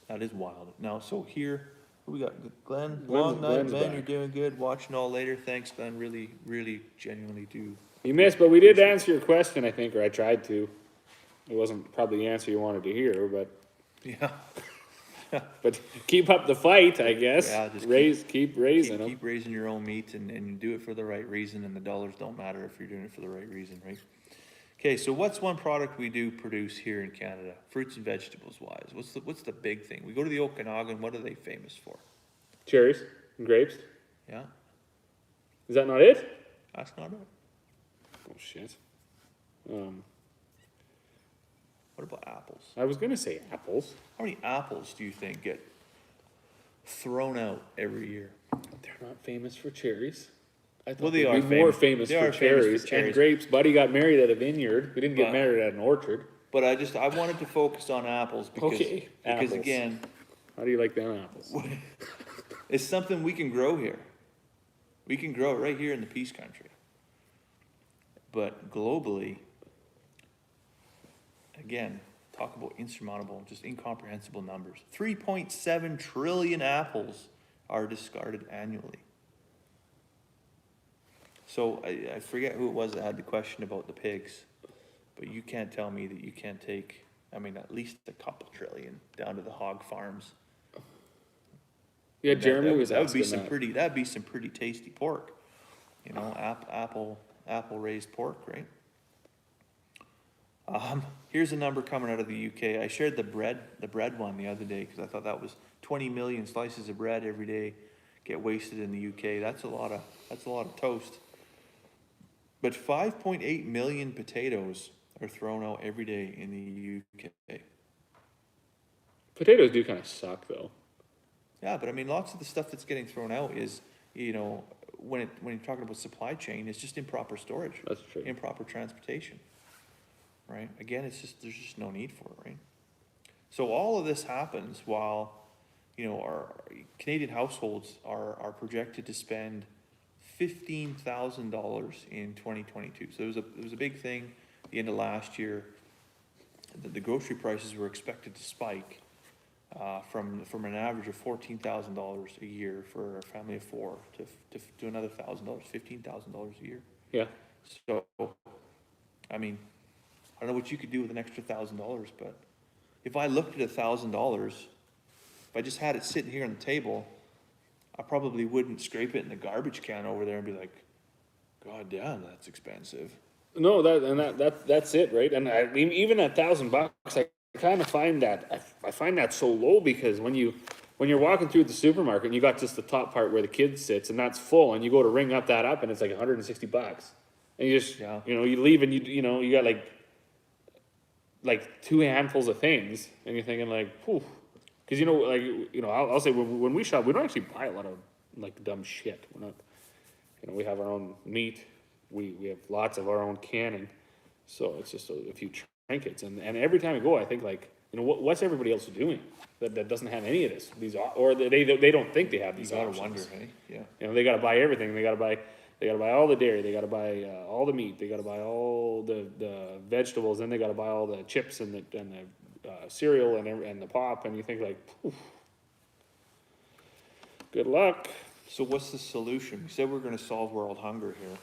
B: That is wild. Now, so here, who we got? Glenn, long night,
A: Glenn's
B: man,
A: back.
B: you're doing good. Watching all later. Thanks, Glenn. Really, really, genuinely do.
A: You missed, but we did answer your question, I think, or I tried to. It wasn't probably the answer you wanted to hear, but,
B: Yeah.
A: but keep up the fight, I guess.
B: Yeah, just
A: keep raising them.
B: Keep raising your own meat and do it for the right reason, and the dollars don't matter if you're doing it for the right reason, right? Okay, so what's one product we do produce here in Canada, fruits and vegetables wise? What's the big thing? We go to the Okanagan, what are they famous for?
A: Cherries and grapes.
B: Yeah,
A: Is that not it?
B: that's not it.
A: Oh, shit.
B: What about apples?
A: I was gonna say apples.
B: How many apples do you think get thrown out every year?
A: They're not famous for cherries. I thought
B: Well, they
A: they'd
B: are
A: be more
B: famous.
A: famous
B: They
A: for
B: are famous for
A: cherries and
B: cherries.
A: grapes. Buddy got married at a vineyard. We didn't get
B: But-
A: married at an orchard.
B: But I wanted to focus on apples because,
A: Okay, apples.
B: again,
A: How do you like them apples?
B: it's something we can grow here. We can grow it right here in the Peace Country. But globally, again, talk about insurmountable, just incomprehensible numbers. 3.7 trillion apples are discarded annually. So I forget who it was that had the question about the pigs, but you can't tell me that you can't take, at least a couple trillion down to the hog farms.
A: Yeah, Jeremy was
B: That would be
A: asking that.
B: that'd be some pretty tasty pork. Apple raised pork, right? Here's a number coming out of the UK. I shared the bread one the other day because I thought that was 20 million slices of bread every day get wasted in the UK. That's a lot of toast. But 5.8 million potatoes are thrown out every day in the UK.
A: Potatoes do kind of suck, though.
B: Yeah, but lots of the stuff that's getting thrown out is, when you're talking about supply chain, it's just improper storage.
A: That's true.
B: Improper transportation. Right? Again, there's just no need for it, right? So all of this happens while, our Canadian households are projected to spend $15,000 in 2022. So it was a big thing at the end of last year. The grocery prices were expected to spike from an average of $14,000 a year for a family of four to another $1,000, $15,000 a year.
A: Yeah.
B: So, I don't know what you could do with an extra $1,000, but if I looked at $1,000, if I just had it sitting here on the table, I probably wouldn't scrape it in the garbage can over there and be like, God damn, that's expensive.
A: No, that's it, right? And even at $1,000, I kind of find that I find that so low because when you're walking through the supermarket and you got just the top part where the kid sits and that's full and you go to ring up that up and it's like $160, and you just you leave and you got like two handfuls of things and you're thinking like, whew. Because I'll say when we shop, we don't actually buy a lot of like dumb shit. We're not, we have our own meat. We have lots of our own canning, so it's just a few trinkets. And every time I go, I think like You know, what's everybody else doing that doesn't have any of this? Or they don't think they have
B: You
A: these
B: gotta
A: options.
B: wonder, hey, yeah.
A: You know, they gotta buy everything. They gotta buy all the dairy. They gotta buy all the meat. They gotta buy all the vegetables. Then they gotta buy all the chips and the cereal and the pop. And you think like, poof, good luck.
B: So what's the solution? We said we're gonna solve world hunger here.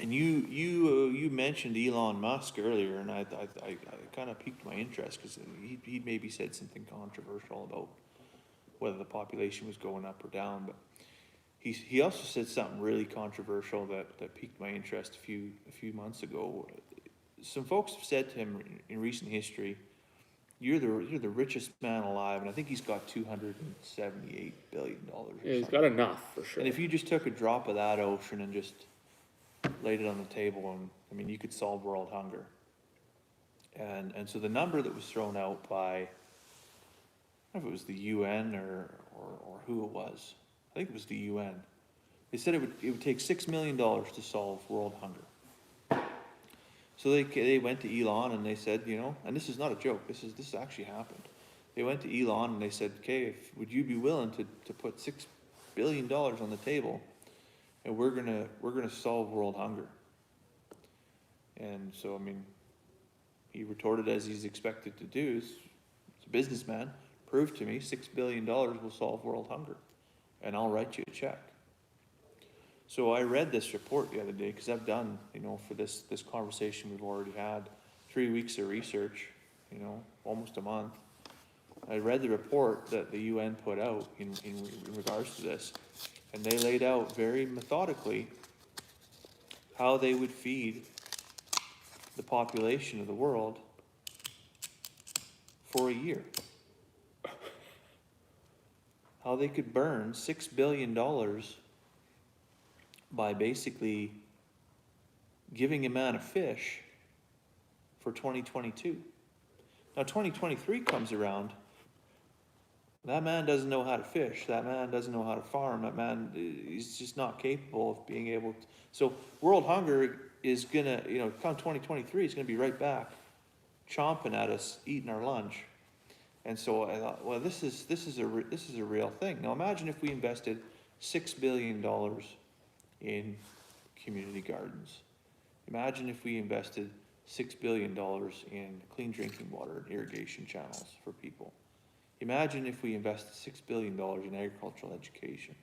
B: And you mentioned Elon Musk earlier, and I kind of piqued my interest because he maybe said something controversial about whether the population was going up or down, but he also said something really controversial that piqued my interest a few months ago. Some folks have said to him in recent history, you're the richest man alive, and I think he's got $278 billion.
A: Yeah, he's got enough for sure.
B: And if you just took a drop of that ocean and just laid it on the table, and I mean, you could solve world hunger. And so the number that was thrown out by, I don't know if it was the UN or who it was, I think it was the UN. They said it would take $6 million to solve world hunger. So they went to Elon and they said, you know, and this is not a joke, this actually happened. They went to Elon and they said, okay, would you be willing to put $6 billion on the table, and we're gonna solve world hunger? And so, I mean, he retorted as he's expected to do, he's a businessman, prove to me $6 billion will solve world hunger, and I'll write you a check. So I read this report the other day, because I've done, you know, for this conversation we've already had, 3 weeks of research, you know, almost a month. I read the report that the UN put out in regards to this, and they laid out very methodically how they would feed the population of the world for a year. How they could burn $6 billion by basically giving a man a fish for 2022. Now 2023 comes around, that man doesn't know how to fish, that man doesn't know how to farm, that man is just not capable of being able to. So world hunger is gonna, you know, come 2023, it's gonna be right back, chomping at us, eating our lunch. And so I thought, well, this is a real thing. Now imagine if we invested $6 billion in community gardens. Imagine if we invested $6 billion in clean drinking water and irrigation channels for people. Imagine if we invested $6 billion in agricultural education,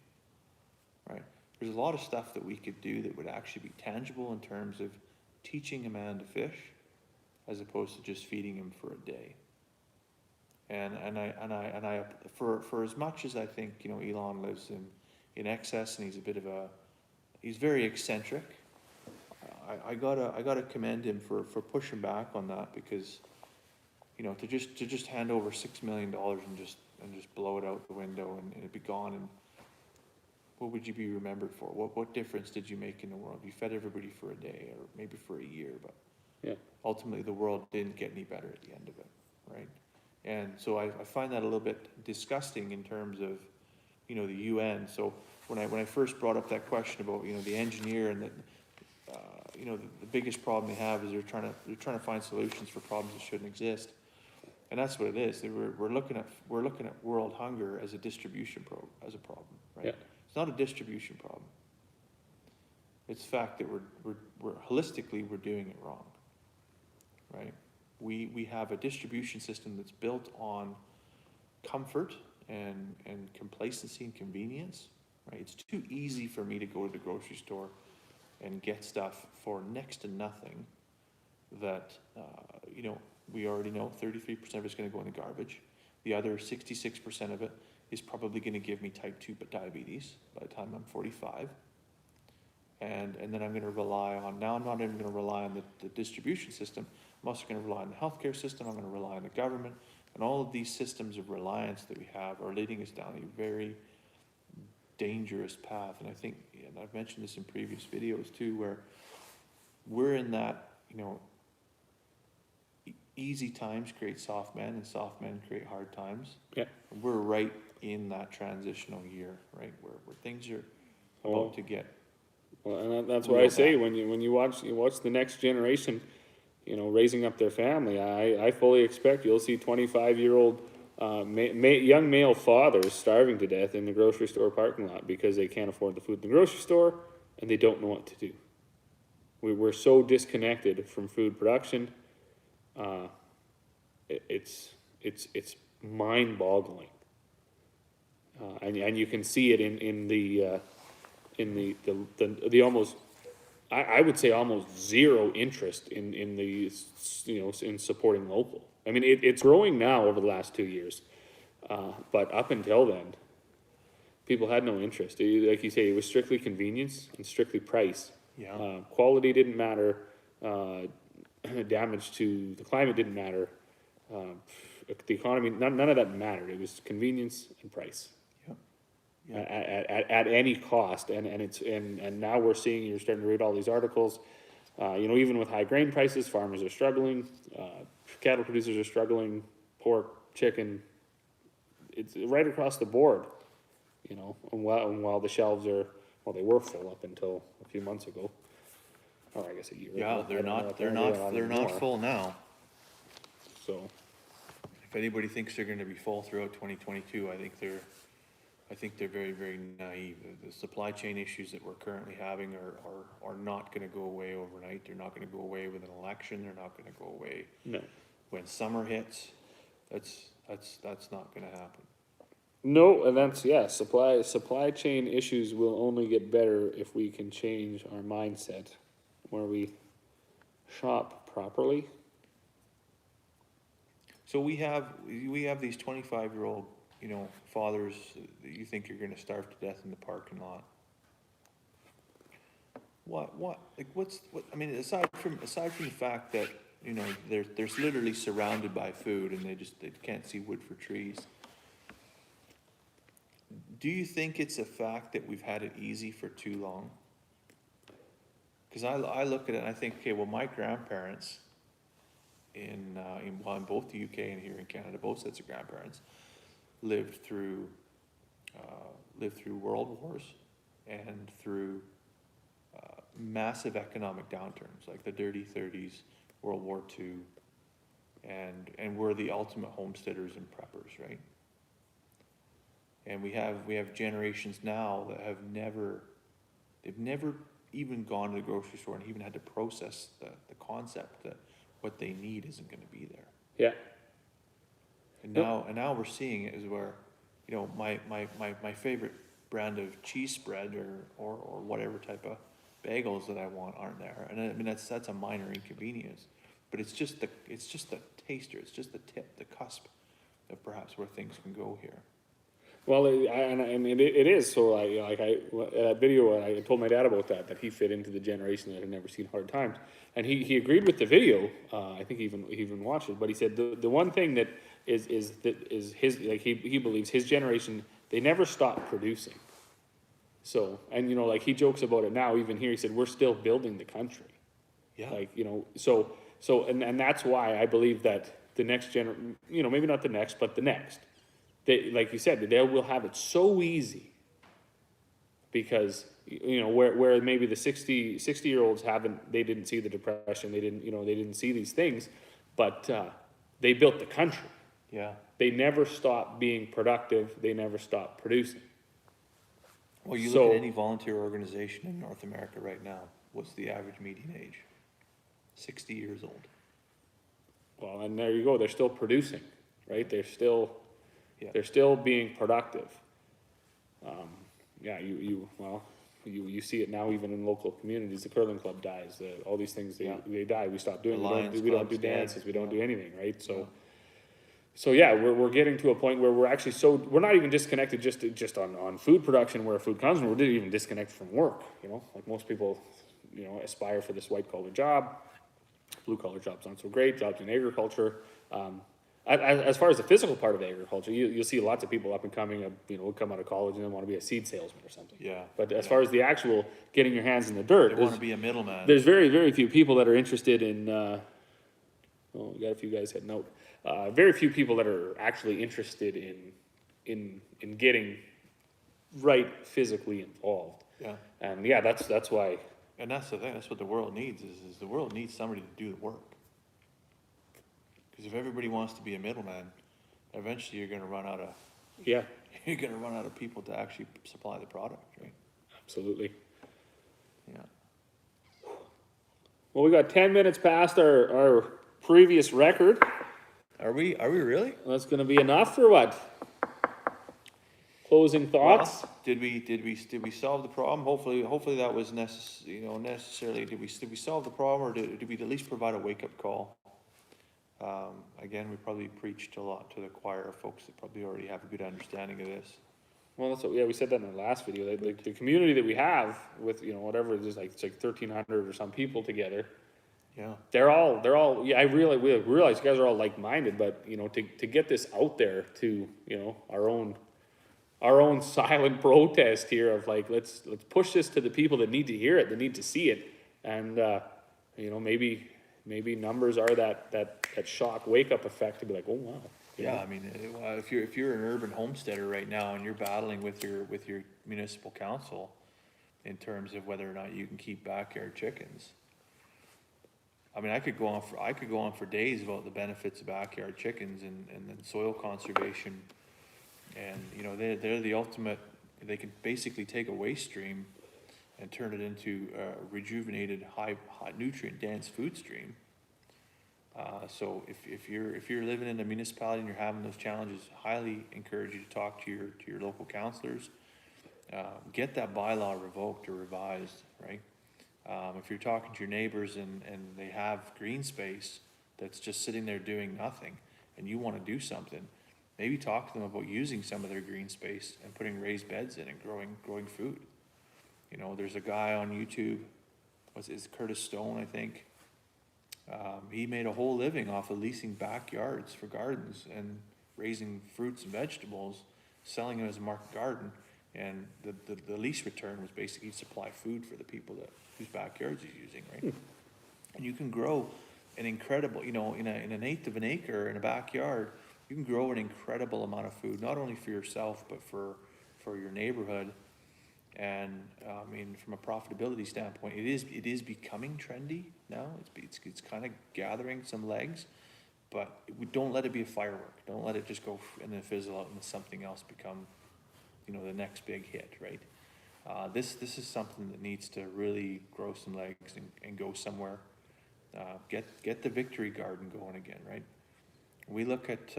B: right? There's a lot of stuff that we could do that would actually be tangible in terms of teaching a man to fish, as opposed to just feeding him for a day. And I for as much as I think, you know, Elon lives in excess, and he's very eccentric. I gotta commend him for pushing back on that, because, you know, to just hand over $6 million and just blow it out the window and it'd be gone, and what would you be remembered for? What difference did you make in the world? You fed everybody for a day or maybe for a year, but
A: Yeah.
B: ultimately the world didn't get any better at the end of it, right? And so I find that a little bit disgusting in terms of, you know, the UN. So when I first brought up that question about, you know, the engineer, and that, you know, the biggest problem they have is they're trying to find solutions for problems that shouldn't exist, and that's what it is. We're looking at world hunger as a distribution as a problem, right?
A: Yeah.
B: It's not a distribution problem. It's the fact that we're holistically we're doing it wrong, right? We have a distribution system that's built on comfort and complacency and convenience, right? It's too easy for me to go to the grocery store and get stuff for next to nothing that, you know, we already know 33% of it's going to go in the garbage. The other 66% of it is probably going to give me type 2 diabetes by the time I'm 45. And then I'm going to rely on, now I'm not even going to rely on the distribution system, I'm also going to rely on the healthcare system, I'm going to rely on the government, and all of these systems of reliance that we have are leading us down a very dangerous path. And I think, and I've mentioned this in previous videos too, where we're in that, you know, easy times create soft men, and soft men create hard times.
A: Yeah.
B: And we're right in that transitional year, right, where things are about to get.
A: Well, and that's why I say when you watch the next generation, raising up their family. I fully expect you'll see 25-year-old young male fathers starving to death in the grocery store parking lot because they can't afford the food in the grocery store and they don't know what to do. We're so disconnected from food production. It's mind-boggling, and you can see it in the almost, I would say almost zero interest in the in supporting local. I mean, it's growing now over the last 2 years, but up until then, people had no interest. Like you say, it was strictly convenience and strictly price.
B: Yeah.
A: Quality didn't matter. Damage to the climate didn't matter. The economy, none of that mattered. It was convenience and price.
B: Yeah.
A: At any cost, and now we're seeing, you're starting to read all these articles. Even with high grain prices, farmers are struggling. Cattle producers are struggling. Pork, chicken, it's right across the board. And while the shelves are, well, they were full up until a few months ago, or I guess a year
B: Yeah,
A: ago.
B: they're not full now.
A: So,
B: If anybody thinks they're gonna be full throughout 2022, I think they're very, very naive. The supply chain issues that we're currently having are not gonna go away overnight. They're not gonna go away with an election. They're not gonna go away
A: no.
B: when summer hits. That's not gonna happen.
A: No, and supply chain issues will only get better if we can change our mindset, where we shop properly.
B: So we have these 25-year-old, fathers that you think you're gonna starve to death in the parking lot. I mean, aside from the fact that, they're literally surrounded by food and they can't see wood for trees. Do you think it's a fact that we've had it easy for too long? Cause I look at it and I think, okay, well, my grandparents in both the UK and here in Canada, both sets of grandparents lived through world wars and through massive economic downturns like the dirty 30s, World War II, and we're the ultimate homesteaders and preppers, right? And we have generations now that they've never even gone to the grocery store and even had to process the concept that what they need isn't gonna be there.
A: Yeah.
B: And now we're seeing it is where, my favorite brand of cheese spread or whatever type of bagels that I want aren't there. And I mean, that's a minor inconvenience, but it's just the taster, it's just the tip, the cusp of perhaps where things can go here.
A: Well, I mean, it is. So that video, I told my dad about that he fit into the generation that had never seen hard times. And he agreed with the video. I think he even watched it, but he said the one thing that is his, like he believes his generation, they never stopped producing. So, and he jokes about it now, even here, he said, we're still building the country.
B: Yeah.
A: So, and that's why I believe that the next maybe not the next, but the next, they, like you said, they will have it so easy because, where maybe the 60-year-olds they didn't see the depression, they didn't see these things, but, they built the country.
B: Yeah.
A: They never stopped being productive. They never stopped producing.
B: Well, you look at any volunteer organization in North America right now, what's the average median age? 60 years old.
A: Well, and there you go. They're still producing, right? They're still being productive. You see it now even in local communities. The curling club dies. All these things they die. We stop doing. We don't do dances. We don't do anything, right? So. So yeah, we're getting to a point where we're actually we're not even disconnected just on food production where food comes from. We're even disconnected from work. Like most people, aspire for this white collar job. Blue collar jobs aren't so great. Jobs in agriculture. As far as the physical part of agriculture, you'll see lots of people up and coming. Will come out of college and then want to be a seed salesman or something.
B: Yeah.
A: But as far as the actual getting your hands in the dirt,
B: they want to be a middleman.
A: There's very, very few people that are interested in. We got a few guys heading out. Very few people that are actually interested in getting right physically involved.
B: Yeah.
A: And that's why.
B: And that's the thing. That's what the world needs is the world needs somebody to do the work. Because if everybody wants to be a middleman, eventually you're gonna run out of,
A: Yeah,
B: you're gonna run out of people to actually supply the product, right?
A: absolutely.
B: Yeah.
A: Well, we got 10 minutes past our previous record.
B: Are we really?
A: That's going to be enough for what? Closing thoughts?
B: Well, did we solve the problem? Hopefully that was necessarily, did we solve the problem, or did we at least provide a wake-up call? Again, we probably preached a lot to the choir of folks that probably already have a good understanding of this.
A: Well, that's what, yeah, we said that in the last video. The community that we have with, whatever it is, like, it's like 1,300 or some people together.
B: Yeah.
A: They're all, yeah, we realize you guys are all like-minded, but, to get this out there to, our own silent protest here of like, let's push this to the people that need to hear it, that need to see it. And, maybe numbers are that shock wake-up effect to be like, oh, wow.
B: Yeah, I mean, if you're an urban homesteader right now and you're battling with your municipal council in terms of whether or not you can keep backyard chickens, I mean, I could go on for days about the benefits of backyard chickens and then soil conservation, and they're the ultimate. They can basically take a waste stream and turn it into a rejuvenated, high nutrient dense food stream. So if you're living in a municipality and you're having those challenges, highly encourage you to talk to your local councilors. Get that bylaw revoked or revised, right? If you're talking to your neighbors and they have green space that's just sitting there doing nothing, and you want to do something, maybe talk to them about using some of their green space and putting raised beds in and growing food. There's a guy on YouTube, is Curtis Stone, I think. He made a whole living off of leasing backyards for gardens and raising fruits and vegetables, selling them as a market garden. And the lease return was basically supply food for the people whose backyards he's using, right? And you can grow an incredible, in an eighth of an acre in a backyard, you can grow an incredible amount of food, not only for yourself, but for your neighborhood. And I mean, from a profitability standpoint, it is becoming trendy now. It's kind of gathering some legs, but we don't let it be a firework. Don't let it just go and then fizzle out and something else become, the next big hit, right? This is something that needs to really grow some legs and go somewhere. Get the victory garden going again, right? We look at,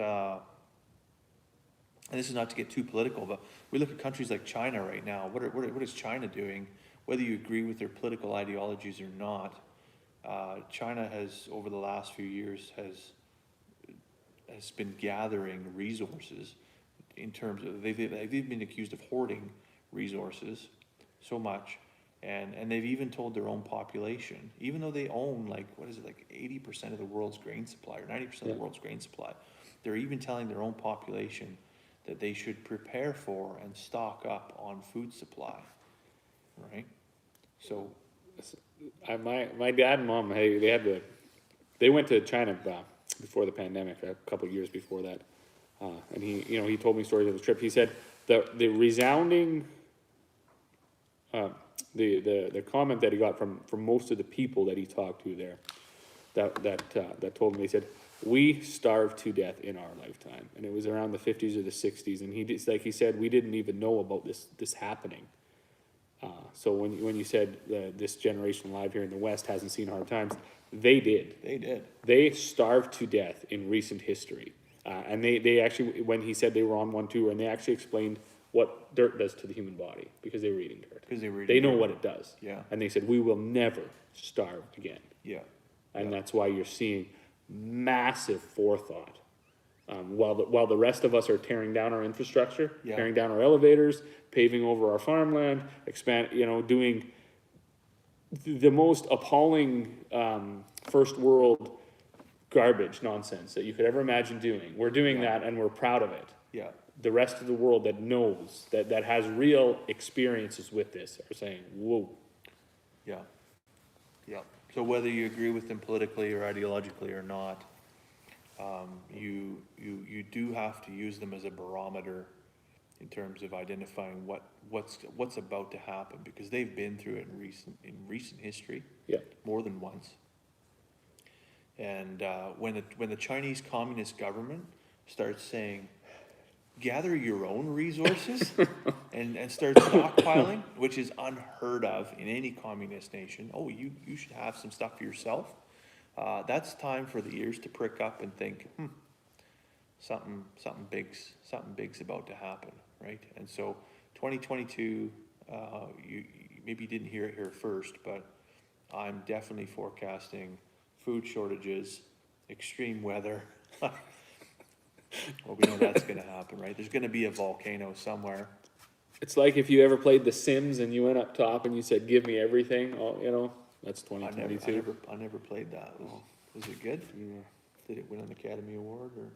B: and this is not to get too political, but we look at countries like China right now. What is China doing? Whether you agree with their political ideologies or not, China has, over the last few years, has been gathering resources in terms of, they've been accused of hoarding resources so much, and they've even told their own population, even though they own like 80% of the world's grain supply or 90% of the world's grain supply, they're even telling their own population that they should prepare for and stock up on food supply, right? So,
A: my dad and mom, hey, they went to China before the pandemic, a couple of years before that, and he told me stories of the trip. He said the resounding, the comment that he got from most of the people that he talked to there, that told me, he said, we starved to death in our lifetime, and it was around the 50s or the 60s, and he said, we didn't even know about this happening. So when you said this generation alive here in the West hasn't seen hard times, they did. They starved to death in recent history, and they actually, when he said they were on one tour, and they actually explained what dirt does to the human body because they were eating dirt. They know what it does.
B: Yeah.
A: And they said we will never starve again.
B: Yeah.
A: And that's why you're seeing massive forethought. While the rest of us are tearing down our infrastructure, tearing down our elevators, paving over our farmland, doing the most appalling first world garbage nonsense that you could ever imagine doing. We're doing that, and we're proud of it.
B: Yeah.
A: The rest of the world that knows, that has real experiences with this, are saying, whoa.
B: Yeah. Yeah. So whether you agree with them politically or ideologically or not, you do have to use them as a barometer in terms of identifying what's about to happen, because they've been through it in recent history, more than once. And when the Chinese Communist government starts saying, gather your own resources and start stockpiling, which is unheard of in any communist nation. Oh, you should have some stuff for yourself. That's time for the ears to prick up and think, something big's about to happen, right? And so 2022, you maybe didn't hear it here first, but I'm definitely forecasting food shortages, extreme weather. Well, we know that's gonna happen, right? There's gonna be a volcano somewhere.
A: It's like if you ever played The Sims and you went up top and you said, "Give me everything." Oh, you know, that's 2022.
B: I never played that. Was it good?
A: Yeah.
B: Did it win an Academy Award or?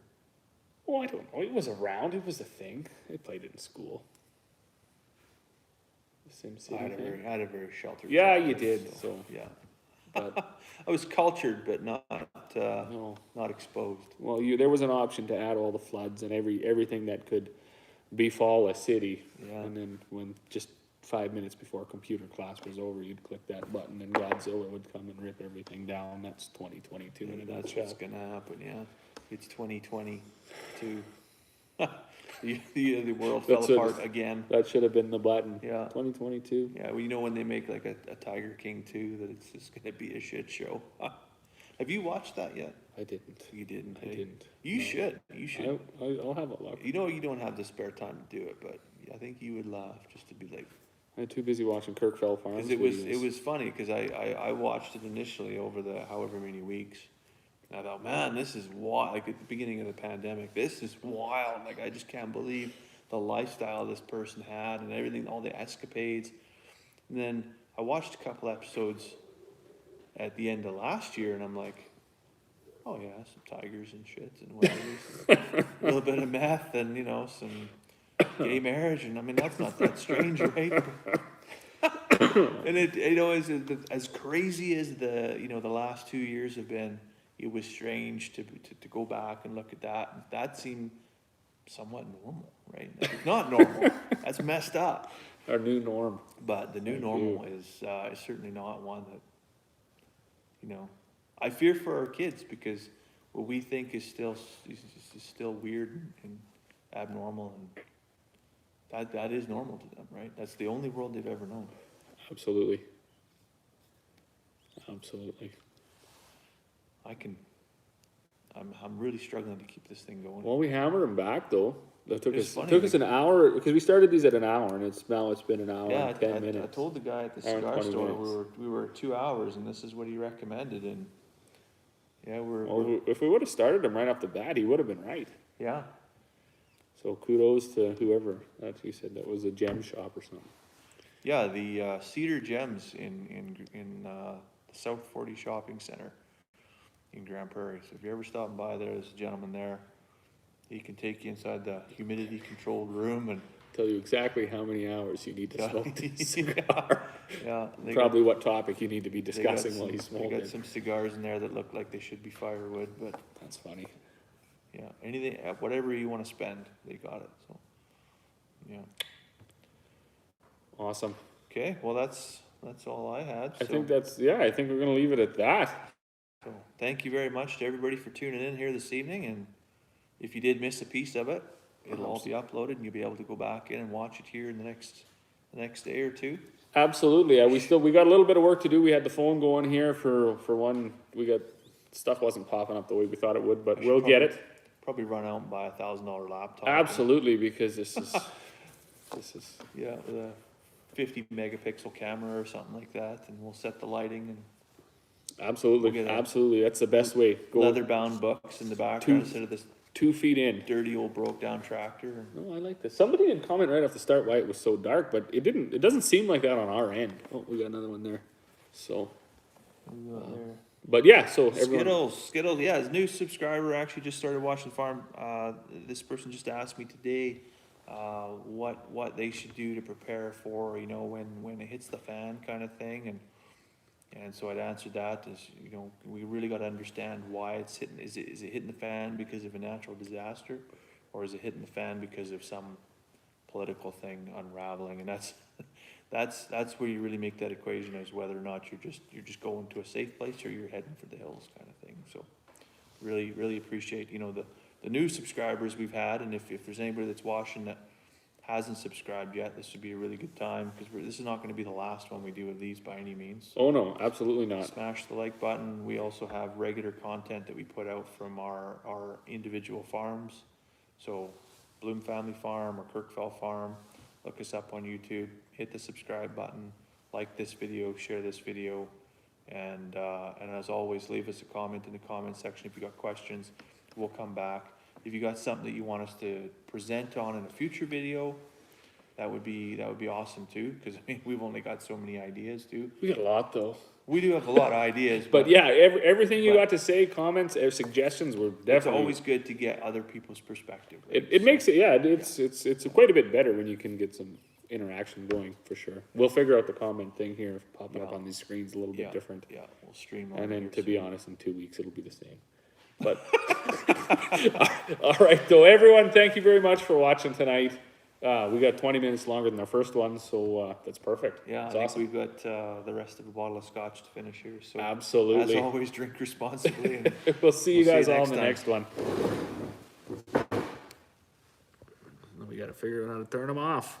A: Oh, I don't know. It was around. It was a thing. I played it in school. The Sim City.
B: I had a very sheltered.
A: Yeah, you
B: childhood,
A: did. So
B: yeah,
A: but
B: I was cultured, but not
A: no.
B: not exposed.
A: Well, there was an option to add all the floods and everything that could befall a city.
B: Yeah.
A: And then when just 5 minutes before computer class was over, you'd click that button and Godzilla would come and rip everything down. That's 2022.
B: Yeah,
A: in a
B: that's
A: nutshell.
B: what's gonna happen. Yeah, it's 2022. the world
A: That's
B: fell
A: what-
B: apart again.
A: That should have been the button.
B: Yeah.
A: 2022.
B: Yeah, well, you know when they make like a Tiger King 2, that it's just gonna be a shit show. Have you watched that yet?
A: I didn't.
B: You didn't.
A: I
B: hey?
A: didn't.
B: You
A: No.
B: should. You should.
A: I'll have a look.
B: You know you don't have the spare time to do it, but I think you would laugh just to be like,
A: I'm too busy watching Kirkfell Farms.
B: because it
A: videos.
B: was funny because I watched it initially over the however many weeks. And I thought, man, this is wild. Like at the beginning of the pandemic, this is wild. Like I just can't believe the lifestyle this person had and everything, all the escapades. And then I watched a couple episodes at the end of last year, and I'm like, oh yeah, some tigers and shits and whatever, a little bit of meth and some gay marriage, and I mean that's not that strange, right? And it as crazy as the last 2 years have been, it was strange to go back and look at that. That seemed somewhat normal, right? It's not normal. That's messed up.
A: Our new norm.
B: But the new
A: Thank
B: normal is certainly not one that I fear for our kids, because what we think is still weird and abnormal, and that is normal to them, right? That's the only world they've ever known.
A: Absolutely. Absolutely.
B: I'm really struggling to keep this thing going.
A: Well, we hammered them back though. That took
B: It's
A: us
B: funny,
A: took us an hour because we started these at an hour, and it's been an hour
B: Yeah,
A: and 10
B: I
A: minutes.
B: told the guy at the
A: Hour and
B: cigar
A: 20
B: store
A: minutes.
B: we were 2 hours, and this is what he recommended. And yeah,
A: Well, if we would have started him right off the bat, he would have been right.
B: yeah.
A: So kudos to whoever that you said that was a gem shop or something.
B: Yeah, the Cedar Gems in the South 40 Shopping Center in Grand Prairie. So if you're ever stopping by there, there's a gentleman there. He can take you inside the humidity-controlled room and
A: Tell you exactly how many hours you need to smoke this cigar.
B: yeah,
A: Probably what topic you need to be
B: they got
A: discussing while
B: some-
A: you
B: They
A: smoke
B: got
A: it.
B: some cigars in there that look like they should be firewood, but
A: That's funny.
B: yeah, anything, whatever you want to spend, they got it. So yeah.
A: Awesome.
B: Okay, well that's all I had.
A: I
B: So,
A: think I think we're gonna leave it at that.
B: so thank you very much to everybody for tuning in here this evening. And if you did miss a piece of it, it'll all be uploaded, and you'll be able to go back in and watch it here in the next day or two.
A: Absolutely. Yeah, we got a little bit of work to do. We had the phone going here for one. Stuff wasn't popping up the way we thought it would, but we'll get it.
B: Probably run out and buy $1,000 laptop.
A: Absolutely, because this is
B: Yeah, with a 50 megapixel camera or something like that, and we'll set the lighting and
A: absolutely,
B: We'll get a
A: absolutely. That's the best way. Go
B: leather-bound books in the background
A: Two-
B: instead of this
A: 2 feet in.
B: dirty old broke-down tractor.
A: No, I like this. Somebody didn't comment right off the start why it was so dark, but it doesn't seem like that on our end. Oh, we got another one there. So, but yeah, so everyone.
B: Skittles, yeah, his new subscriber actually just started watching the farm. This person just asked me today what they should do to prepare for, when it hits the fan kind of thing, and so I'd answered that as, we really got to understand why it's hitting. Is it hitting the fan because of a natural disaster, or is it hitting the fan because of some political thing unraveling? And that's that's where you really make that equation, is whether or not you're just going to a safe place or you're heading for the hills kind of thing. So really appreciate, you know, the new subscribers we've had, and if there's anybody that's watching that hasn't subscribed yet, this would be a really good time, because this is not going to be the last one we do of these by any means.
A: Oh, no, absolutely not.
B: Smash the like button. We also have regular content that we put out from our individual farms. So Bloom Family Farm or Kirkfell Farm, look us up on YouTube, hit the subscribe button, like this video, share this video, and as always, leave us a comment in the comment section if you got questions. We'll come back. If you got something that you want us to present on in a future video, that would be awesome too, because I mean, we've only got so many ideas too.
A: We got a lot, though.
B: We do have a lot of ideas,
A: But yeah, everything you got to say, comments, suggestions were definitely.
B: it's always good to get other people's perspective. Right?
A: It makes it, yeah, it's quite a bit better when you can get some interaction going, for sure. We'll figure out the comment thing here, popping up on these screens a little bit different.
B: Yeah, we'll streamline.
A: And then, to be honest, in 2 weeks, it'll be the same. But, all right, though, everyone, thank you very much for watching tonight. We got 20 minutes longer than our first one, so that's perfect.
B: Yeah,
A: That's
B: I think
A: awesome.
B: we've got the rest of a bottle of scotch to finish here. So
A: Absolutely.
B: as always, drink responsibly. And
A: We'll see you
B: We'll see
A: guys
B: you
A: all in
B: next
A: the
B: time.
A: next one. Then we got to figure out how to turn them off.